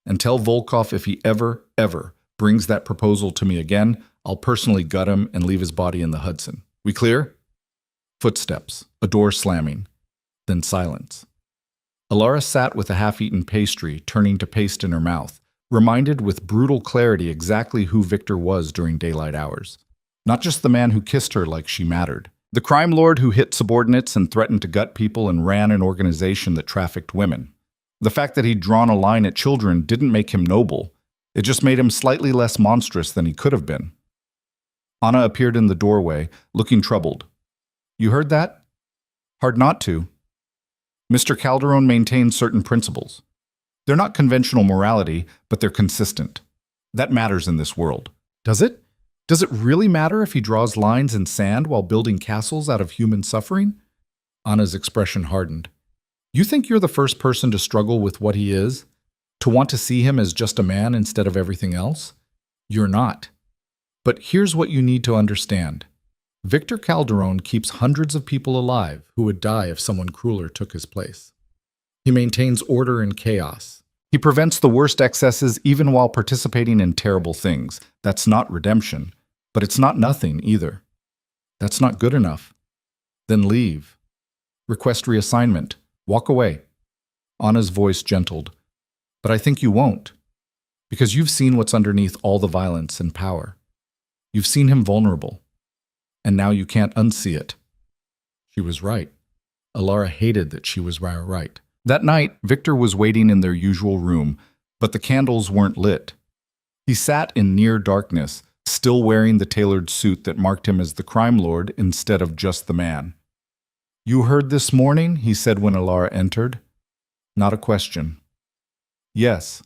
"And tell Volkov if he ever brings that proposal to me again, I'll personally gut him and leave his body in the Hudson. We clear?" Footsteps, a door slamming, then silence. Alara sat with a half-eaten pastry, turning to paste in her mouth, reminded with brutal clarity exactly who Victor was during daylight hours. Not just the man who kissed her like she mattered. The crime lord who hit subordinates and threatened to gut people and ran an organization that trafficked women. The fact that he'd drawn a line at children didn't make him noble. It just made him slightly less monstrous than he could have been. Anna appeared in the doorway, looking troubled. "You heard that?" "Hard not to. Mr. Calderon maintains certain principles. They're not conventional morality, but they're consistent. That matters in this world." "Does it? Does it really matter if he draws lines in sand while building castles out of human suffering?" Anna's expression hardened. "You think you're the first person to struggle with what he is? To want to see him as just a man instead of everything else? You're not. But here's what you need to understand. Victor Calderon keeps hundreds of people alive who would die if someone crueler took his place. He maintains order in chaos. He prevents the worst excesses even while participating in terrible things. That's not redemption. But it's not nothing either. That's not good enough. Then leave. Request reassignment. Walk away." Anna's voice gentled. "But I think you won't. Because you've seen what's underneath all the violence and power. You've seen him vulnerable. And now you can't unsee it." She was right. Alara hated that she was right. That night, Victor was waiting in their usual room, but the candles weren't lit. He sat in near darkness, still wearing the tailored suit that marked him as the crime lord instead of just the man. "You heard this morning?" he said when Alara entered. Not a question. "Yes."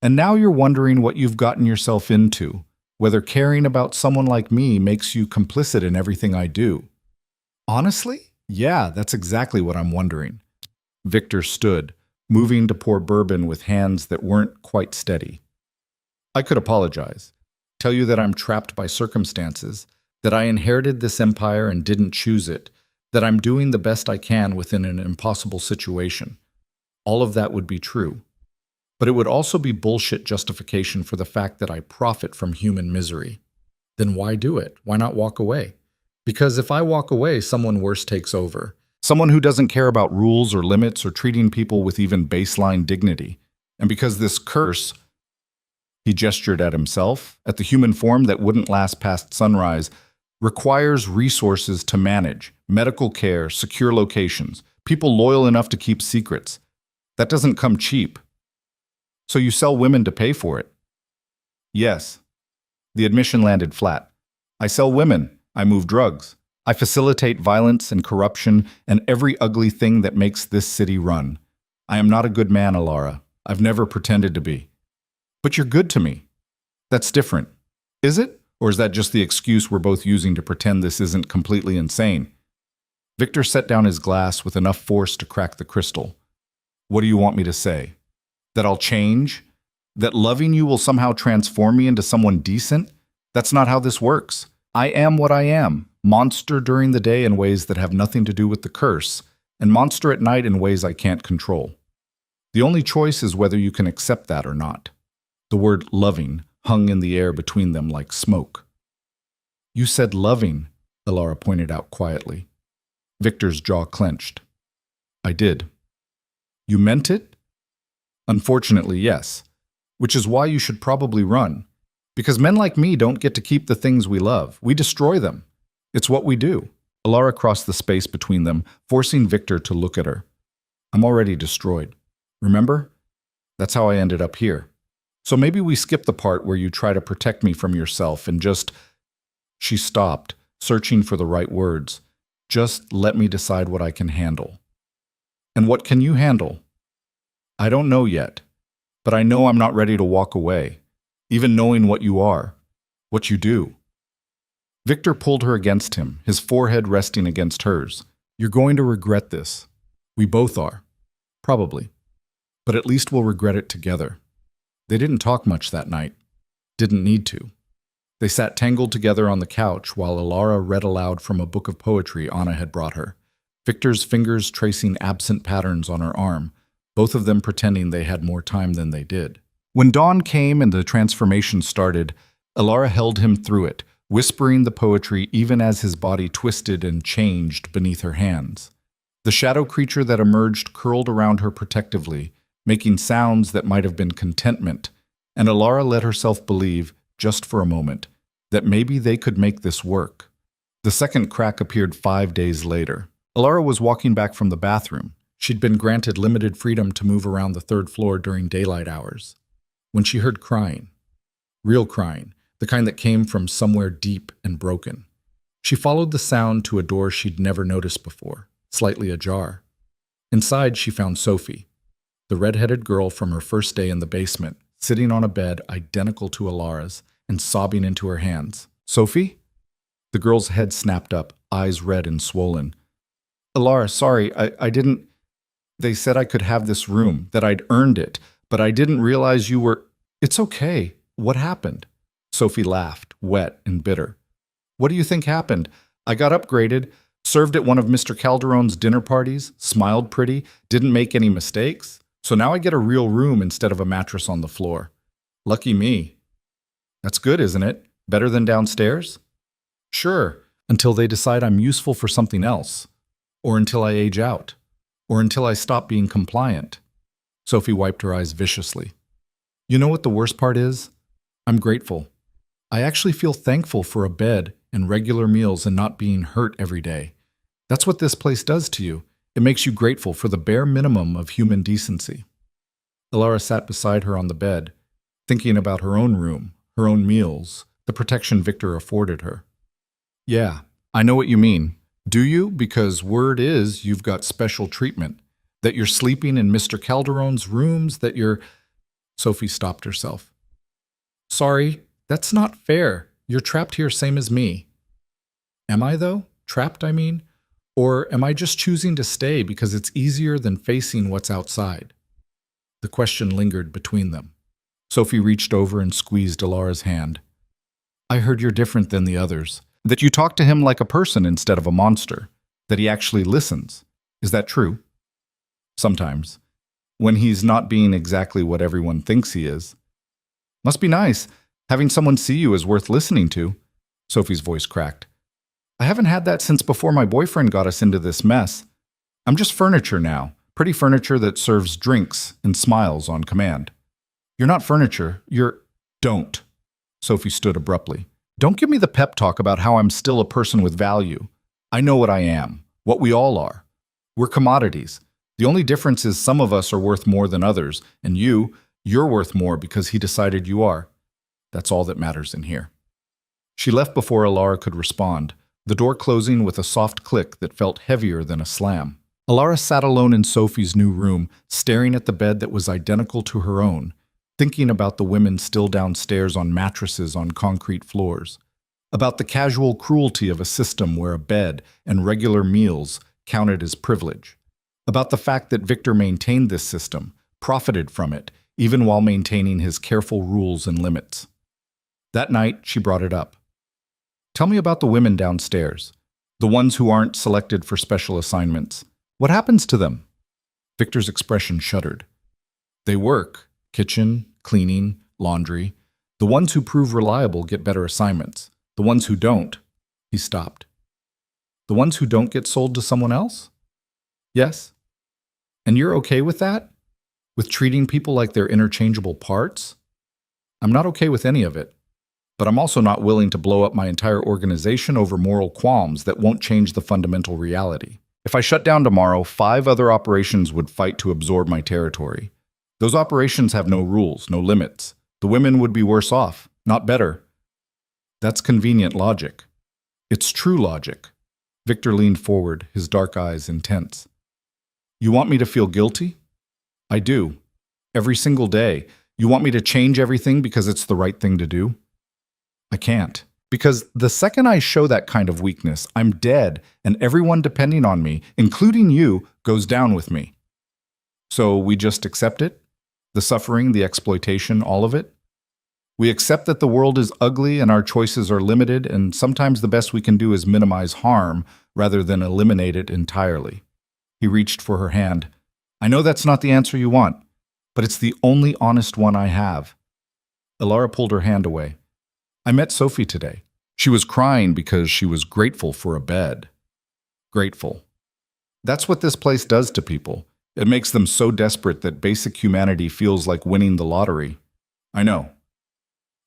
"And now you're wondering what you've gotten yourself into, whether caring about someone like me makes you complicit in everything I do." "Honestly? Yeah, that's exactly what I'm wondering." Victor stood, moving to pour bourbon with hands that weren't quite steady. I could apologize, tell you that I'm trapped by circumstances, that I inherited this empire and didn't choose it, that I'm doing the best I can within an impossible situation. All of that would be true. But it would also be bullshit justification for the fact that I profit from human misery. Then why do it? Why not walk away? Because if I walk away, someone worse takes over. Someone who doesn't care about rules or limits or treating people with even baseline dignity. And because this curse, he gestured at himself, at the human form that wouldn't last past sunrise, requires resources to manage, medical care, secure locations, people loyal enough to keep secrets. That doesn't come cheap. So you sell women to pay for it? Yes. The admission landed flat. I sell women. I move drugs. I facilitate violence and corruption and every ugly thing that makes this city run. I am not a good man, Alara. I've never pretended to be. But you're good to me. That's different. Is it? Or is that just the excuse we're both using to pretend this isn't completely insane? Victor set down his glass with enough force to crack the crystal. What do you want me to say? That I'll change? That loving you will somehow transform me into someone decent? That's not how this works. I am what I am, monster during the day in ways that have nothing to do with the curse, and monster at night in ways I can't control. The only choice is whether you can accept that or not. The word loving hung in the air between them like smoke. You said loving, Alara pointed out quietly. Victor's jaw clenched. I did. You meant it? Unfortunately, yes. Which is why you should probably run. Because men like me don't get to keep the things we love. We destroy them. It's what we do. Alara crossed the space between them, forcing Victor to look at her. I'm already destroyed. Remember? That's how I ended up here. So maybe we skip the part where you try to protect me from yourself and just... She stopped, searching for the right words. Just let me decide what I can handle. And what can you handle? I don't know yet, but I know I'm not ready to walk away, even knowing what you are, what you do. Victor pulled her against him, his forehead resting against hers. You're going to regret this. We both are. Probably. But at least we'll regret it together. They didn't talk much that night. Didn't need to. They sat tangled together on the couch while Alara read aloud from a book of poetry Anna had brought her, Victor's fingers tracing absent patterns on her arm, both of them pretending they had more time than they did. When dawn came and the transformation started, Alara held him through it, whispering the poetry even as his body twisted and changed beneath her hands. The shadow creature that emerged curled around her protectively, making sounds that might have been contentment, and Alara let herself believe, just for a moment, that maybe they could make this work. The second crack appeared 5 days later. Alara was walking back from the bathroom. She'd been granted limited freedom to move around the third floor during daylight hours. When she heard crying, real crying, the kind that came from somewhere deep and broken. She followed the sound to a door she'd never noticed before, slightly ajar. Inside, she found Sophie, the red-headed girl from her first day in the basement, sitting on a bed identical to Alara's and sobbing into her hands. Sophie? The girl's head snapped up, eyes red and swollen. Alara, sorry, I didn't... They said I could have this room, that I'd earned it, but I didn't realize you were... It's okay. What happened? Sophie laughed, wet and bitter. What do you think happened? I got upgraded, served at one of Mr. Calderon's dinner parties, smiled pretty, didn't make any mistakes. So now I get a real room instead of a mattress on the floor. Lucky me. That's good, isn't it? Better than downstairs? Sure, until they decide I'm useful for something else. Or until I age out. Or until I stop being compliant. Sophie wiped her eyes viciously. You know what the worst part is? I'm grateful. I actually feel thankful for a bed and regular meals and not being hurt every day. That's what this place does to you. It makes you grateful for the bare minimum of human decency. Alara sat beside her on the bed, thinking about her own room, her own meals, the protection Victor afforded her. Yeah, I know what you mean. Do you? Because word is you've got special treatment. That you're sleeping in Mr. Calderon's rooms, that you're... Sophie stopped herself. Sorry, that's not fair. You're trapped here same as me. Am I, though? Trapped, I mean? Or am I just choosing to stay because it's easier than facing what's outside? The question lingered between them. Sophie reached over and squeezed Alara's hand. I heard you're different than the others. That you talk to him like a person instead of a monster. That he actually listens. Is that true? Sometimes. When he's not being exactly what everyone thinks he is. Must be nice. Having someone see you is worth listening to. Sophie's voice cracked. I haven't had that since before my boyfriend got us into this mess. I'm just furniture now. Pretty furniture that serves drinks and smiles on command. You're not furniture. You're... Don't. Sophie stood abruptly. Don't give me the pep talk about how I'm still a person with value. I know what I am. What we all are. We're commodities. The only difference is some of us are worth more than others, and you're worth more because he decided you are. That's all that matters in here. She left before Alara could respond, the door closing with a soft click that felt heavier than a slam. Alara sat alone in Sophie's new room, staring at the bed that was identical to her own, thinking about the women still downstairs on mattresses on concrete floors, about the casual cruelty of a system where a bed and regular meals counted as privilege, about the fact that Victor maintained this system, profited from it, even while maintaining his careful rules and limits. That night, she brought it up. Tell me about the women downstairs, the ones who aren't selected for special assignments. What happens to them? Victor's expression shuddered. They work, kitchen, cleaning, laundry. The ones who prove reliable get better assignments. The ones who don't, he stopped. The ones who don't get sold to someone else? Yes. And you're okay with that? With treating people like they're interchangeable parts? I'm not okay with any of it. But I'm also not willing to blow up my entire organization over moral qualms that won't change the fundamental reality. If I shut down tomorrow, 5 other operations would fight to absorb my territory. Those operations have no rules, no limits. The women would be worse off, not better. That's convenient logic. It's true logic. Victor leaned forward, his dark eyes intense. You want me to feel guilty? I do. Every single day. You want me to change everything because it's the right thing to do? I can't. Because the second I show that kind of weakness, I'm dead, and everyone depending on me, including you, goes down with me. So we just accept it? The suffering, the exploitation, all of it? We accept that the world is ugly and our choices are limited, and sometimes the best we can do is minimize harm rather than eliminate it entirely. He reached for her hand. I know that's not the answer you want, but it's the only honest one I have. Alara pulled her hand away. I met Sophie today. She was crying because she was grateful for a bed. Grateful. That's what this place does to people. It makes them so desperate that basic humanity feels like winning the lottery. I know.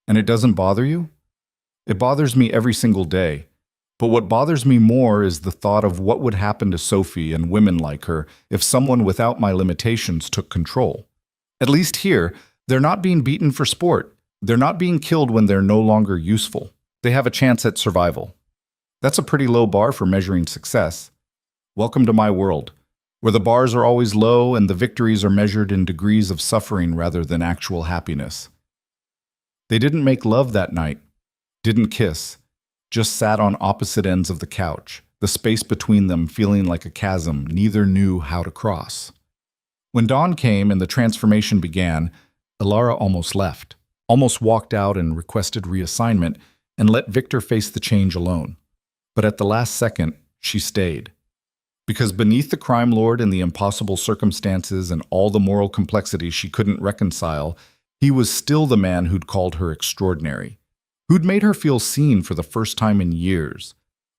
And it doesn't bother you? It bothers me every single day. But what bothers me more is the thought of what would happen to Sophie and women like her if someone without my limitations took control. At least here, they're not being beaten for sport. They're not being killed when they're no longer useful. They have a chance at survival. That's a pretty low bar for measuring success. Welcome to my world, where the bars are always low and the victories are measured in degrees of suffering rather than actual happiness. They didn't make love that night, didn't kiss, just sat on opposite ends of the couch, the space between them feeling like a chasm neither knew how to cross. When dawn came and the transformation began, Alara almost left. Almost walked out and requested reassignment and let Victor face the change alone. But at the last second, she stayed. Because beneath the crime lord and the impossible circumstances and all the moral complexity she couldn't reconcile, he was still the man who'd called her extraordinary, who'd made her feel seen for the first time in years.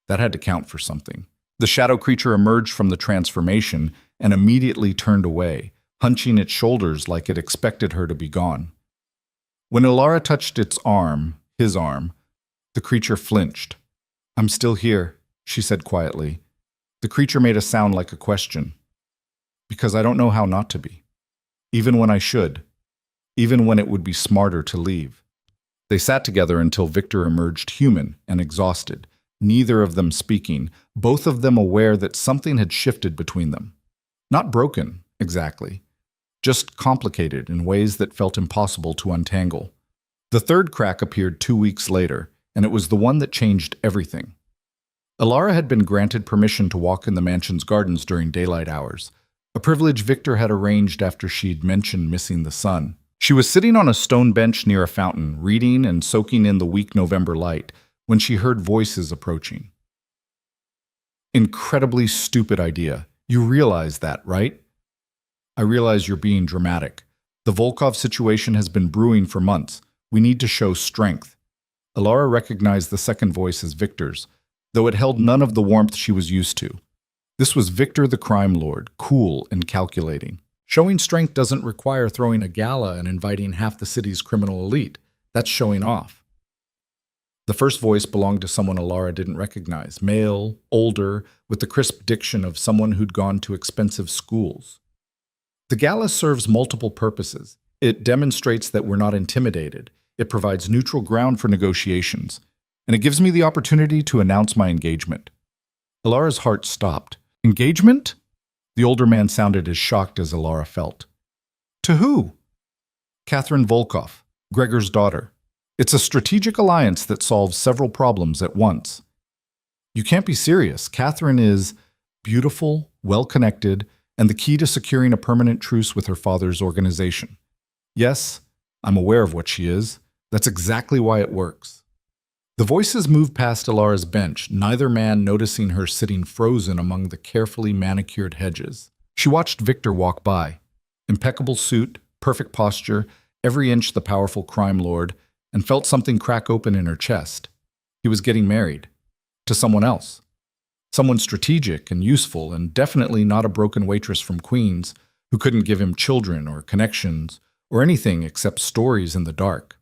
That had to count for something. The shadow creature emerged from the transformation and immediately turned away, hunching its shoulders like it expected her to be gone. When Alara touched its arm, his arm, the creature flinched. I'm still here, she said quietly. The creature made a sound like a question. Because I don't know how not to be. Even when I should. Even when it would be smarter to leave. They sat together until Victor emerged human and exhausted, neither of them speaking, both of them aware that something had shifted between them. Not broken, exactly. Just complicated in ways that felt impossible to untangle. The third crack appeared 2 weeks later, and it was the one that changed everything. Alara had been granted permission to walk in the mansion's gardens during daylight hours, a privilege Victor had arranged after she'd mentioned missing the sun. She was sitting on a stone bench near a fountain, reading and soaking in the weak November light, when she heard voices approaching. Incredibly stupid idea. You realize that, right? I realize you're being dramatic. The Volkov situation has been brewing for months. We need to show strength. Alara recognized the second voice as Victor's, though it held none of the warmth she was used to. This was Victor the crime lord, cool and calculating. Showing strength doesn't require throwing a gala and inviting half the city's criminal elite. That's showing off. The first voice belonged to someone Alara didn't recognize, male, older, with the crisp diction of someone who'd gone to expensive schools. The gala serves multiple purposes. It demonstrates that we're not intimidated. It provides neutral ground for negotiations. And it gives me the opportunity to announce my engagement. Alara's heart stopped. Engagement? The older man sounded as shocked as Alara felt. To who? Catherine Volkov, Gregor's daughter. It's a strategic alliance that solves several problems at once. You can't be serious. Catherine is beautiful, well-connected, and the key to securing a permanent truce with her father's organization. Yes, I'm aware of what she is. That's exactly why it works. The voices moved past Alara's bench, neither man noticing her sitting frozen among the carefully manicured hedges. She watched Victor walk by. Impeccable suit, perfect posture, every inch the powerful crime lord, and felt something crack open in her chest. He was getting married. To someone else. Someone strategic and useful, and definitely not a broken waitress from Queens who couldn't give him children or connections or anything except stories in the dark.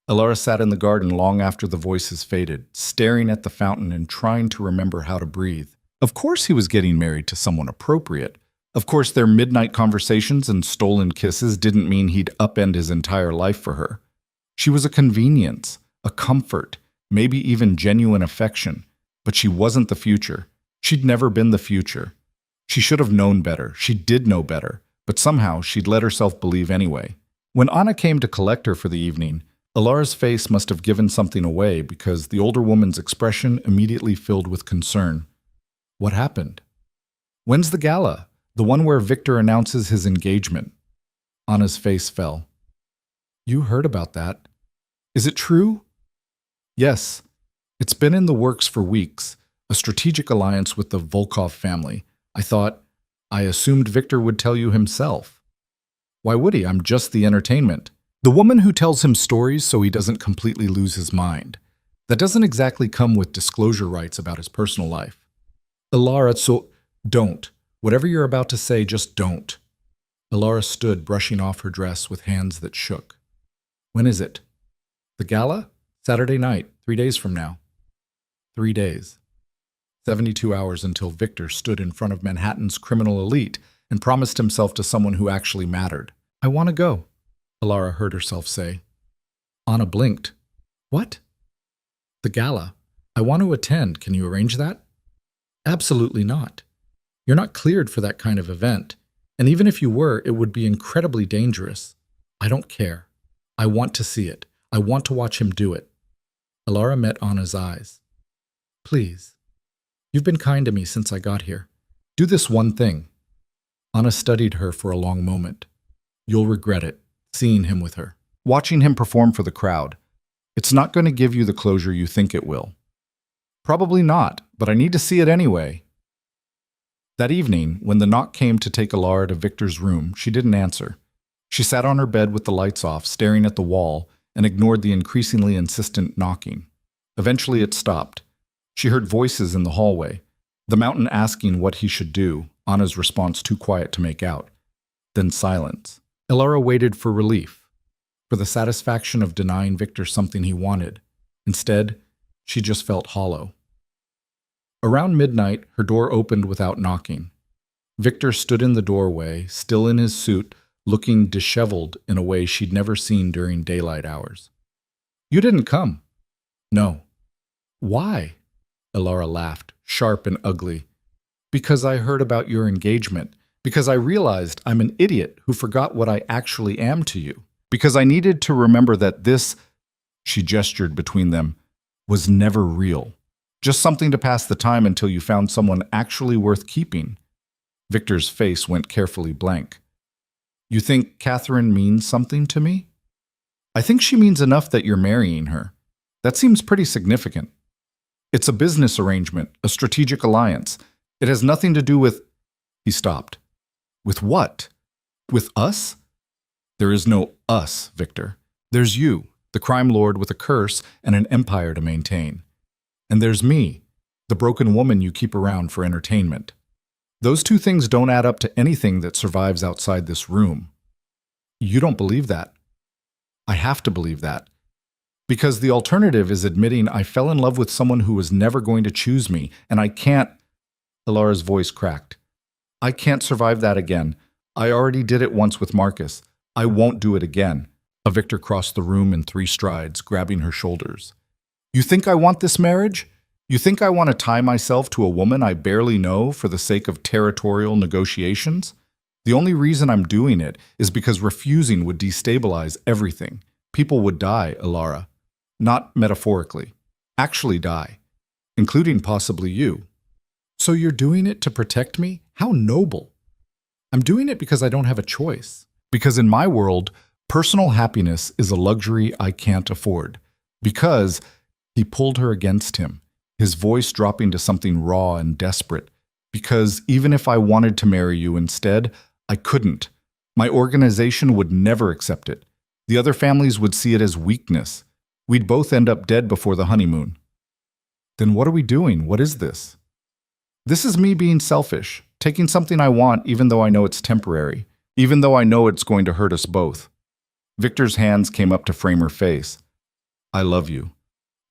Alara sat in the garden long after the voices faded, staring at the fountain and trying to remember how to breathe. Of course he was getting married to someone appropriate. Of course their midnight conversations and stolen kisses didn't mean he'd upend his entire life for her. She was a convenience, a comfort, maybe even genuine affection. But she wasn't the future. She'd never been the future. She should have known better. She did know better. But somehow she'd let herself believe anyway. When Anna came to collect her for the evening, Alara's face must have given something away because the older woman's expression immediately filled with concern. What happened? When's the gala? The one where Victor announces his engagement. Anna's face fell. You heard about that. Is it true? Yes. It's been in the works for weeks, a strategic alliance with the Volkov family. I assumed Victor would tell you himself. Why would he? I'm just the entertainment. The woman who tells him stories so he doesn't completely lose his mind. That doesn't exactly come with disclosure rights about his personal life. Alara, so don't. Whatever you're about to say, just don't. Alara stood, brushing off her dress with hands that shook. When is it? The gala? Saturday night, 3 days from now. 3 days. 72 hours until Victor stood in front of Manhattan's criminal elite and promised himself to someone who actually mattered. I want to go, Alara heard herself say. Anna blinked. What? The gala. I want to attend. Can you arrange that? Absolutely not. You're not cleared for that kind of event. And even if you were, it would be incredibly dangerous. I don't care. I want to see it. I want to watch him do it. Alara met Anna's eyes. Please. You've been kind to me since I got here. Do this one thing. Anna studied her for a long moment. You'll regret it, seeing him with her. Watching him perform for the crowd. It's not going to give you the closure you think it will. Probably not, but I need to see it anyway. That evening, when the knock came to take Alara to Victor's room, she didn't answer. She sat on her bed with the lights off, staring at the wall, and ignored the increasingly insistent knocking. Eventually it stopped. She heard voices in the hallway, the mountain asking what he should do, Anna's response too quiet to make out. Then silence. Alara waited for relief, for the satisfaction of denying Victor something he wanted. Instead, she just felt hollow. Around midnight, her door opened without knocking. Victor stood in the doorway, still in his suit, looking disheveled in a way she'd never seen during daylight hours. You didn't come. No. Why? Alara laughed, sharp and ugly. Because I heard about your engagement. Because I realized I'm an idiot who forgot what I actually am to you. Because I needed to remember that this, she gestured between them, was never real. Just something to pass the time until you found someone actually worth keeping. Victor's face went carefully blank. You think Catherine means something to me? I think she means enough that you're marrying her. That seems pretty significant. It's a business arrangement, a strategic alliance. It has nothing to do with... He stopped. With what? With us? There is no us, Victor. There's you, the crime lord with a curse and an empire to maintain. And there's me, the broken woman you keep around for entertainment. Those two things don't add up to anything that survives outside this room. You don't believe that. I have to believe that. Because the alternative is admitting I fell in love with someone who was never going to choose me, and I can't... Ilara's voice cracked. I can't survive that again. I already did it once with Marcus. I won't do it again. Victor crossed the room in 3 strides, grabbing her shoulders. You think I want this marriage? You think I want to tie myself to a woman I barely know for the sake of territorial negotiations? The only reason I'm doing it is because refusing would destabilize everything. People would die, Ilara. Not metaphorically. Actually die. Including possibly you. So you're doing it to protect me? How noble. I'm doing it because I don't have a choice. Because in my world, personal happiness is a luxury I can't afford. Because he pulled her against him, his voice dropping to something raw and desperate. Because even if I wanted to marry you instead, I couldn't. My organization would never accept it. The other families would see it as weakness. We'd both end up dead before the honeymoon. Then what are we doing? What is this? This is me being selfish, taking something I want even though I know it's temporary, even though I know it's going to hurt us both. Victor's hands came up to frame her face. I love you.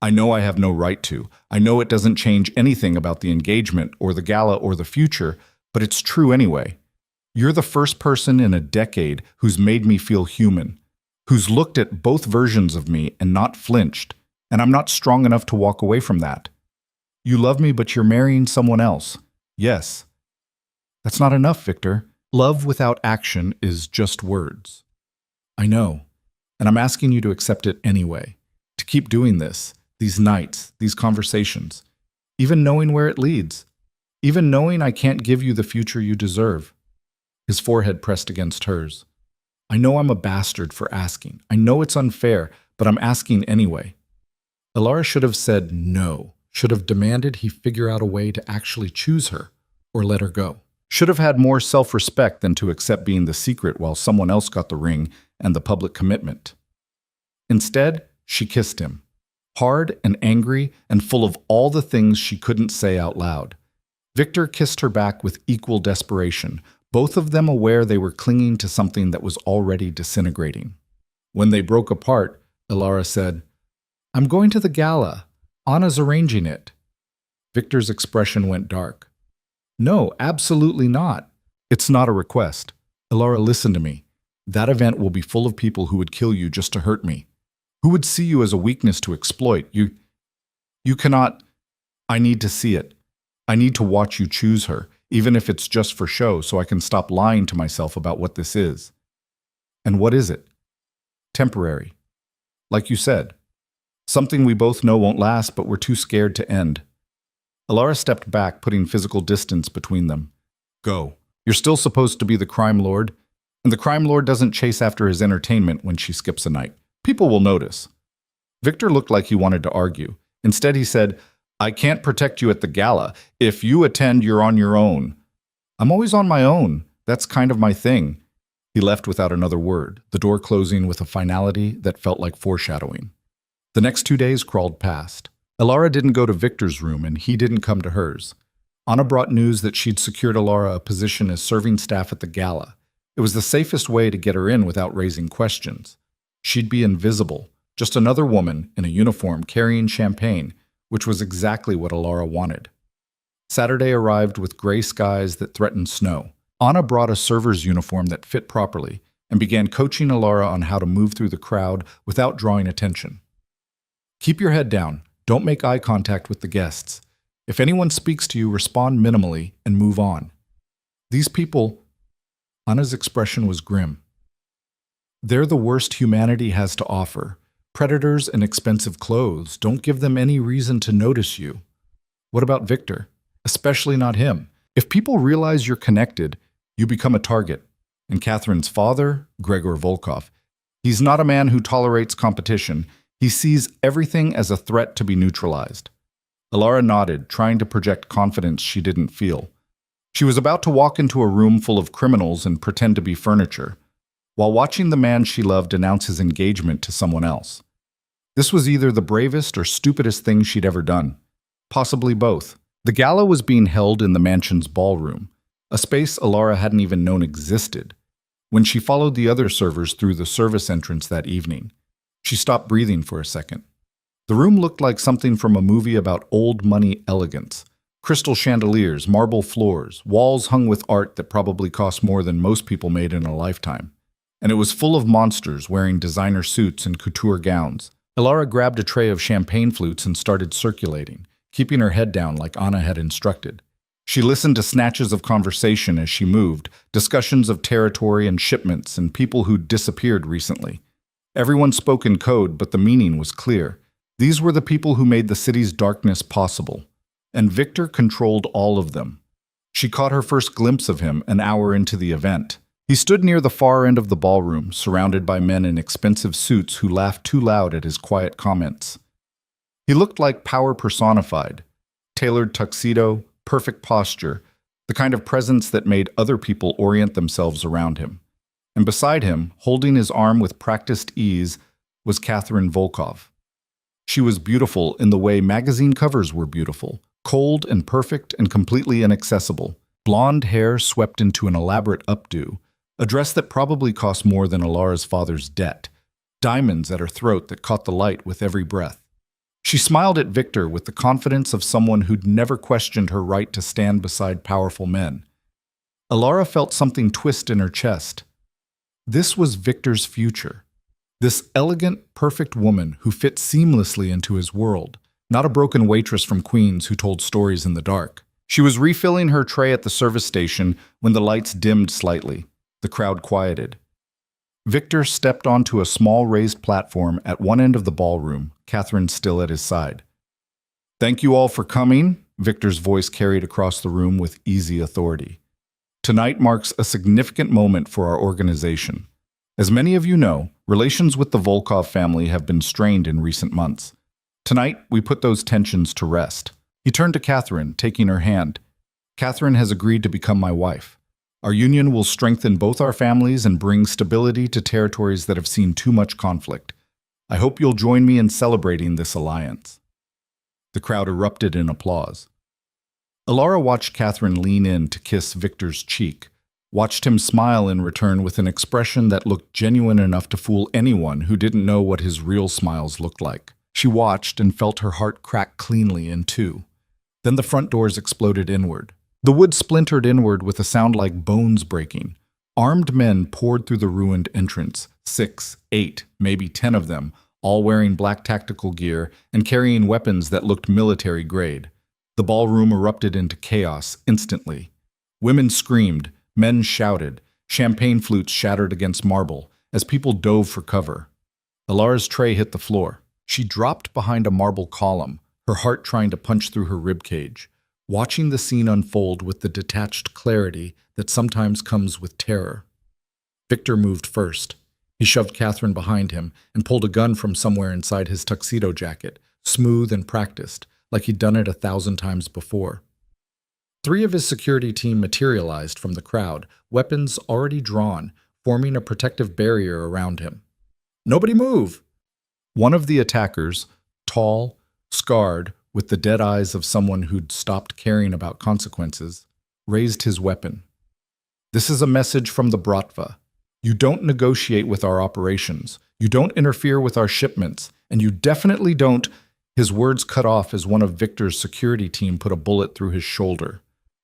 I know I have no right to. I know it doesn't change anything about the engagement or the gala or the future, but it's true anyway. You're the first person in a decade who's made me feel human, who's looked at both versions of me and not flinched, and I'm not strong enough to walk away from that. You love me, but you're marrying someone else. Yes. That's not enough, Victor. Love without action is just words. I know, and I'm asking you to accept it anyway, to keep doing this, these nights, these conversations, even knowing where it leads, even knowing I can't give you the future you deserve. His forehead pressed against hers. I know I'm a bastard for asking. I know it's unfair, but I'm asking anyway. Ilara should have said no, should have demanded he figure out a way to actually choose her or let her go. Should have had more self-respect than to accept being the secret while someone else got the ring and the public commitment. Instead, she kissed him, hard and angry and full of all the things she couldn't say out loud. Victor kissed her back with equal desperation, both of them aware they were clinging to something that was already disintegrating. When they broke apart, Ilara said, I'm going to the gala. Anna's arranging it. Victor's expression went dark. No, absolutely not. It's not a request. Ilara, listen to me. That event will be full of people who would kill you just to hurt me. Who would see you as a weakness to exploit. You cannot... I need to see it. I need to watch you choose her, even if it's just for show, so I can stop lying to myself about what this is. And what is it? Temporary. Like you said. Something we both know won't last, but we're too scared to end. Ilara stepped back, putting physical distance between them. Go. You're still supposed to be the crime lord, and the crime lord doesn't chase after his entertainment when she skips a night. People will notice. Victor looked like he wanted to argue. Instead, he said, I can't protect you at the gala. If you attend, you're on your own. I'm always on my own. That's kind of my thing. He left without another word, the door closing with a finality that felt like foreshadowing. The next 2 days crawled past. Ilara didn't go to Victor's room, and he didn't come to hers. Anna brought news that she'd secured Ilara a position as serving staff at the gala. It was the safest way to get her in without raising questions. She'd be invisible, just another woman in a uniform carrying champagne, which was exactly what Ilara wanted. Saturday arrived with gray skies that threatened snow. Anna brought a server's uniform that fit properly and began coaching Ilara on how to move through the crowd without drawing attention. Keep your head down. Don't make eye contact with the guests. If anyone speaks to you, respond minimally and move on. These people... Anna's expression was grim. They're the worst humanity has to offer. Predators and expensive clothes. Don't give them any reason to notice you. What about Victor? Especially not him. If people realize you're connected, you become a target. And Catherine's father, Gregor Volkov, he's not a man who tolerates competition. He sees everything as a threat to be neutralized. Alara nodded, trying to project confidence she didn't feel. She was about to walk into a room full of criminals and pretend to be furniture, while watching the man she loved announce his engagement to someone else. This was either the bravest or stupidest thing she'd ever done. Possibly both. The gala was being held in the mansion's ballroom, a space Alara hadn't even known existed. When she followed the other servers through the service entrance that evening, she stopped breathing for a second. The room looked like something from a movie about old money elegance. Crystal chandeliers, marble floors, walls hung with art that probably cost more than most people made in a lifetime. And it was full of monsters wearing designer suits and couture gowns. Alara grabbed a tray of champagne flutes and started circulating, keeping her head down like Anna had instructed. She listened to snatches of conversation as she moved, discussions of territory and shipments and people who'd disappeared recently. Everyone spoke in code, but the meaning was clear. These were the people who made the city's darkness possible. And Victor controlled all of them. She caught her first glimpse of him an hour into the event. He stood near the far end of the ballroom, surrounded by men in expensive suits who laughed too loud at his quiet comments. He looked like power personified. Tailored tuxedo, perfect posture, the kind of presence that made other people orient themselves around him. And beside him, holding his arm with practiced ease, was Catherine Volkov. She was beautiful in the way magazine covers were beautiful, cold and perfect and completely inaccessible. Blonde hair swept into an elaborate updo, a dress that probably cost more than Alara's father's debt, diamonds at her throat that caught the light with every breath. She smiled at Victor with the confidence of someone who'd never questioned her right to stand beside powerful men. Alara felt something twist in her chest. This was Victor's future. This elegant, perfect woman who fit seamlessly into his world, not a broken waitress from Queens who told stories in the dark. She was refilling her tray at the service station when the lights dimmed slightly. The crowd quieted. Victor stepped onto a small raised platform at one end of the ballroom, Catherine still at his side. "Thank you all for coming," Victor's voice carried across the room with easy authority. "Tonight marks a significant moment for our organization. As many of you know, relations with the Volkov family have been strained in recent months. Tonight, we put those tensions to rest." He turned to Catherine, taking her hand. "Catherine has agreed to become my wife. Our union will strengthen both our families and bring stability to territories that have seen too much conflict. I hope you'll join me in celebrating this alliance." The crowd erupted in applause. Alara watched Catherine lean in to kiss Victor's cheek, watched him smile in return with an expression that looked genuine enough to fool anyone who didn't know what his real smiles looked like. She watched and felt her heart crack cleanly in two. Then the front doors exploded inward. The wood splintered inward with a sound like bones breaking. Armed men poured through the ruined entrance, 6, 8, maybe 10 of them, all wearing black tactical gear and carrying weapons that looked military grade. The ballroom erupted into chaos instantly. Women screamed, men shouted, champagne flutes shattered against marble as people dove for cover. Alara's tray hit the floor. She dropped behind a marble column, her heart trying to punch through her ribcage, watching the scene unfold with the detached clarity that sometimes comes with terror. Victor moved first. He shoved Catherine behind him and pulled a gun from somewhere inside his tuxedo jacket, smooth and practiced, like he'd done it 1,000 times before. 3 of his security team materialized from the crowd, weapons already drawn, forming a protective barrier around him. "Nobody move!" One of the attackers, tall, scarred, with the dead eyes of someone who'd stopped caring about consequences, raised his weapon. "This is a message from the Bratva. You don't negotiate with our operations. You don't interfere with our shipments. And you definitely don't—" His words cut off as one of Victor's security team put a bullet through his shoulder.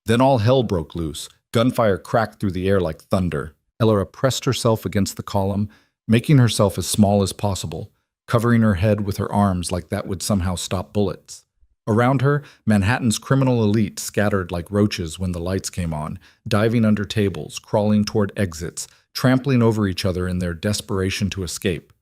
Then all hell broke loose. Gunfire cracked through the air like thunder. Alara pressed herself against the column, making herself as small as possible, covering her head with her arms like that would somehow stop bullets. Around her, Manhattan's criminal elite scattered like roaches when the lights came on, diving under tables, crawling toward exits, trampling over each other in their desperation to escape.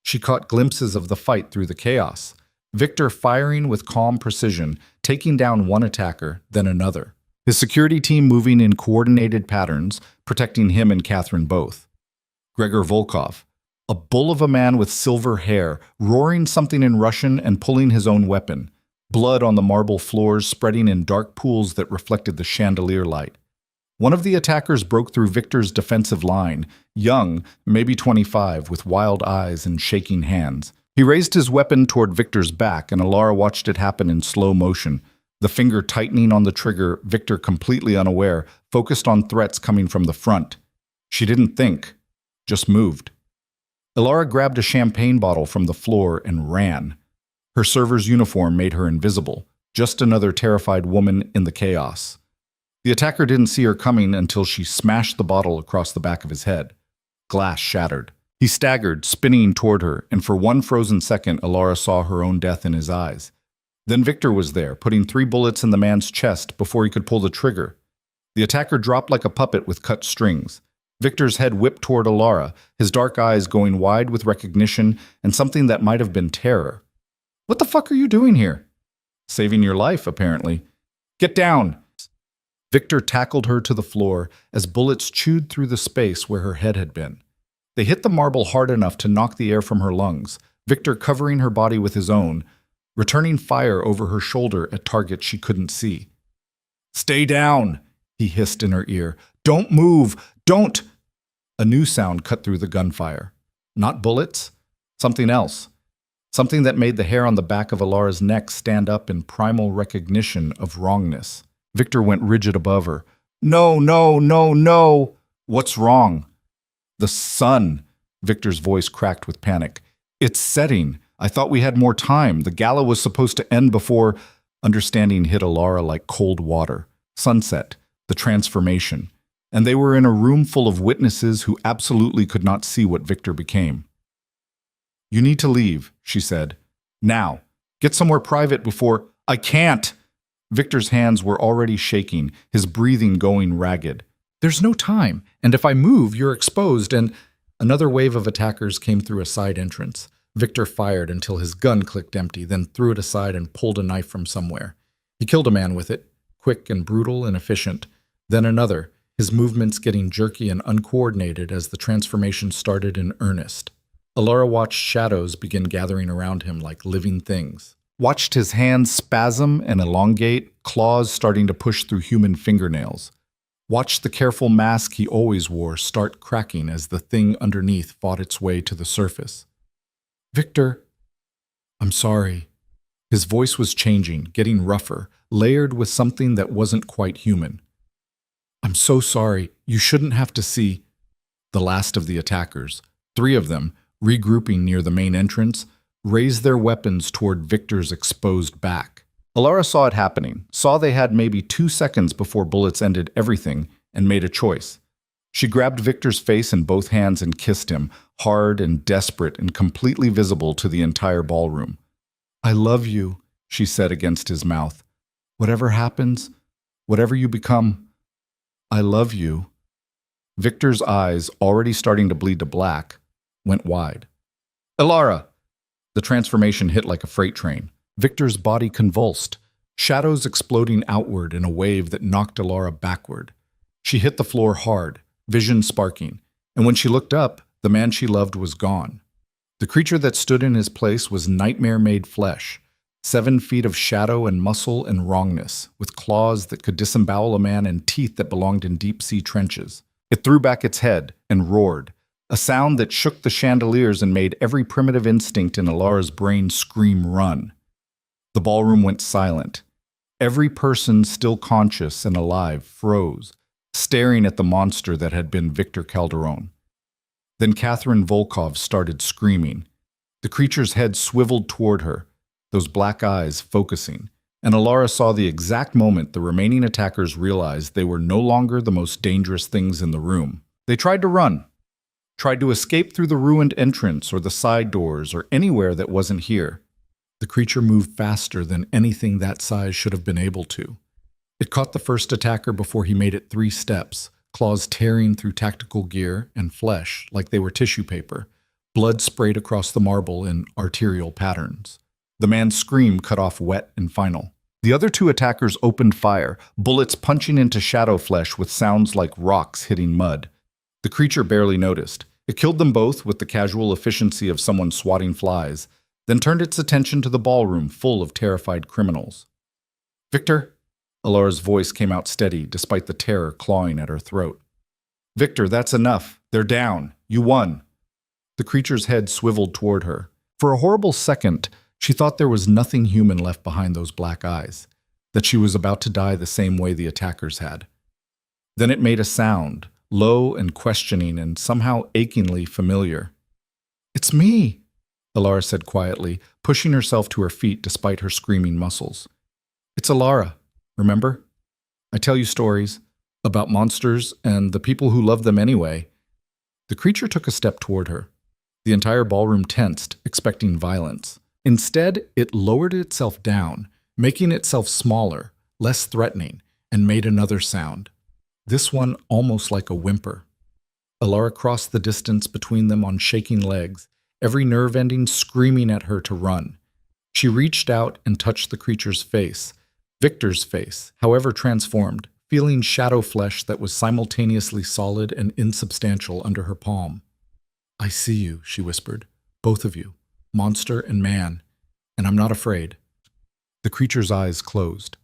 She caught glimpses of the fight through the chaos. Victor firing with calm precision, taking down one attacker, then another. his security team moving in coordinated patterns, protecting him and Catherine both. Gregor Volkov, a bull of a man with silver hair, roaring something in Russian and pulling his own weapon. Blood on the marble floors spreading in dark pools that reflected the chandelier light. One of the attackers broke through Victor's defensive line, young, maybe 25, with wild eyes and shaking hands. He raised his weapon toward Victor's back, and Alara watched it happen in slow motion, the finger tightening on the trigger, Victor completely unaware, focused on threats coming from the front. She didn't think, just moved. Alara grabbed a champagne bottle from the floor and ran. Her server's uniform made her invisible, just another terrified woman in the chaos. The attacker didn't see her coming until she smashed the bottle across the back of his head. Glass shattered. He staggered, spinning toward her, and for one frozen second, Alara saw her own death in his eyes. Then Victor was there, putting 3 bullets in the man's chest before he could pull the trigger. The attacker dropped like a puppet with cut strings. Victor's head whipped toward Alara, his dark eyes going wide with recognition and something that might have been terror. "What the fuck are you doing here?" "Saving your life, apparently." "Get down!" Victor tackled her to the floor as bullets chewed through the space where her head had been. They hit the marble hard enough to knock the air from her lungs, Victor covering her body with his own, returning fire over her shoulder at targets she couldn't see. "Stay down," he hissed in her ear. "Don't move! Don't!" A new sound cut through the gunfire. Not bullets, something else. Something that made the hair on the back of Alara's neck stand up in primal recognition of wrongness. Victor went rigid above her. "No, no, no, no!" "What's wrong?" "The sun," Victor's voice cracked with panic. "It's setting. I thought we had more time. The gala was supposed to end before—" Understanding hit Alara like cold water. Sunset, the transformation. And they were in a room full of witnesses who absolutely could not see what Victor became. "You need to leave," she said. "Now. Get somewhere private before—" "I can't!" Victor's hands were already shaking, his breathing going ragged. "There's no time, and if I move, you're exposed, and—" Another wave of attackers came through a side entrance. Victor fired until his gun clicked empty, then threw it aside and pulled a knife from somewhere. He killed a man with it, quick and brutal and efficient. Then another, his movements getting jerky and uncoordinated as the transformation started in earnest. Alara watched shadows begin gathering around him like living things. Watched his hands spasm and elongate, claws starting to push through human fingernails. Watched the careful mask he always wore start cracking as the thing underneath fought its way to the surface. "Victor, I'm sorry." His voice was changing, getting rougher, layered with something that wasn't quite human. "I'm so sorry. You shouldn't have to see." The last of the attackers, 3 of them, regrouping near the main entrance, raised their weapons toward Victor's exposed back. Alara saw it happening, saw they had maybe 2 seconds before bullets ended everything, and made a choice. She grabbed Victor's face in both hands and kissed him, hard and desperate and completely visible to the entire ballroom. "I love you," she said against his mouth. "Whatever happens, whatever you become, I love you." Victor's eyes, already starting to bleed to black, went wide. "Alara!" The transformation hit like a freight train. Victor's body convulsed, shadows exploding outward in a wave that knocked Alara backward. She hit the floor hard, vision sparking, and when she looked up, the man she loved was gone. The creature that stood in his place was nightmare-made flesh, 7 feet of shadow and muscle and wrongness, with claws that could disembowel a man and teeth that belonged in deep-sea trenches. It threw back its head and roared, a sound that shook the chandeliers and made every primitive instinct in Alara's brain scream run. The ballroom went silent. Every person still conscious and alive froze, staring at the monster that had been Victor Calderon. Then Catherine Volkov started screaming. The creature's head swiveled toward her, those black eyes focusing, and Alara saw the exact moment the remaining attackers realized they were no longer the most dangerous things in the room. They tried to run, tried to escape through the ruined entrance or the side doors or anywhere that wasn't here. The creature moved faster than anything that size should have been able to. It caught the first attacker before he made it 3 steps, claws tearing through tactical gear and flesh like they were tissue paper. Blood sprayed across the marble in arterial patterns. The man's scream cut off wet and final. The other two attackers opened fire, bullets punching into shadow flesh with sounds like rocks hitting mud. The creature barely noticed. It killed them both with the casual efficiency of someone swatting flies, then turned its attention to the ballroom full of terrified criminals. "Victor?" Alara's voice came out steady, despite the terror clawing at her throat. "Victor, that's enough. They're down. You won." The creature's head swiveled toward her. For a horrible second, she thought there was nothing human left behind those black eyes, that she was about to die the same way the attackers had. Then it made a sound, low and questioning and somehow achingly familiar. "It's me," Alara said quietly, pushing herself to her feet despite her screaming muscles. "It's Alara, remember? I tell you stories about monsters and the people who love them anyway." The creature took a step toward her. The entire ballroom tensed, expecting violence. Instead, it lowered itself down, making itself smaller, less threatening, and made another sound. This one almost like a whimper. Alara crossed the distance between them on shaking legs, every nerve ending screaming at her to run. She reached out and touched the creature's face, Victor's face, however transformed, feeling shadow flesh that was simultaneously solid and insubstantial under her palm. "I see you," she whispered. "Both of you, monster and man, and I'm not afraid." The creature's eyes closed.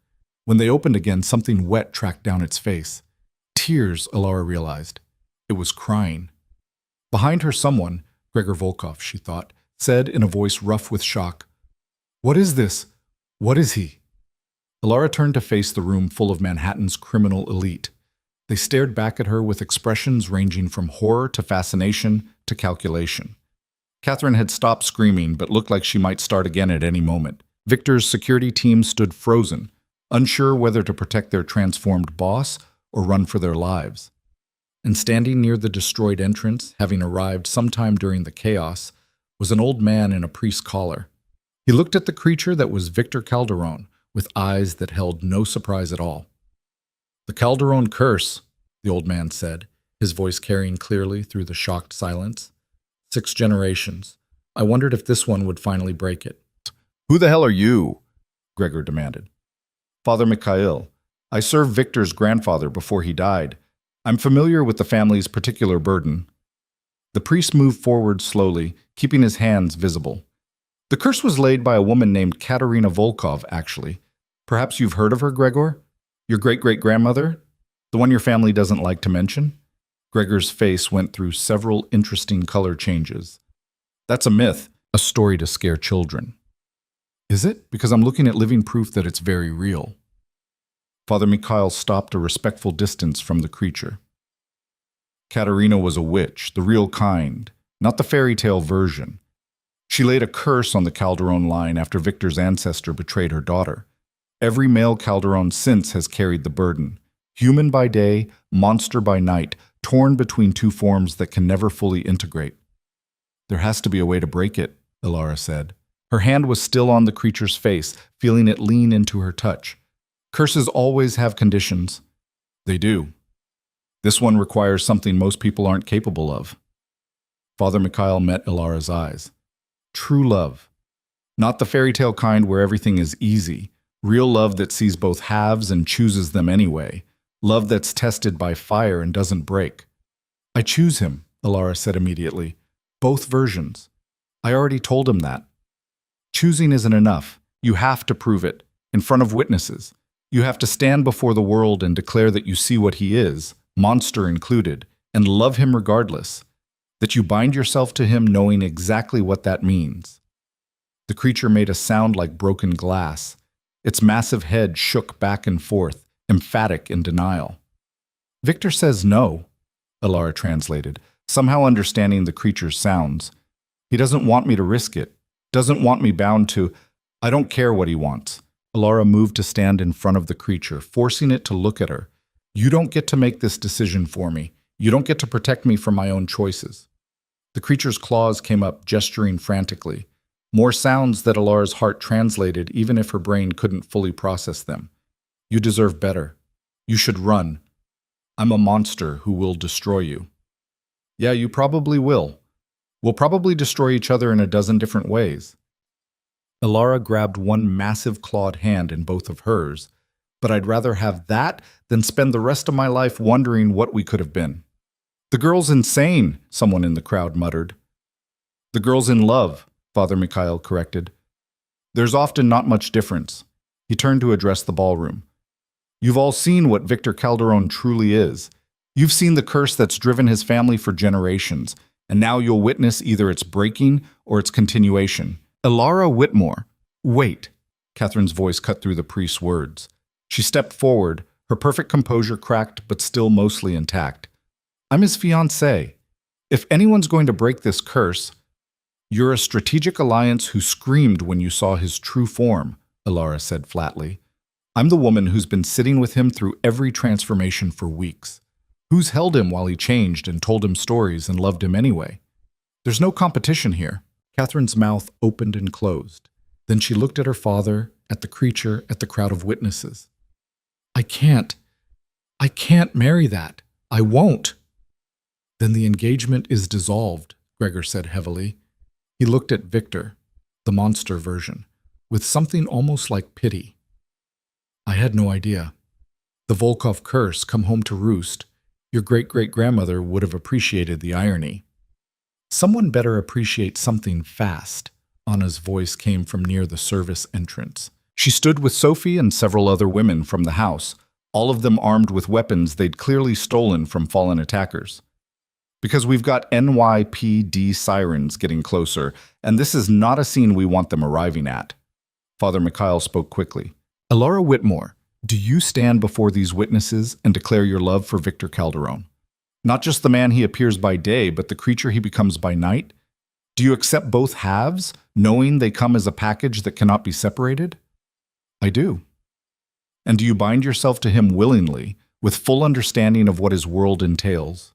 When they opened again, something wet tracked down its face. Tears, Alara realized. It was crying. Behind her someone, Gregor Volkov, she thought, said in a voice rough with shock, "What is this? What is he?" Alara turned to face the room full of Manhattan's criminal elite. They stared back at her with expressions ranging from horror to fascination to calculation. Catherine had stopped screaming but looked like she might start again at any moment. Victor's security team stood frozen, unsure whether to protect their transformed boss or run for their lives. And standing near the destroyed entrance, having arrived sometime during the chaos, was an old man in a priest's collar. He looked at the creature that was Victor Calderon, with eyes that held no surprise at all. "The Calderon curse," the old man said, his voice carrying clearly through the shocked silence. 6 generations. I wondered if this one would finally break it. "Who the hell are you?" Gregor demanded. "Father Mikhail. I served Victor's grandfather before he died. I'm familiar with the family's particular burden." The priest moved forward slowly, keeping his hands visible. "The curse was laid by a woman named Katerina Volkov, actually. Perhaps you've heard of her, Gregor? Your great-great-grandmother? The one your family doesn't like to mention?" Gregor's face went through several interesting color changes. "That's a myth, a story to scare children." "Is it? Because I'm looking at living proof that it's very real." Father Mikhail stopped a respectful distance from the creature. "Katerina was a witch, the real kind, not the fairy tale version. She laid a curse on the Calderon line after Victor's ancestor betrayed her daughter. Every male Calderon since has carried the burden. Human by day, monster by night, torn between two forms that can never fully integrate." "There has to be a way to break it," Alara said. Her hand was still on the creature's face, feeling it lean into her touch. "Curses always have conditions." "They do. This one requires something most people aren't capable of." Father Mikhail met Alara's eyes. "True love. Not the fairy tale kind where everything is easy. Real love that sees both halves and chooses them anyway. Love that's tested by fire and doesn't break." "I choose him," Alara said immediately. "Both versions. I already told him that." "Choosing isn't enough. You have to prove it, in front of witnesses. You have to stand before the world and declare that you see what he is, monster included, and love him regardless. That you bind yourself to him knowing exactly what that means." The creature made a sound like broken glass. Its massive head shook back and forth, emphatic in denial. "Victor says no," Alara translated, somehow understanding the creature's sounds. "He doesn't want me to risk it. Doesn't want me bound to. I don't care what he wants." Alara moved to stand in front of the creature, forcing it to look at her. "You don't get to make this decision for me. You don't get to protect me from my own choices." The creature's claws came up, gesturing frantically. More sounds that Alara's heart translated, even if her brain couldn't fully process them. "You deserve better. You should run. I'm a monster who will destroy you." "Yeah, you probably will. We'll probably destroy each other in a dozen different ways." Ilara grabbed one massive clawed hand in both of hers, but I'd rather have that than spend the rest of my life wondering what we could have been. The girl's insane, someone in the crowd muttered. The girl's in love, Father Mikhail corrected. There's often not much difference. He turned to address the ballroom. You've all seen what Victor Calderon truly is. You've seen the curse that's driven his family for generations, and now you'll witness either its breaking or its continuation. Ilara Whitmore. Wait. Catherine's voice cut through the priest's words. She stepped forward, her perfect composure cracked but still mostly intact. I'm his fiancée. If anyone's going to break this curse, you're a strategic alliance who screamed when you saw his true form, Ilara said flatly. I'm the woman who's been sitting with him through every transformation for weeks. Who's held him while he changed and told him stories and loved him anyway? There's no competition here. Catherine's mouth opened and closed. Then she looked at her father, at the creature, at the crowd of witnesses. I can't marry that. I won't. Then the engagement is dissolved, Gregor said heavily. He looked at Victor, the monster version, with something almost like pity. I had no idea. The Volkov curse, come home to roost. Your great-great-grandmother would have appreciated the irony. Someone better appreciate something fast. Anna's voice came from near the service entrance. She stood with Sophie and several other women from the house, all of them armed with weapons they'd clearly stolen from fallen attackers. Because we've got NYPD sirens getting closer, and this is not a scene we want them arriving at. Father Mikhail spoke quickly. Ilara Whitmore, do you stand before these witnesses and declare your love for Victor Calderon? Not just the man he appears by day, but the creature he becomes by night? Do you accept both halves, knowing they come as a package that cannot be separated? I do. And do you bind yourself to him willingly, with full understanding of what his world entails?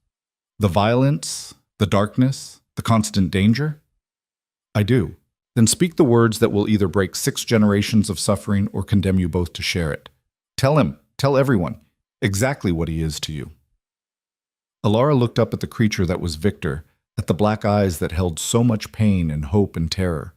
The violence, the darkness, the constant danger? I do. Then speak the words that will either break 6 generations of suffering or condemn you both to share it. Tell him, tell everyone, exactly what he is to you. Ilara looked up at the creature that was Victor, at the black eyes that held so much pain and hope and terror.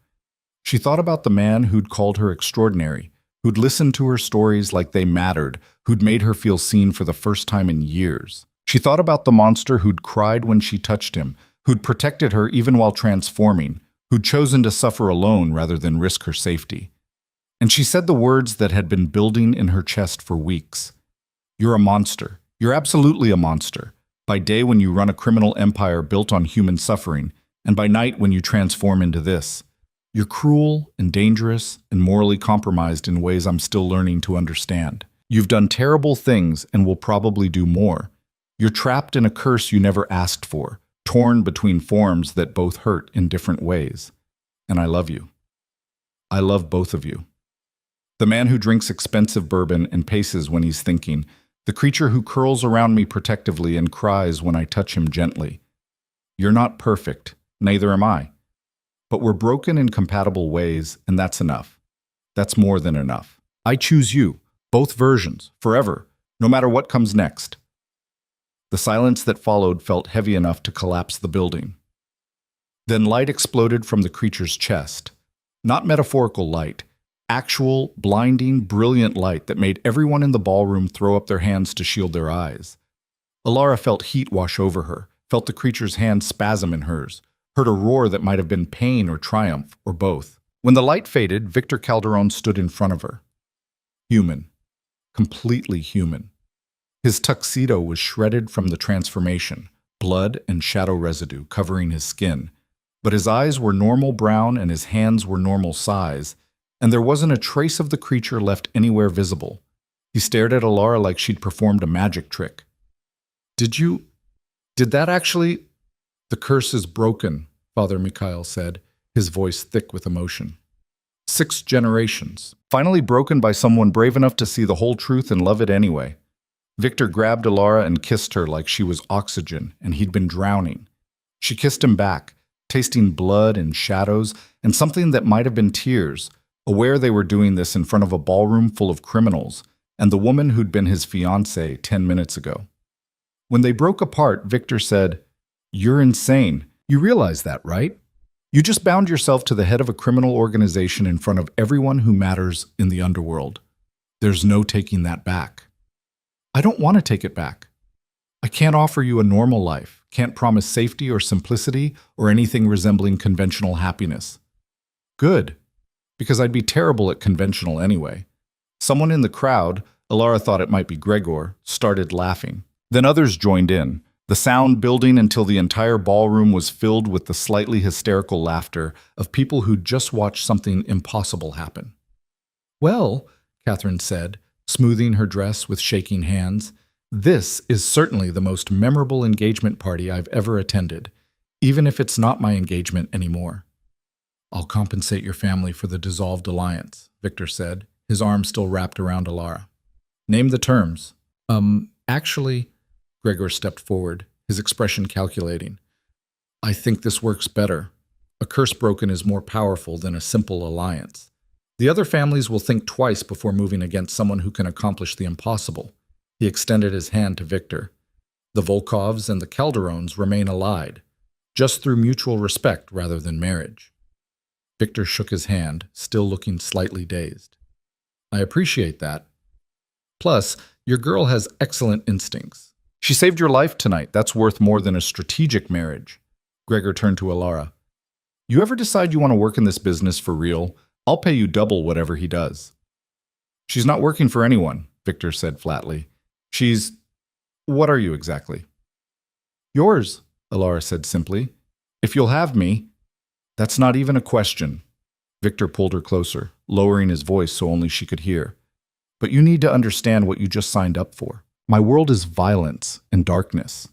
She thought about the man who'd called her extraordinary, who'd listened to her stories like they mattered, who'd made her feel seen for the first time in years. She thought about the monster who'd cried when she touched him, who'd protected her even while transforming, who'd chosen to suffer alone rather than risk her safety. And she said the words that had been building in her chest for weeks. You're a monster. You're absolutely a monster. By day when you run a criminal empire built on human suffering, and by night when you transform into this. You're cruel and dangerous and morally compromised in ways I'm still learning to understand. You've done terrible things and will probably do more. You're trapped in a curse you never asked for, torn between forms that both hurt in different ways. And I love you. I love both of you. The man who drinks expensive bourbon and paces when he's thinking, the creature who curls around me protectively and cries when I touch him gently. You're not perfect, neither am I. But we're broken in compatible ways, and that's enough. That's more than enough. I choose you, both versions, forever, no matter what comes next. The silence that followed felt heavy enough to collapse the building. Then light exploded from the creature's chest. Not metaphorical light, actual, blinding, brilliant light that made everyone in the ballroom throw up their hands to shield their eyes. Ilara felt heat wash over her, felt the creature's hand spasm in hers, heard a roar that might have been pain or triumph, or both. When the light faded, Victor Calderon stood in front of her. Human. Completely human. His tuxedo was shredded from the transformation, blood and shadow residue covering his skin, but his eyes were normal brown and his hands were normal size, and there wasn't a trace of the creature left anywhere visible. He stared at Ilara like she'd performed a magic trick. Did that actually? The curse is broken, Father Mikhail said, his voice thick with emotion. 6 generations, finally broken by someone brave enough to see the whole truth and love it anyway. Victor grabbed Ilara and kissed her like she was oxygen and he'd been drowning. She kissed him back, tasting blood and shadows and something that might have been tears, aware they were doing this in front of a ballroom full of criminals and the woman who'd been his fiancée 10 minutes ago. When they broke apart, Victor said, "You're insane. You realize that, right?" You just bound yourself to the head of a criminal organization in front of everyone who matters in the underworld. There's no taking that back. I don't want to take it back. I can't offer you a normal life, can't promise safety or simplicity or anything resembling conventional happiness. Good, because I'd be terrible at conventional anyway. Someone in the crowd, Alara thought it might be Gregor, started laughing. Then others joined in, the sound building until the entire ballroom was filled with the slightly hysterical laughter of people who'd just watched something impossible happen. Well, Catherine said, smoothing her dress with shaking hands, this is certainly the most memorable engagement party I've ever attended, even if it's not my engagement anymore. I'll compensate your family for the dissolved alliance, Victor said, his arm still wrapped around Alara. Name the terms. Actually, Gregor stepped forward, his expression calculating. I think this works better. A curse broken is more powerful than a simple alliance. The other families will think twice before moving against someone who can accomplish the impossible. He extended his hand to Victor. The Volkovs and the Calderones remain allied, just through mutual respect rather than marriage. Victor shook his hand, still looking slightly dazed. I appreciate that. Plus, your girl has excellent instincts. She saved your life tonight. That's worth more than a strategic marriage. Gregor turned to Alara. You ever decide you want to work in this business for real? I'll pay you double whatever he does. She's not working for anyone, Victor said flatly. She's... What are you exactly? Yours, Alara said simply. If you'll have me. That's not even a question. Victor pulled her closer, lowering his voice so only she could hear. But you need to understand what you just signed up for. My world is violence and darkness.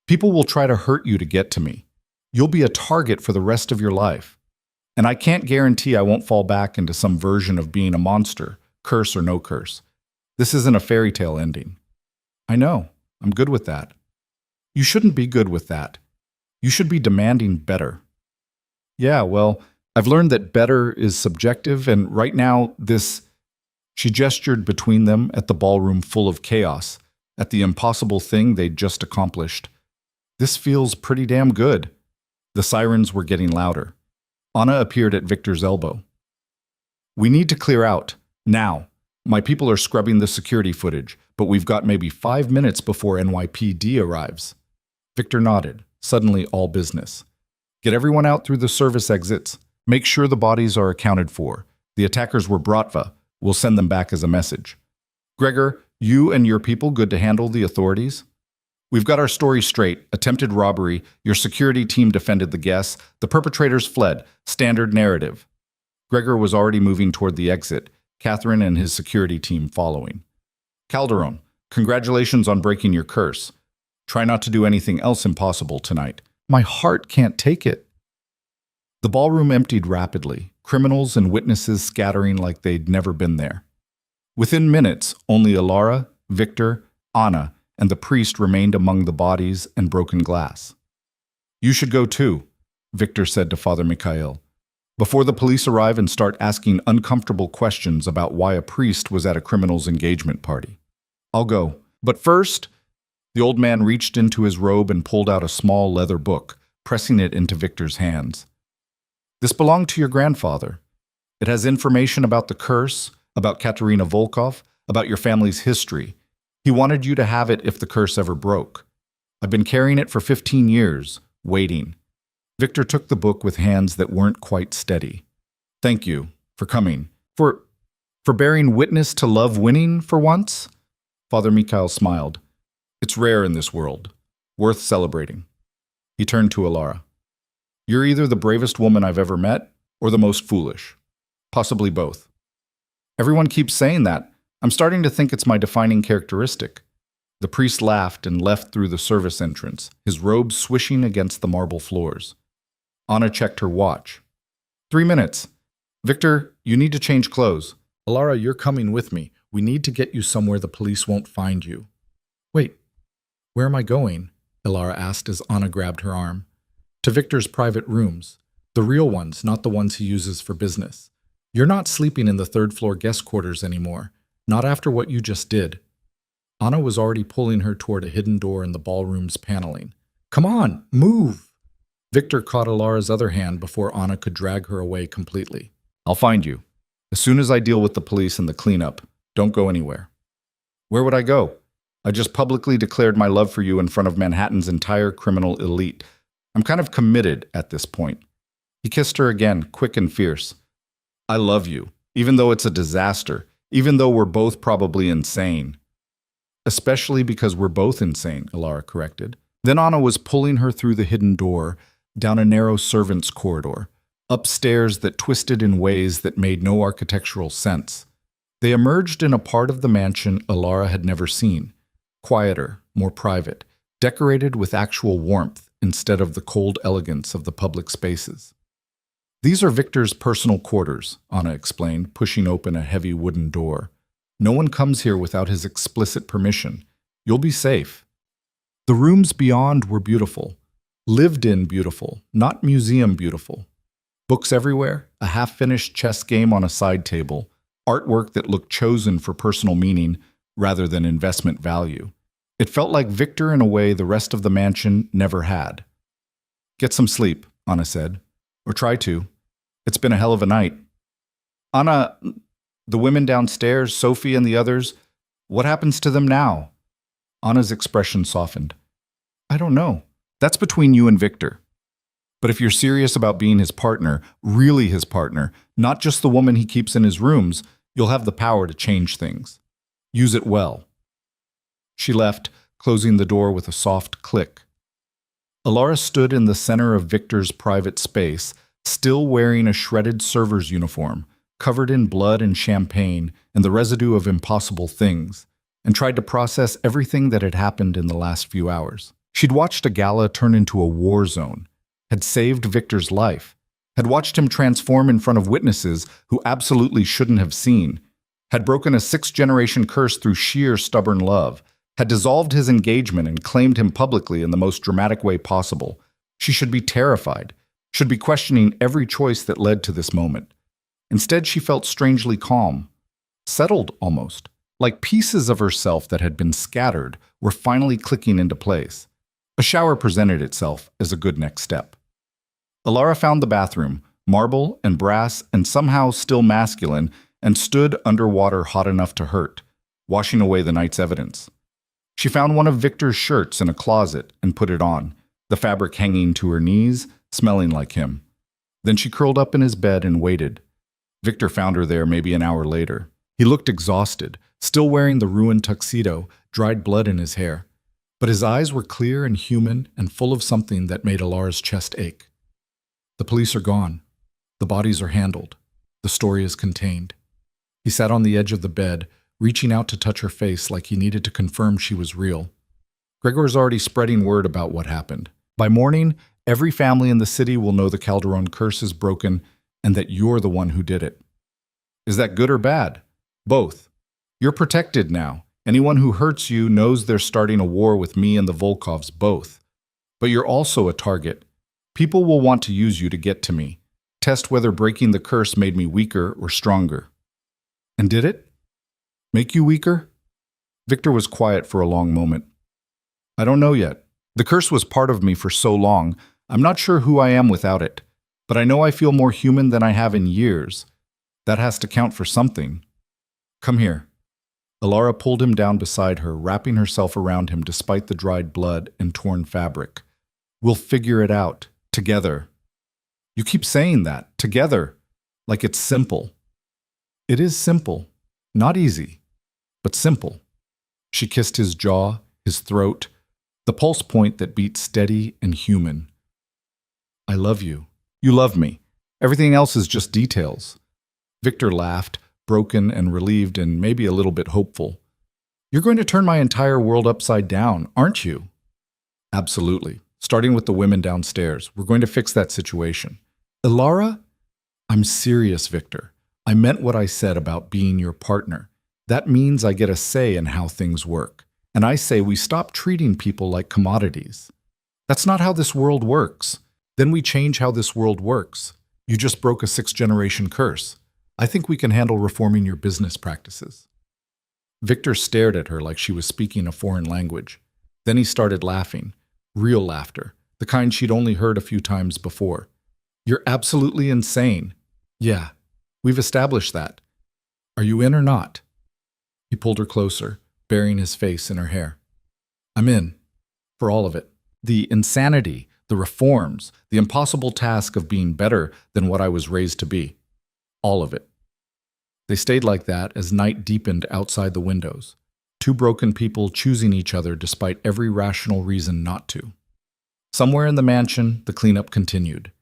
People will try to hurt you to get to me. You'll be a target for the rest of your life. And I can't guarantee I won't fall back into some version of being a monster, curse or no curse. This isn't a fairy tale ending. I know. I'm good with that. You shouldn't be good with that. You should be demanding better. Yeah, well, I've learned that better is subjective, and right now, this... She gestured between them at the ballroom full of chaos, at the impossible thing they'd just accomplished. This feels pretty damn good. The sirens were getting louder. Anna appeared at Victor's elbow. We need to clear out. Now. My people are scrubbing the security footage, but we've got maybe 5 minutes before NYPD arrives. Victor nodded, suddenly all business. Get everyone out through the service exits. Make sure the bodies are accounted for. The attackers were Bratva. We'll send them back as a message. Gregor, you and your people good to handle the authorities? We've got our story straight. Attempted robbery. Your security team defended the guests. The perpetrators fled. Standard narrative. Gregor was already moving toward the exit, Catherine and his security team following. Calderon, congratulations on breaking your curse. Try not to do anything else impossible tonight. My heart can't take it. The ballroom emptied rapidly, criminals and witnesses scattering like they'd never been there. Within minutes, only Alara, Victor, Anna, and the priest remained among the bodies and broken glass. You should go too, Victor said to Father Mikhail. Before the police arrive and start asking uncomfortable questions about why a priest was at a criminal's engagement party. I'll go. But first, the old man reached into his robe and pulled out a small leather book, pressing it into Victor's hands. This belonged to your grandfather. It has information about the curse, about Katerina Volkov, about your family's history. He wanted you to have it if the curse ever broke. I've been carrying it for 15 years, waiting. Victor took the book with hands that weren't quite steady. Thank you for coming. For bearing witness to love winning for once? Father Mikhail smiled. It's rare in this world. Worth celebrating. He turned to Alara. You're either the bravest woman I've ever met or the most foolish. Possibly both. Everyone keeps saying that. I'm starting to think it's my defining characteristic. The priest laughed and left through the service entrance, his robe swishing against the marble floors. Anna checked her watch. 3 minutes. Victor, you need to change clothes. Alara, you're coming with me. We need to get you somewhere the police won't find you. Wait, where am I going? Alara asked as Anna grabbed her arm. To Victor's private rooms. The real ones, not the ones he uses for business. You're not sleeping in the third-floor guest quarters anymore. Not after what you just did. Anna was already pulling her toward a hidden door in the ballroom's paneling. Come on, move! Victor caught Alara's other hand before Anna could drag her away completely. I'll find you. As soon as I deal with the police and the cleanup, don't go anywhere. Where would I go? I just publicly declared my love for you in front of Manhattan's entire criminal elite. I'm kind of committed at this point. He kissed her again, quick and fierce. I love you, even though it's a disaster, even though we're both probably insane. Especially because we're both insane, Alara corrected. Then Anna was pulling her through the hidden door, down a narrow servants' corridor, upstairs that twisted in ways that made no architectural sense. They emerged in a part of the mansion Alara had never seen, quieter, more private, decorated with actual warmth instead of the cold elegance of the public spaces. These are Victor's personal quarters, Anna explained, pushing open a heavy wooden door. No one comes here without his explicit permission. You'll be safe. The rooms beyond were beautiful, lived-in beautiful, not museum beautiful. Books everywhere, a half-finished chess game on a side table, artwork that looked chosen for personal meaning rather than investment value. It felt like Victor in a way the rest of the mansion never had. Get some sleep, Anna said. Or try to. It's been a hell of a night. Anna, the women downstairs, Sophie and the others, what happens to them now? Anna's expression softened. I don't know. That's between you and Victor. But if you're serious about being his partner, really his partner, not just the woman he keeps in his rooms, you'll have the power to change things. Use it well. She left, closing the door with a soft click. Alara stood in the center of Victor's private space, still wearing a shredded server's uniform, covered in blood and champagne and the residue of impossible things, and tried to process everything that had happened in the last few hours. She'd watched a gala turn into a war zone, had saved Victor's life, had watched him transform in front of witnesses who absolutely shouldn't have seen, had broken a sixth-generation curse through sheer stubborn love, had dissolved his engagement and claimed him publicly in the most dramatic way possible. She should be terrified, should be questioning every choice that led to this moment. Instead, she felt strangely calm, settled almost, like pieces of herself that had been scattered were finally clicking into place. A shower presented itself as a good next step. Alara found the bathroom, marble and brass and somehow still masculine, and stood underwater hot enough to hurt, washing away the night's evidence. She found one of Victor's shirts in a closet and put it on, the fabric hanging to her knees, smelling like him. Then she curled up in his bed and waited. Victor found her there maybe an hour later. He looked exhausted, still wearing the ruined tuxedo, dried blood in his hair. But his eyes were clear and human and full of something that made Alara's chest ache. The police are gone. The bodies are handled. The story is contained. He sat on the edge of the bed, reaching out to touch her face like he needed to confirm she was real. Gregor's already spreading word about what happened. By morning, every family in the city will know the Calderon curse is broken and that you're the one who did it. Is that good or bad? Both. You're protected now. Anyone who hurts you knows they're starting a war with me and the Volkovs both. But you're also a target. People will want to use you to get to me. Test whether breaking the curse made me weaker or stronger. And did it? Make you weaker? Victor was quiet for a long moment. I don't know yet. The curse was part of me for so long, I'm not sure who I am without it. But I know I feel more human than I have in years. That has to count for something. Come here. Alara pulled him down beside her, wrapping herself around him despite the dried blood and torn fabric. We'll figure it out. Together. You keep saying that. Together. Like it's simple. It is simple. Not easy. But simple. She kissed his jaw, his throat, the pulse point that beat steady and human. I love you. You love me. Everything else is just details. Victor laughed, broken and relieved and maybe a little bit hopeful. You're going to turn my entire world upside down, aren't you? Absolutely. Starting with the women downstairs. We're going to fix that situation. Alara? I'm serious, Victor. I meant what I said about being your partner. That means I get a say in how things work. And I say we stop treating people like commodities. That's not how this world works. Then we change how this world works. You just broke a sixth-generation curse. I think we can handle reforming your business practices. Victor stared at her like she was speaking a foreign language. Then he started laughing. Real laughter. the kind she'd only heard a few times before. "You're absolutely insane." "Yeah, we've established that. Are you in or not?" He pulled her closer, burying his face in her hair. "I'm in. For all of it. The insanity, the reforms, the impossible task of being better than what I was raised to be. All of it." They stayed like that as night deepened outside the windows, two broken people choosing each other despite every rational reason not to. Somewhere in the mansion, the cleanup continued.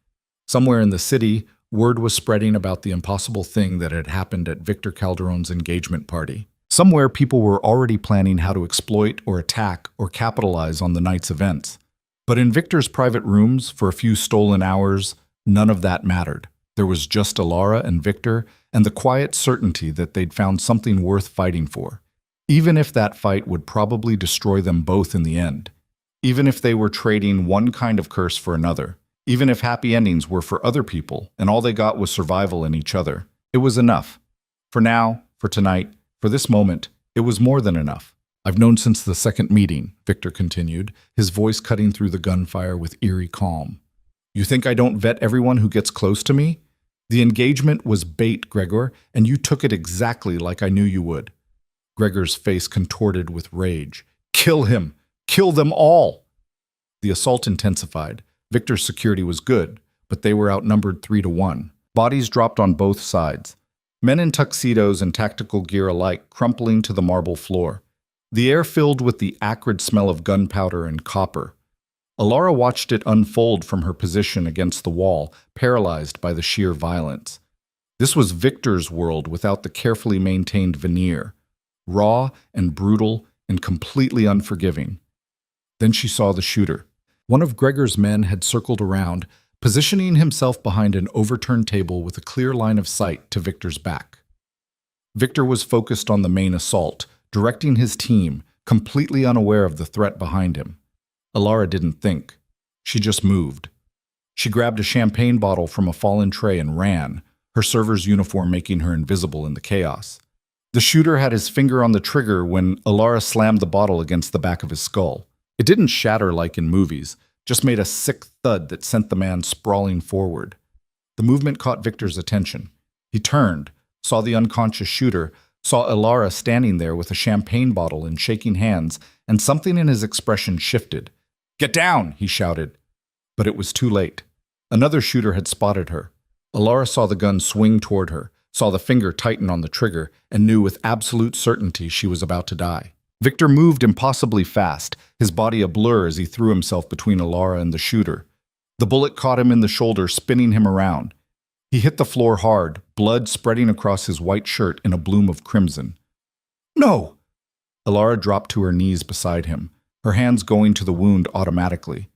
Somewhere in the city, word was spreading about the impossible thing that had happened at Victor Calderon's engagement party. Somewhere, people were already planning how to exploit or attack or capitalize on the night's events. But in Victor's private rooms, for a few stolen hours, none of that mattered. There was just Alara and Victor, and the quiet certainty that they'd found something worth fighting for, even if that fight would probably destroy them both in the end. Even if they were trading one kind of curse for another. Even if happy endings were for other people, and all they got was survival in each other. It was enough. For now, for tonight, for this moment, it was more than enough. "I've known since the second meeting," Victor continued, his voice cutting through the gunfire with eerie calm. "You think I don't vet everyone who gets close to me? The engagement was bait, Gregor, and you took it exactly like I knew you would." Gregor's face contorted with rage. "Kill him! Kill them all!" The assault intensified. Victor's security was good, but they were outnumbered 3-1. Bodies dropped on both sides. Men in tuxedos and tactical gear alike crumpling to the marble floor. The air filled with the acrid smell of gunpowder and copper. Alara watched it unfold from her position against the wall, paralyzed by the sheer violence. This was Victor's world without the carefully maintained veneer. Raw and brutal and completely unforgiving. Then she saw the shooter. One of Gregor's men had circled around, positioning himself behind an overturned table with a clear line of sight to Victor's back. Victor was focused on the main assault, directing his team, completely unaware of the threat behind him. Alara didn't think. She just moved. She grabbed a champagne bottle from a fallen tray and ran, her server's uniform making her invisible in the chaos. The shooter had his finger on the trigger when Alara slammed the bottle against the back of his skull. It didn't shatter like in movies, just made a sick thud that sent the man sprawling forward. The movement caught Victor's attention. He turned, saw the unconscious shooter, saw Alara standing there with a champagne bottle and shaking hands, and something in his expression shifted. "Get down!" he shouted. But it was too late. Another shooter had spotted her. Alara saw the gun swing toward her, saw the finger tighten on the trigger, and knew with absolute certainty she was about to die. Victor moved impossibly fast, his body a blur as he threw himself between Alara and the shooter. The bullet caught him in the shoulder, spinning him around. He hit the floor hard, blood spreading across his white shirt in a bloom of crimson. "No!" Alara dropped to her knees beside him, her hands going to the wound automatically.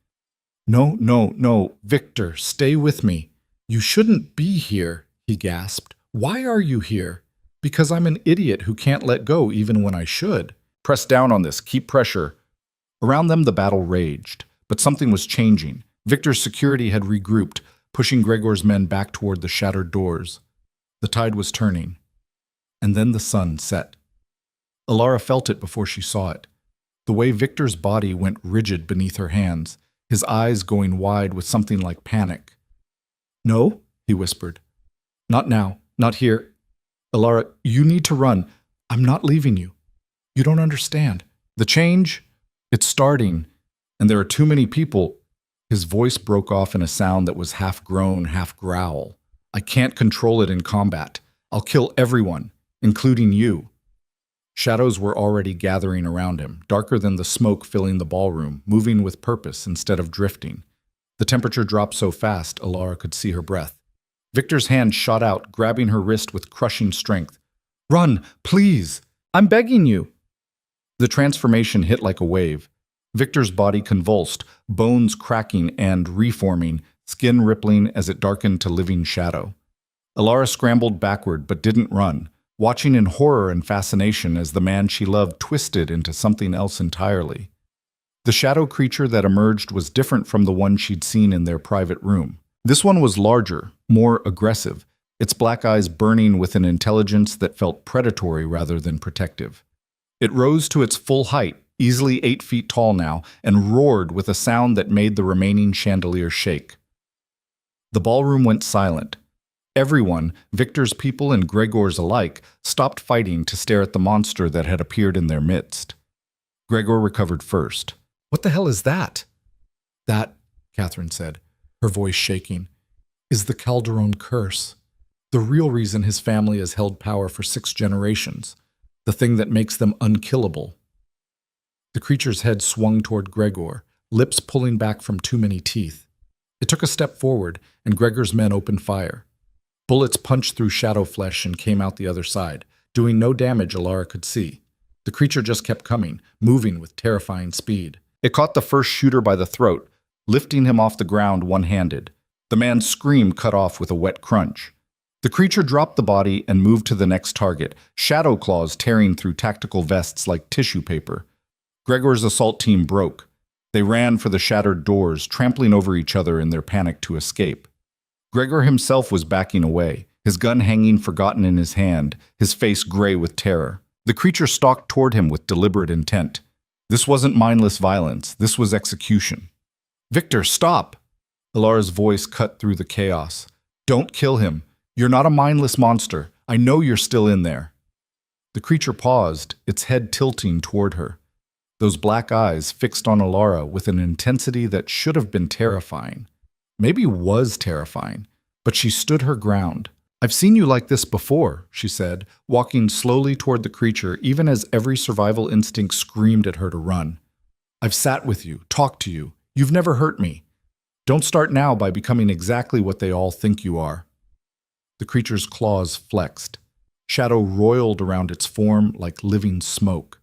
"No, no, no, Victor, stay with me. You shouldn't be here," he gasped. "Why are you here?" "Because I'm an idiot who can't let go even when I should." "Press down on this, keep pressure." Around them the battle raged, but something was changing. Victor's security had regrouped, pushing Gregor's men back toward the shattered doors. The tide was turning. And then the sun set. Alara felt it before she saw it. The way Victor's body went rigid beneath her hands, his eyes going wide with something like panic. "No," he whispered. "Not now, not here. Alara, you need to run. I'm not leaving you. You don't understand. The change, it's starting, and there are too many people." His voice broke off in a sound that was half groan, half growl. "I can't control it in combat. I'll kill everyone, including you." Shadows were already gathering around him, darker than the smoke filling the ballroom, moving with purpose instead of drifting. The temperature dropped so fast, Alara could see her breath. Victor's hand shot out, grabbing her wrist with crushing strength. "Run, please! I'm begging you!" The transformation hit like a wave. Victor's body convulsed, bones cracking and reforming, skin rippling as it darkened to living shadow. Alara scrambled backward but didn't run, watching in horror and fascination as the man she loved twisted into something else entirely. The shadow creature that emerged was different from the one she'd seen in their private room. This one was larger, more aggressive, its black eyes burning with an intelligence that felt predatory rather than protective. It rose to its full height, easily 8 feet tall now, and roared with a sound that made the remaining chandelier shake. The ballroom went silent. Everyone, Victor's people and Gregor's alike, stopped fighting to stare at the monster that had appeared in their midst. Gregor recovered first. "What the hell is that?" "That," Catherine said, her voice shaking, "is the Calderon curse. The real reason his family has held power for 6 generations. The thing that makes them unkillable." The creature's head swung toward Gregor, lips pulling back from too many teeth. It took a step forward, and Gregor's men opened fire. Bullets punched through shadow flesh and came out the other side, doing no damage Alara could see. The creature just kept coming, moving with terrifying speed. It caught the first shooter by the throat, lifting him off the ground one-handed. The man's scream cut off with a wet crunch. The creature dropped the body and moved to the next target, shadow claws tearing through tactical vests like tissue paper. Gregor's assault team broke. They ran for the shattered doors, trampling over each other in their panic to escape. Gregor himself was backing away, his gun hanging forgotten in his hand, his face gray with terror. The creature stalked toward him with deliberate intent. This wasn't mindless violence, this was execution. "Victor, stop!" Alara's voice cut through the chaos. "Don't kill him. You're not a mindless monster. I know you're still in there." The creature paused, its head tilting toward her. Those black eyes fixed on Alara with an intensity that should have been terrifying. Maybe was terrifying, but she stood her ground. "I've seen you like this before," she said, walking slowly toward the creature even as every survival instinct screamed at her to run. "I've sat with you, talked to you. You've never hurt me. Don't start now by becoming exactly what they all think you are." The creature's claws flexed. Shadow roiled around its form like living smoke.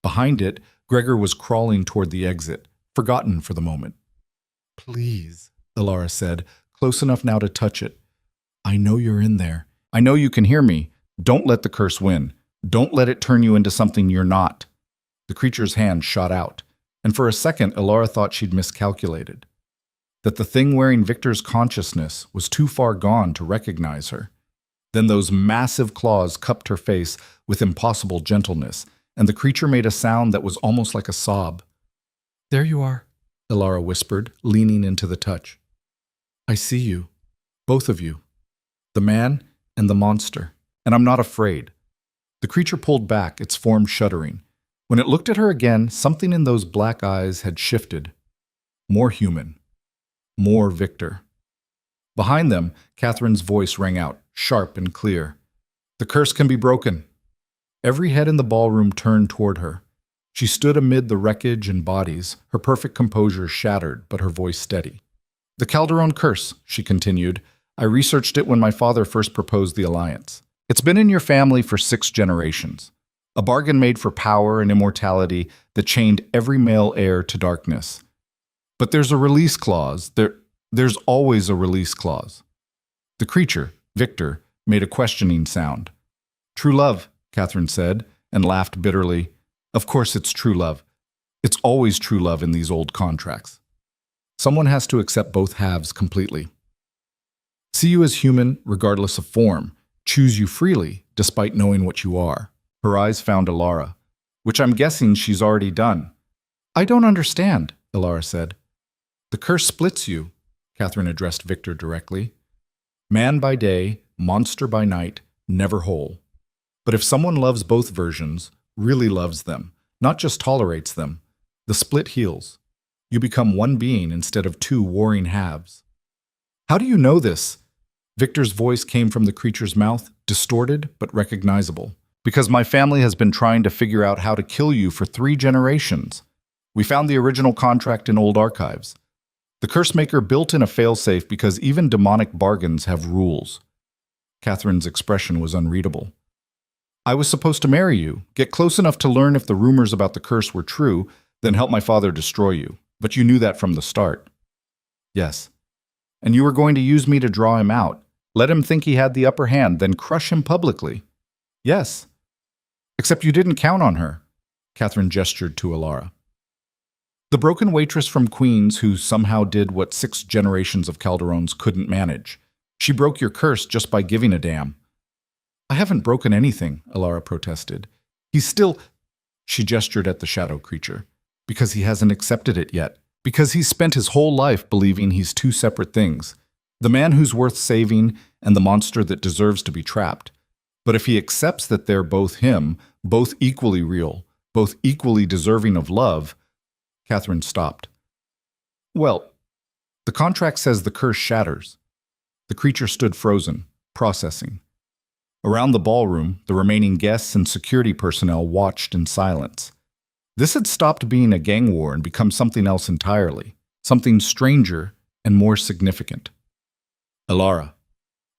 Behind it, Gregor was crawling toward the exit, forgotten for the moment. "Please," Alara said, close enough now to touch it. "I know you're in there. I know you can hear me. Don't let the curse win. Don't let it turn you into something you're not." The creature's hand shot out, and for a second Alara thought she'd miscalculated. That the thing wearing Victor's consciousness was too far gone to recognize her. Then those massive claws cupped her face with impossible gentleness, and the creature made a sound that was almost like a sob. "There you are," Alara whispered, leaning into the touch. "I see you. Both of you. The man and the monster. And I'm not afraid." The creature pulled back, its form shuddering. When it looked at her again, something in those black eyes had shifted. More human. More Victor. Behind them, Catherine's voice rang out, sharp and clear. "The curse can be broken." Every head in the ballroom turned toward her. She stood amid the wreckage and bodies, her perfect composure shattered, but her voice steady. "The Calderon curse," she continued. "I researched it when my father first proposed the alliance. It's been in your family for 6 generations. A bargain made for power and immortality that chained every male heir to darkness. But there's a release clause. There's always a release clause." The creature, Victor, made a questioning sound. "True love," Catherine said, and laughed bitterly. "Of course it's true love. It's always true love in these old contracts. Someone has to accept both halves completely. See you as human, regardless of form. Choose you freely, despite knowing what you are." Her eyes found Alara, which I'm guessing she's already done. "I don't understand," Alara said. "The curse splits you," Catherine addressed Victor directly. "Man by day, monster by night, never whole. But if someone loves both versions, really loves them, not just tolerates them, the split heals. You become one being instead of 2 warring halves." "How do you know this?" Victor's voice came from the creature's mouth, distorted but recognizable. "Because my family has been trying to figure out how to kill you for 3 generations. We found the original contract in old archives. The curse maker built in a failsafe because even demonic bargains have rules." Catherine's expression was unreadable. "I was supposed to marry you, get close enough to learn if the rumors about the curse were true, then help my father destroy you. But you knew that from the start." "Yes." "And you were going to use me to draw him out, let him think he had the upper hand, then crush him publicly." "Yes." "Except you didn't count on her." Catherine gestured to Alara. "The broken waitress from Queens who somehow did what 6 generations of Calderons couldn't manage. She broke your curse just by giving a damn." "I haven't broken anything," Alara protested. "He's still—" She gestured at the shadow creature. Because he hasn't accepted it yet. Because he's spent his whole life believing he's two separate things. The man who's worth saving and the monster that deserves to be trapped. But if he accepts that they're both him, both equally real, both equally deserving of love, Catherine stopped. Well, the contract says the curse shatters. The creature stood frozen, processing. Around the ballroom, the remaining guests and security personnel watched in silence. This had stopped being a gang war and become something else entirely, something stranger and more significant. Elara,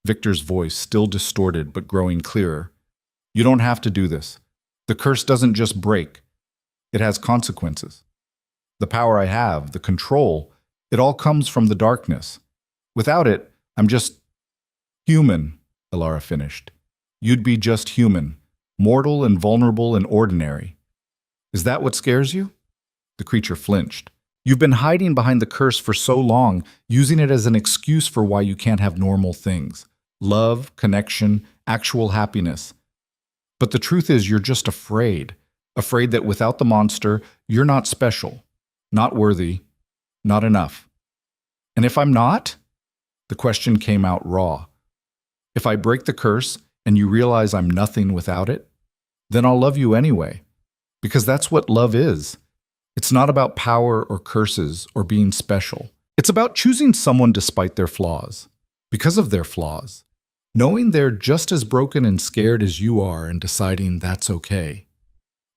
Victor's voice still distorted but growing clearer. You don't have to do this. The curse doesn't just break. It has consequences. The power I have, the control, it all comes from the darkness. Without it, I'm just human, Elara finished. You'd be just human, mortal and vulnerable and ordinary. Is that what scares you? The creature flinched. You've been hiding behind the curse for so long, using it as an excuse for why you can't have normal things. Love, connection, actual happiness. But the truth is you're just afraid. Afraid that without the monster, you're not special, not worthy, not enough. And if I'm not? The question came out raw. If I break the curse and you realize I'm nothing without it, then I'll love you anyway. Because that's what love is. It's not about power or curses or being special. It's about choosing someone despite their flaws, because of their flaws, knowing they're just as broken and scared as you are and deciding that's okay.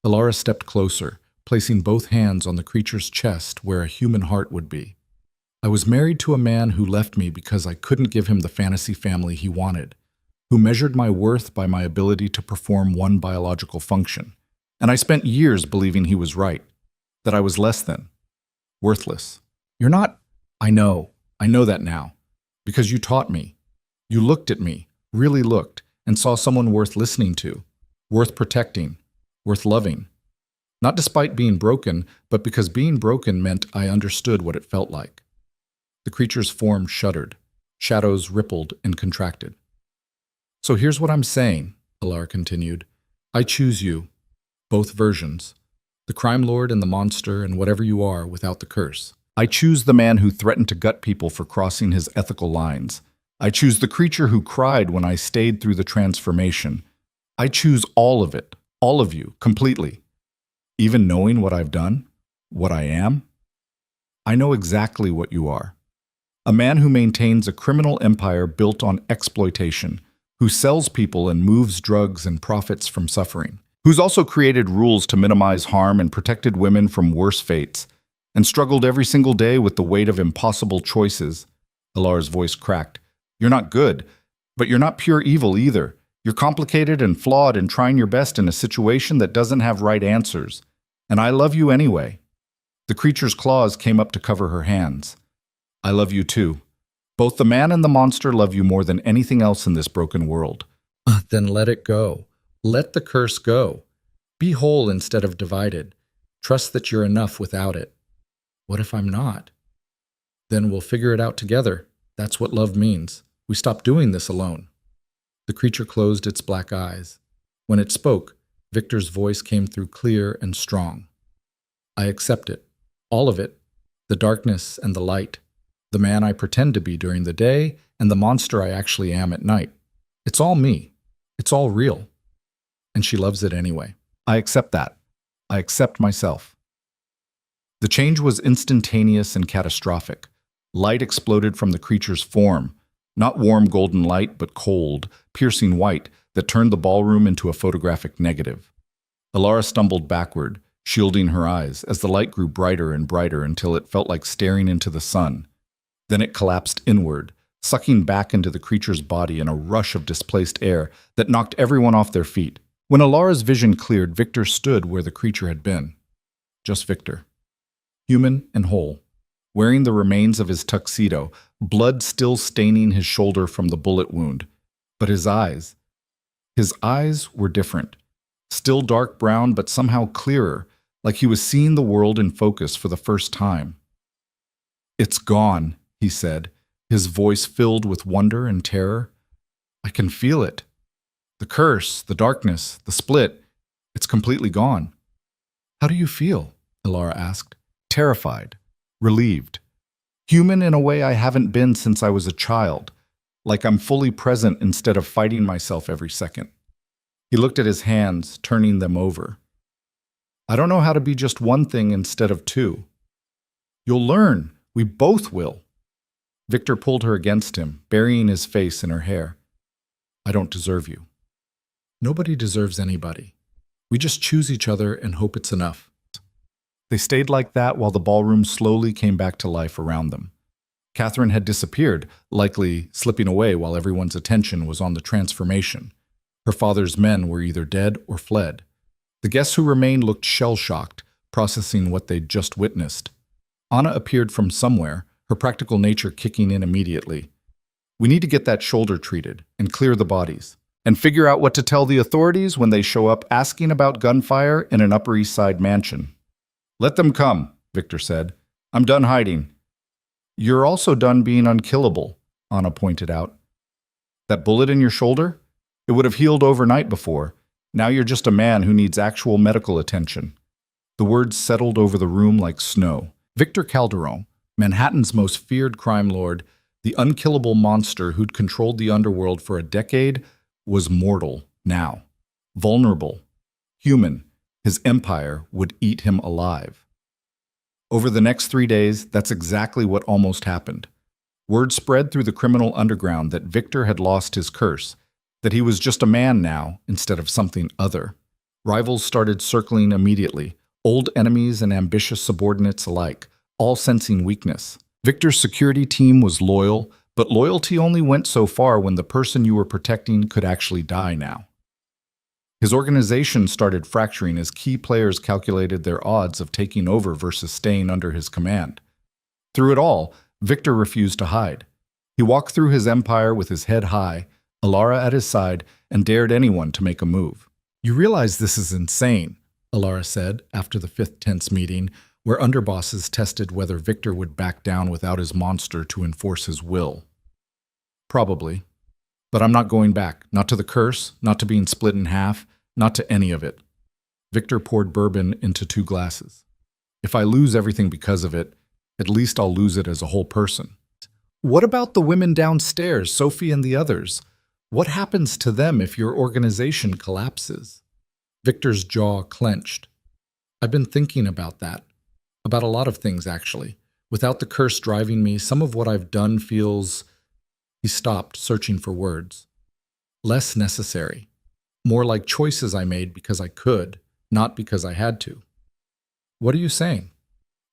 Elara stepped closer, placing both hands on the creature's chest where a human heart would be. I was married to a man who left me because I couldn't give him the fantasy family he wanted, who measured my worth by my ability to perform one biological function. And I spent years believing he was right, that I was less than, worthless. You're not. I know that now. Because you taught me. You looked at me, really looked, and saw someone worth listening to, worth protecting, worth loving. Not despite being broken, but because being broken meant I understood what it felt like. The creature's form shuddered. Shadows rippled and contracted. So here's what I'm saying, Elara continued. I choose you. Both versions. The crime lord and the monster and whatever you are without the curse. I choose the man who threatened to gut people for crossing his ethical lines. I choose the creature who cried when I stayed through the transformation. I choose all of it, all of you, completely. Even knowing what I've done, what I am, I know exactly what you are. A man who maintains a criminal empire built on exploitation, who sells people and moves drugs and profits from suffering, who's also created rules to minimize harm and protected women from worse fates, and struggled every single day with the weight of impossible choices. Elara's voice cracked. You're not good, but you're not pure evil either. You're complicated and flawed and trying your best in a situation that doesn't have right answers. And I love you anyway. The creature's claws came up to cover her hands. I love you too. Both the man and the monster love you more than anything else in this broken world. Then let it go. Let the curse go. Be whole instead of divided. Trust that you're enough without it. What if I'm not? Then we'll figure it out together. That's what love means. We stop doing this alone. The creature closed its black eyes. When it spoke, Victor's voice came through clear and strong. I accept it. All of it. The darkness and the light. The man I pretend to be during the day and the monster I actually am at night. It's all me. It's all real. And she loves it anyway. I accept that. I accept myself. The change was instantaneous and catastrophic. Light exploded from the creature's form. Not warm golden light, but cold, piercing white that turned the ballroom into a photographic negative. Elara stumbled backward, shielding her eyes, as the light grew brighter and brighter until it felt like staring into the sun. Then it collapsed inward, sucking back into the creature's body in a rush of displaced air that knocked everyone off their feet. When Elara's vision cleared, Victor stood where the creature had been. Just Victor. Human and whole. Wearing the remains of his tuxedo, blood still staining his shoulder from the bullet wound. But his eyes were different. Still dark brown, but somehow clearer, like he was seeing the world in focus for the first time. It's gone, he said, his voice filled with wonder and terror. I can feel it. The curse, the darkness, the split, it's completely gone. How do you feel? Ilara asked. Terrified. Relieved. Human in a way I haven't been since I was a child. Like I'm fully present instead of fighting myself every second. He looked at his hands, turning them over. I don't know how to be just one thing instead of two. You'll learn. We both will. Victor pulled her against him, burying his face in her hair. I don't deserve you. Nobody deserves anybody. We just choose each other and hope it's enough. They stayed like that while the ballroom slowly came back to life around them. Catherine had disappeared, likely slipping away while everyone's attention was on the transformation. Her father's men were either dead or fled. The guests who remained looked shell-shocked, processing what they'd just witnessed. Anna appeared from somewhere, her practical nature kicking in immediately. We need to get that shoulder treated and clear the bodies, and figure out what to tell the authorities when they show up asking about gunfire in an Upper East Side mansion. Let them come, Victor said. I'm done hiding. You're also done being unkillable, Anna pointed out. That bullet in your shoulder? It would have healed overnight before. Now you're just a man who needs actual medical attention. The words settled over the room like snow. Victor Calderon, Manhattan's most feared crime lord, the unkillable monster who'd controlled the underworld for a decade, was mortal now. Vulnerable. Human. His empire would eat him alive. Over the next 3 days, that's exactly what almost happened. Word spread through the criminal underground that Victor had lost his curse, that he was just a man now instead of something other. Rivals started circling immediately, old enemies and ambitious subordinates alike, all sensing weakness. Victor's security team was loyal, but loyalty only went so far when the person you were protecting could actually die now. His organization started fracturing as key players calculated their odds of taking over versus staying under his command. Through it all, Victor refused to hide. He walked through his empire with his head high, Ilara at his side, and dared anyone to make a move. You realize this is insane, Ilara said after the fifth tense meeting, where underbosses tested whether Victor would back down without his monster to enforce his will. Probably. But I'm not going back, not to the curse, not to being split in half, not to any of it. Victor poured bourbon into 2 glasses. If I lose everything because of it, at least I'll lose it as a whole person. What about the women downstairs, Sophie and the others? What happens to them if your organization collapses? Victor's jaw clenched. I've been thinking about that. About a lot of things, actually. Without the curse driving me, some of what I've done feels... He stopped, searching for words. Less necessary. More like choices I made because I could, not because I had to. What are you saying?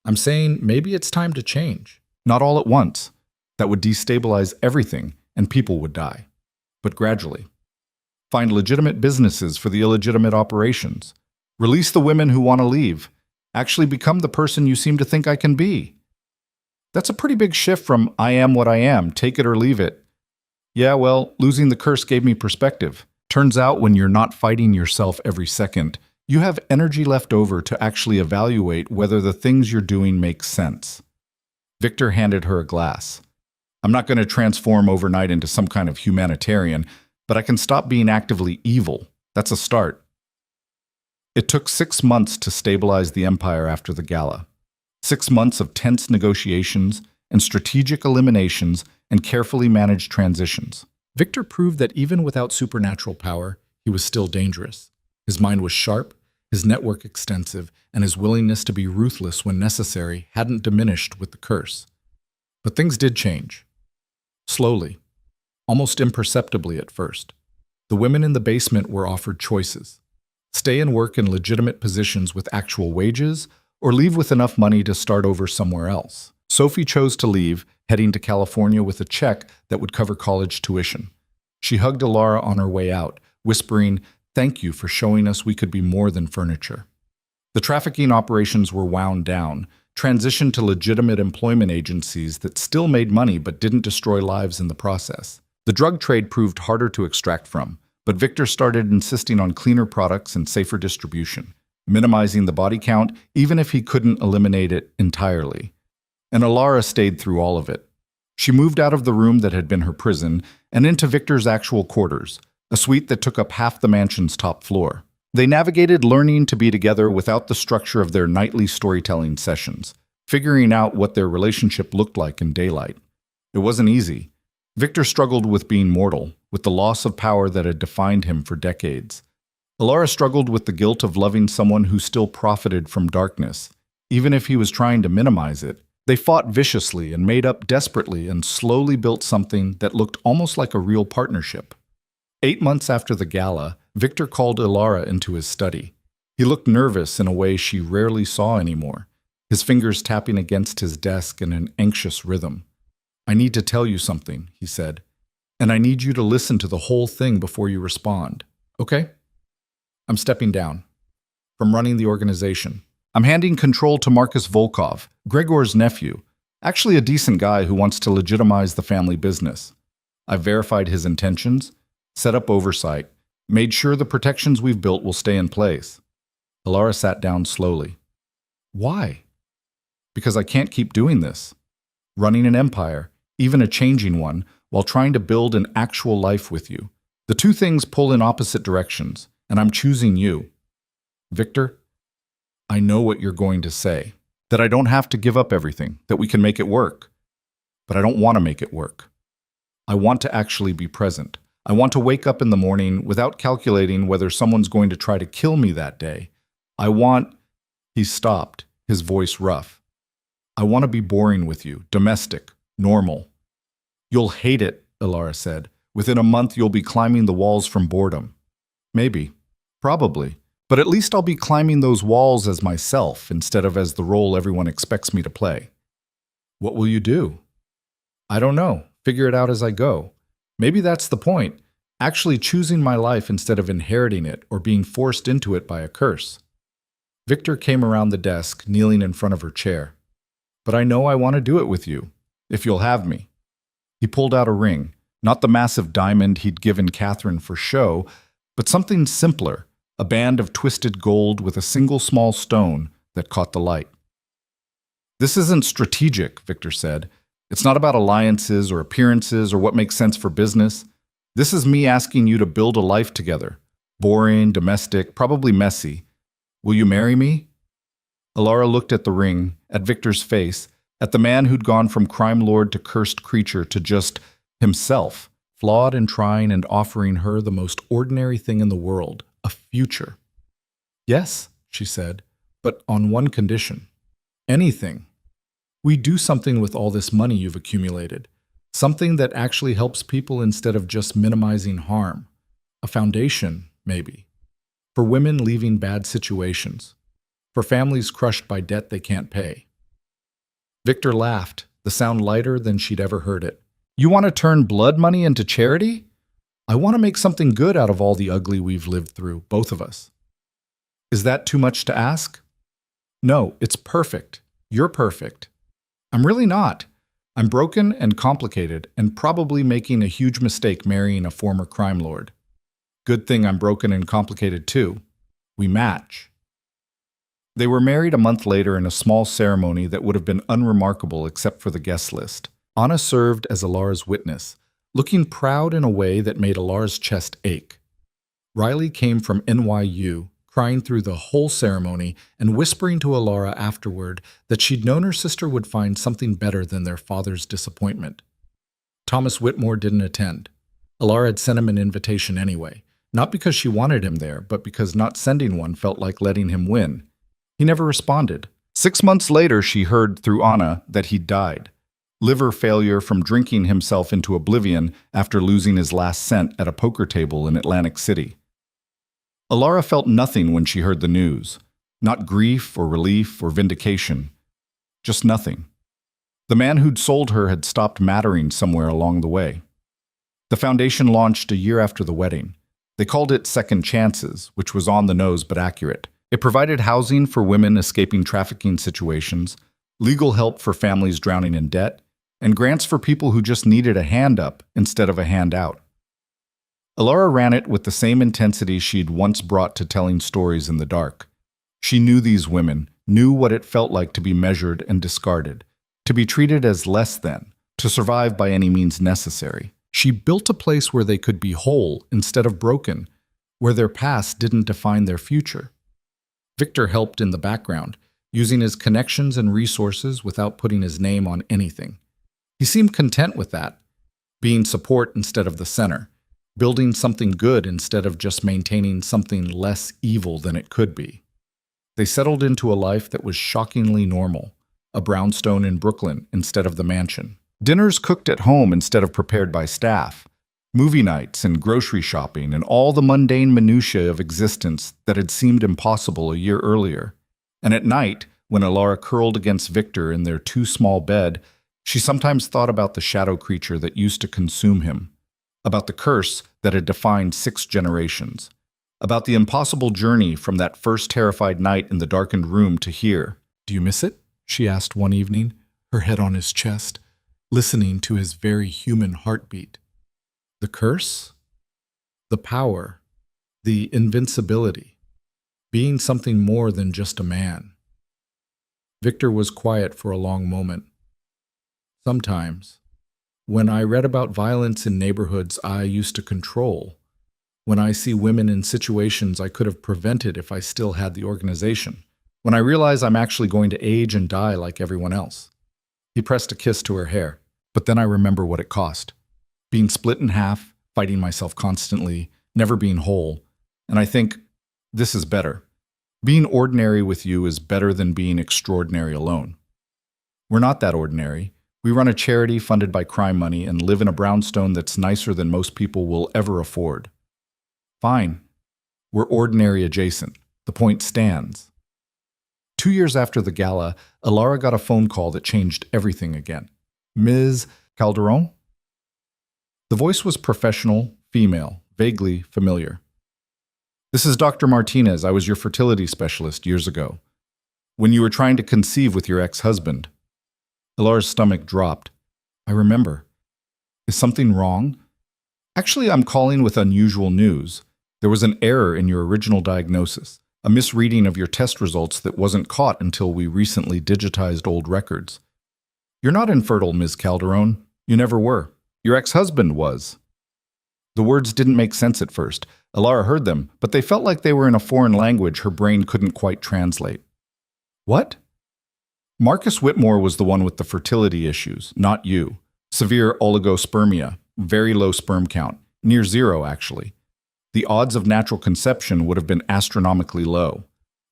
I'm saying maybe it's time to change. Not all at once. That would destabilize everything, and people would die. But gradually. Find legitimate businesses for the illegitimate operations. Release the women who want to leave. Actually become the person you seem to think I can be. That's a pretty big shift from I am what I am, take it or leave it. Yeah, well, losing the curse gave me perspective. Turns out when you're not fighting yourself every second, you have energy left over to actually evaluate whether the things you're doing make sense. Victor handed her a glass. I'm not going to transform overnight into some kind of humanitarian, but I can stop being actively evil. That's a start. It took 6 months to stabilize the empire after the gala. 6 months of tense negotiations and strategic eliminations and carefully managed transitions. Victor proved that even without supernatural power, he was still dangerous. His mind was sharp, his network extensive, and his willingness to be ruthless when necessary hadn't diminished with the curse. But things did change. Slowly. Almost imperceptibly at first. The women in the basement were offered choices. Stay and work in legitimate positions with actual wages, or leave with enough money to start over somewhere else. Sophie chose to leave, heading to California with a check that would cover college tuition. She hugged Ilara on her way out, whispering, "Thank you for showing us we could be more than furniture." The trafficking operations were wound down, transitioned to legitimate employment agencies that still made money but didn't destroy lives in the process. The drug trade proved harder to extract from, but Victor started insisting on cleaner products and safer distribution, minimizing the body count even if he couldn't eliminate it entirely. And Ilara stayed through all of it. She moved out of the room that had been her prison and into Victor's actual quarters, a suite that took up half the mansion's top floor. They navigated learning to be together without the structure of their nightly storytelling sessions, figuring out what their relationship looked like in daylight. It wasn't easy. Victor struggled with being mortal, with the loss of power that had defined him for decades. Alara struggled with the guilt of loving someone who still profited from darkness, even if he was trying to minimize it. They fought viciously and made up desperately and slowly built something that looked almost like a real partnership. 8 months after the gala, Victor called Alara into his study. He looked nervous in a way she rarely saw anymore, his fingers tapping against his desk in an anxious rhythm. "I need to tell you something," he said, "and I need you to listen to the whole thing before you respond. Okay? I'm stepping down from running the organization. I'm handing control to Marcus Volkov, Gregor's nephew, actually a decent guy who wants to legitimize the family business. I've verified his intentions, set up oversight, made sure the protections we've built will stay in place." Alara sat down slowly. "Why?" "Because I can't keep doing this. Running an empire, even a changing one, while trying to build an actual life with you. The two things pull in opposite directions, and I'm choosing you. Victor, I know what you're going to say, that I don't have to give up everything, that we can make it work. But I don't want to make it work. I want to actually be present. I want to wake up in the morning without calculating whether someone's going to try to kill me that day. I want—" He stopped, his voice rough. "I want to be boring with you, domestic, normal." "You'll hate it," Alara said. "Within a month you'll be climbing the walls from boredom." "Maybe. Probably. But at least I'll be climbing those walls as myself instead of as the role everyone expects me to play." "What will you do?" "I don't know. Figure it out as I go. Maybe that's the point, actually choosing my life instead of inheriting it or being forced into it by a curse." Victor came around the desk, kneeling in front of her chair. "But I know I want to do it with you, if you'll have me." He pulled out a ring, not the massive diamond he'd given Catherine for show, but something simpler, a band of twisted gold with a single small stone that caught the light. "This isn't strategic," Victor said. "It's not about alliances or appearances or what makes sense for business. This is me asking you to build a life together. Boring, domestic, probably messy. Will you marry me?" Alara looked at the ring, at Victor's face, at the man who'd gone from crime lord to cursed creature to just himself, flawed and trying and offering her the most ordinary thing in the world, a future. "Yes," she said, "but on one condition. Anything. We do something with all this money you've accumulated. Something that actually helps people instead of just minimizing harm. A foundation, maybe. For women leaving bad situations. For families crushed by debt they can't pay." Victor laughed, the sound lighter than she'd ever heard it. "You want to turn blood money into charity? I want to make something good out of all the ugly we've lived through, both of us." "Is that too much to ask?" "No, it's perfect. You're perfect. I'm really not. I'm broken and complicated and probably making a huge mistake marrying a former crime lord. Good thing I'm broken and complicated too. We match." They were married a month later in a small ceremony that would have been unremarkable except for the guest list. Anna served as Alara's witness, looking proud in a way that made Alara's chest ache. Riley came from NYU, crying through the whole ceremony and whispering to Alara afterward that she'd known her sister would find something better than their father's disappointment. Thomas Whitmore didn't attend. Alara had sent him an invitation anyway, not because she wanted him there, but because not sending one felt like letting him win. He never responded. 6 months later, she heard through Anna that he'd died. Liver failure from drinking himself into oblivion after losing his last cent at a poker table in Atlantic City. Alara felt nothing when she heard the news. Not grief or relief or vindication. Just nothing. The man who'd sold her had stopped mattering somewhere along the way. The foundation launched a year after the wedding. They called it Second Chances, which was on the nose but accurate. It provided housing for women escaping trafficking situations, legal help for families drowning in debt, and grants for people who just needed a hand up instead of a hand out. Alara ran it with the same intensity she'd once brought to telling stories in the dark. She knew these women, knew what it felt like to be measured and discarded, to be treated as less than, to survive by any means necessary. She built a place where they could be whole instead of broken, where their past didn't define their future. Victor helped in the background, using his connections and resources without putting his name on anything. He seemed content with that, being support instead of the center, building something good instead of just maintaining something less evil than it could be. They settled into a life that was shockingly normal, a brownstone in Brooklyn instead of the mansion. Dinners cooked at home instead of prepared by staff. Movie nights and grocery shopping and all the mundane minutiae of existence that had seemed impossible a year earlier. And at night, when Alara curled against Victor in their too small bed, she sometimes thought about the shadow creature that used to consume him, about the curse that had defined 6 generations, about the impossible journey from that first terrified night in the darkened room to here. "Do you miss it?" she asked one evening, her head on his chest, listening to his very human heartbeat. The curse? The power? The invincibility? Being something more than just a man? Victor was quiet for a long moment. Sometimes, when I read about violence in neighborhoods I used to control, when I see women in situations I could have prevented if I still had the organization, when I realize I'm actually going to age and die like everyone else. He pressed a kiss to her hair, but then I remember what it cost. Being split in half, fighting myself constantly, never being whole, and I think, this is better. Being ordinary with you is better than being extraordinary alone. We're not that ordinary. We run a charity funded by crime money and live in a brownstone that's nicer than most people will ever afford. Fine. We're ordinary adjacent. The point stands. 2 years after the gala, Alara got a phone call that changed everything again. "Ms. Calderon?" The voice was professional, female, vaguely familiar. "This is Dr. Martinez. I was your fertility specialist years ago, when you were trying to conceive with your ex-husband." Alara's stomach dropped. "I remember. Is something wrong?" "Actually, I'm calling with unusual news. There was an error in your original diagnosis, a misreading of your test results that wasn't caught until we recently digitized old records. You're not infertile, Ms. Calderon. You never were. Your ex-husband was." The words didn't make sense at first. Alara heard them, but they felt like they were in a foreign language her brain couldn't quite translate. "What?" "Marcus Whitmore was the one with the fertility issues, not you. Severe oligospermia, very low sperm count, near 0 actually. The odds of natural conception would have been astronomically low,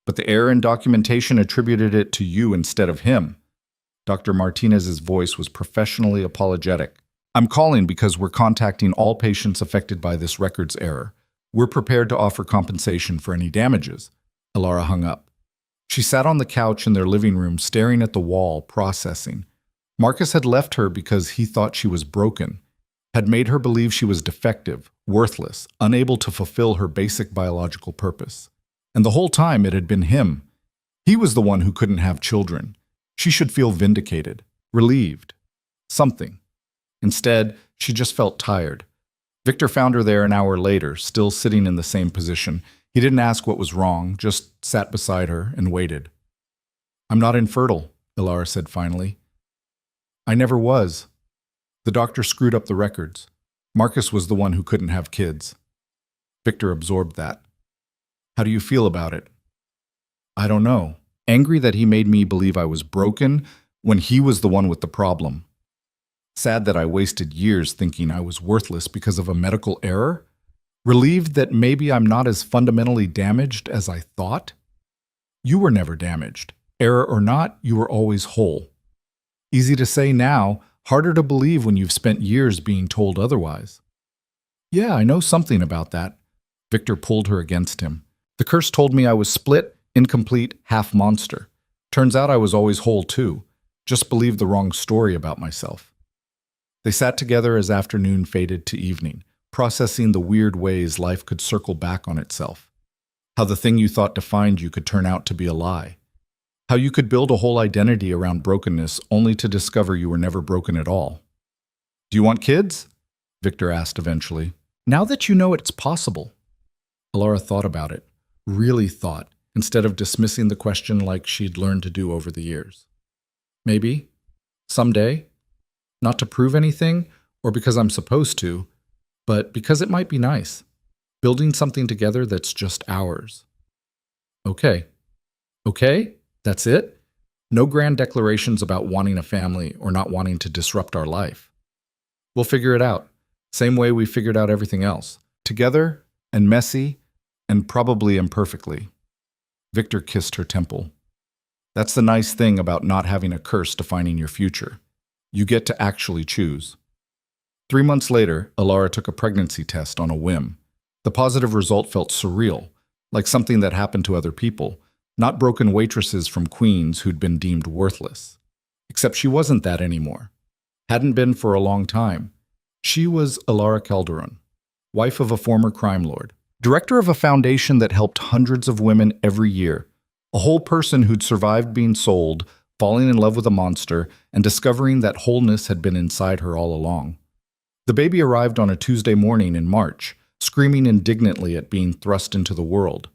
but the error in documentation attributed it to you instead of him." Dr. Martinez's voice was professionally apologetic. "I'm calling because we're contacting all patients affected by this records error. We're prepared to offer compensation for any damages." Alara hung up. She sat on the couch in their living room staring at the wall, processing. Marcus had left her because he thought she was broken, had made her believe she was defective, worthless, unable to fulfill her basic biological purpose. And the whole time it had been him. He was the one who couldn't have children. She should feel vindicated, relieved, something. Instead, she just felt tired. Victor found her there an hour later, still sitting in the same position. He didn't ask what was wrong, just sat beside her and waited. "I'm not infertile," Alara said finally. "I never was. The doctor screwed up the records. Marcus was the one who couldn't have kids." Victor absorbed that. "How do you feel about it?" "I don't know. Angry that he made me believe I was broken when he was the one with the problem. Sad that I wasted years thinking I was worthless because of a medical error. Relieved that maybe I'm not as fundamentally damaged as I thought. You were never damaged. Error or not, you were always whole. Easy to say now, harder to believe when you've spent years being told otherwise." "Yeah, I know something about that." Victor pulled her against him. "The curse told me I was split, incomplete, half monster. Turns out I was always whole too. Just believed the wrong story about myself." They sat together as afternoon faded to evening, processing the weird ways life could circle back on itself. How the thing you thought defined you could turn out to be a lie. How you could build a whole identity around brokenness only to discover you were never broken at all. "Do you want kids?" Victor asked eventually. "Now that you know it's possible." Alara thought about it, really thought, instead of dismissing the question like she'd learned to do over the years. "Maybe. Someday. Not to prove anything, or because I'm supposed to, but because it might be nice." building something together that's just ours. Okay. Okay? That's it? No grand declarations about wanting a family or not wanting to disrupt our life. We'll figure it out. Same way we figured out everything else. Together and messy and probably imperfectly. Victor kissed her temple. That's the nice thing about not having a curse defining your future. You get to actually choose. 3 months later, Alara took a pregnancy test on a whim. The positive result felt surreal, like something that happened to other people, not broken waitresses from Queens who'd been deemed worthless. Except she wasn't that anymore. Hadn't been for a long time. She was Alara Calderon, wife of a former crime lord, director of a foundation that helped hundreds of women every year, a whole person who'd survived being sold, falling in love with a monster, and discovering that wholeness had been inside her all along. The baby arrived on a Tuesday morning in March, screaming indignantly at being thrust into the world.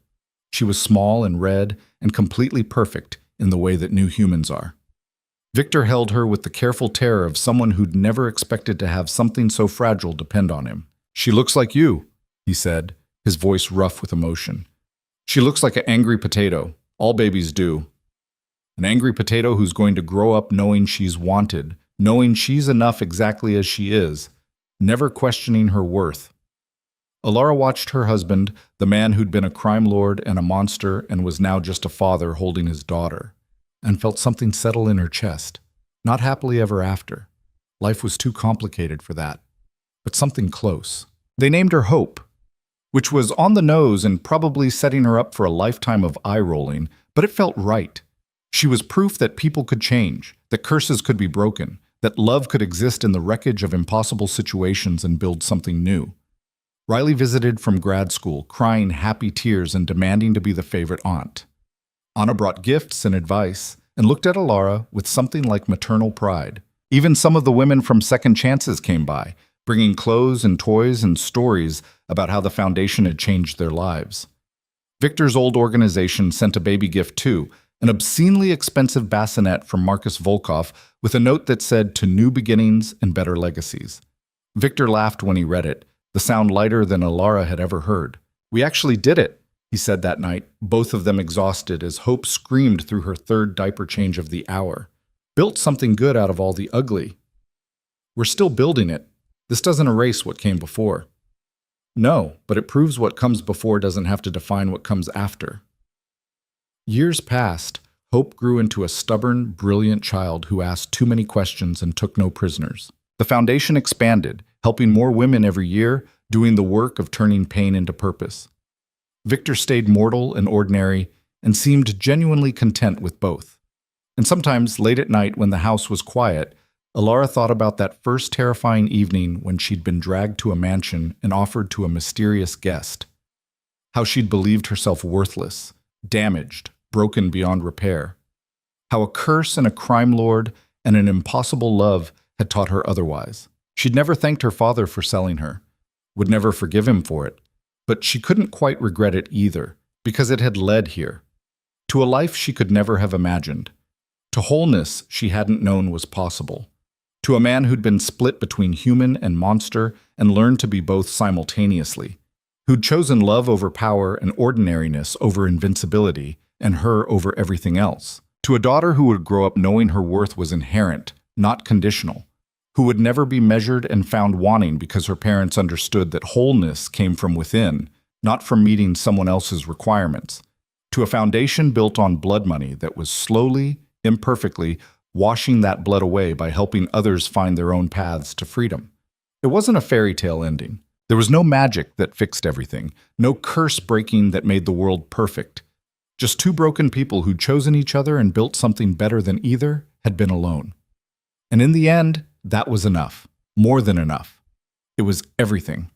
She was small and red and completely perfect in the way that new humans are. Victor held her with the careful terror of someone who'd never expected to have something so fragile depend on him. "She looks like you," he said, his voice rough with emotion. "She looks like an angry potato. All babies do. An angry potato who's going to grow up knowing she's wanted, knowing she's enough exactly as she is, never questioning her worth." Alara watched her husband, the man who'd been a crime lord and a monster and was now just a father holding his daughter, and felt something settle in her chest. Not happily ever after. Life was too complicated for that. But something close. They named her Hope, which was on the nose and probably setting her up for a lifetime of eye-rolling, but it felt right. She was proof that people could change, that curses could be broken, that love could exist in the wreckage of impossible situations and build something new. Riley visited from grad school, crying happy tears and demanding to be the favorite aunt. Anna brought gifts and advice and looked at Alara with something like maternal pride. Even some of the women from Second Chances came by, bringing clothes and toys and stories about how the foundation had changed their lives. Victor's old organization sent a baby gift too, an obscenely expensive bassinet from Marcus Volkov with a note that said, "To new beginnings and better legacies." Victor laughed when he read it, the sound lighter than Alara had ever heard. "We actually did it," he said that night, both of them exhausted as Hope screamed through her third diaper change of the hour. "Built something good out of all the ugly. We're still building it. This doesn't erase what came before." "No, but it proves what comes before doesn't have to define what comes after." Years passed. Hope grew into a stubborn, brilliant child who asked too many questions and took no prisoners. The foundation expanded, helping more women every year, doing the work of turning pain into purpose. Victor stayed mortal and ordinary and seemed genuinely content with both. And sometimes, late at night when the house was quiet, Alara thought about that first terrifying evening when she'd been dragged to a mansion and offered to a mysterious guest. How she'd believed herself worthless, damaged, broken beyond repair. How a curse and a crime lord and an impossible love had taught her otherwise. She'd never thanked her father for selling her, would never forgive him for it, but she couldn't quite regret it either, because it had led here. To a life she could never have imagined. To wholeness she hadn't known was possible. To a man who'd been split between human and monster and learned to be both simultaneously. Who'd chosen love over power and ordinariness over invincibility, and her over everything else. To a daughter who would grow up knowing her worth was inherent, not conditional. Who would never be measured and found wanting because her parents understood that wholeness came from within, not from meeting someone else's requirements. To a foundation built on blood money that was slowly, imperfectly, washing that blood away by helping others find their own paths to freedom. It wasn't a fairy tale ending. There was no magic that fixed everything, no curse breaking that made the world perfect. Just two broken people who'd chosen each other and built something better than either had been alone. And in the end, that was enough. More than enough. It was everything.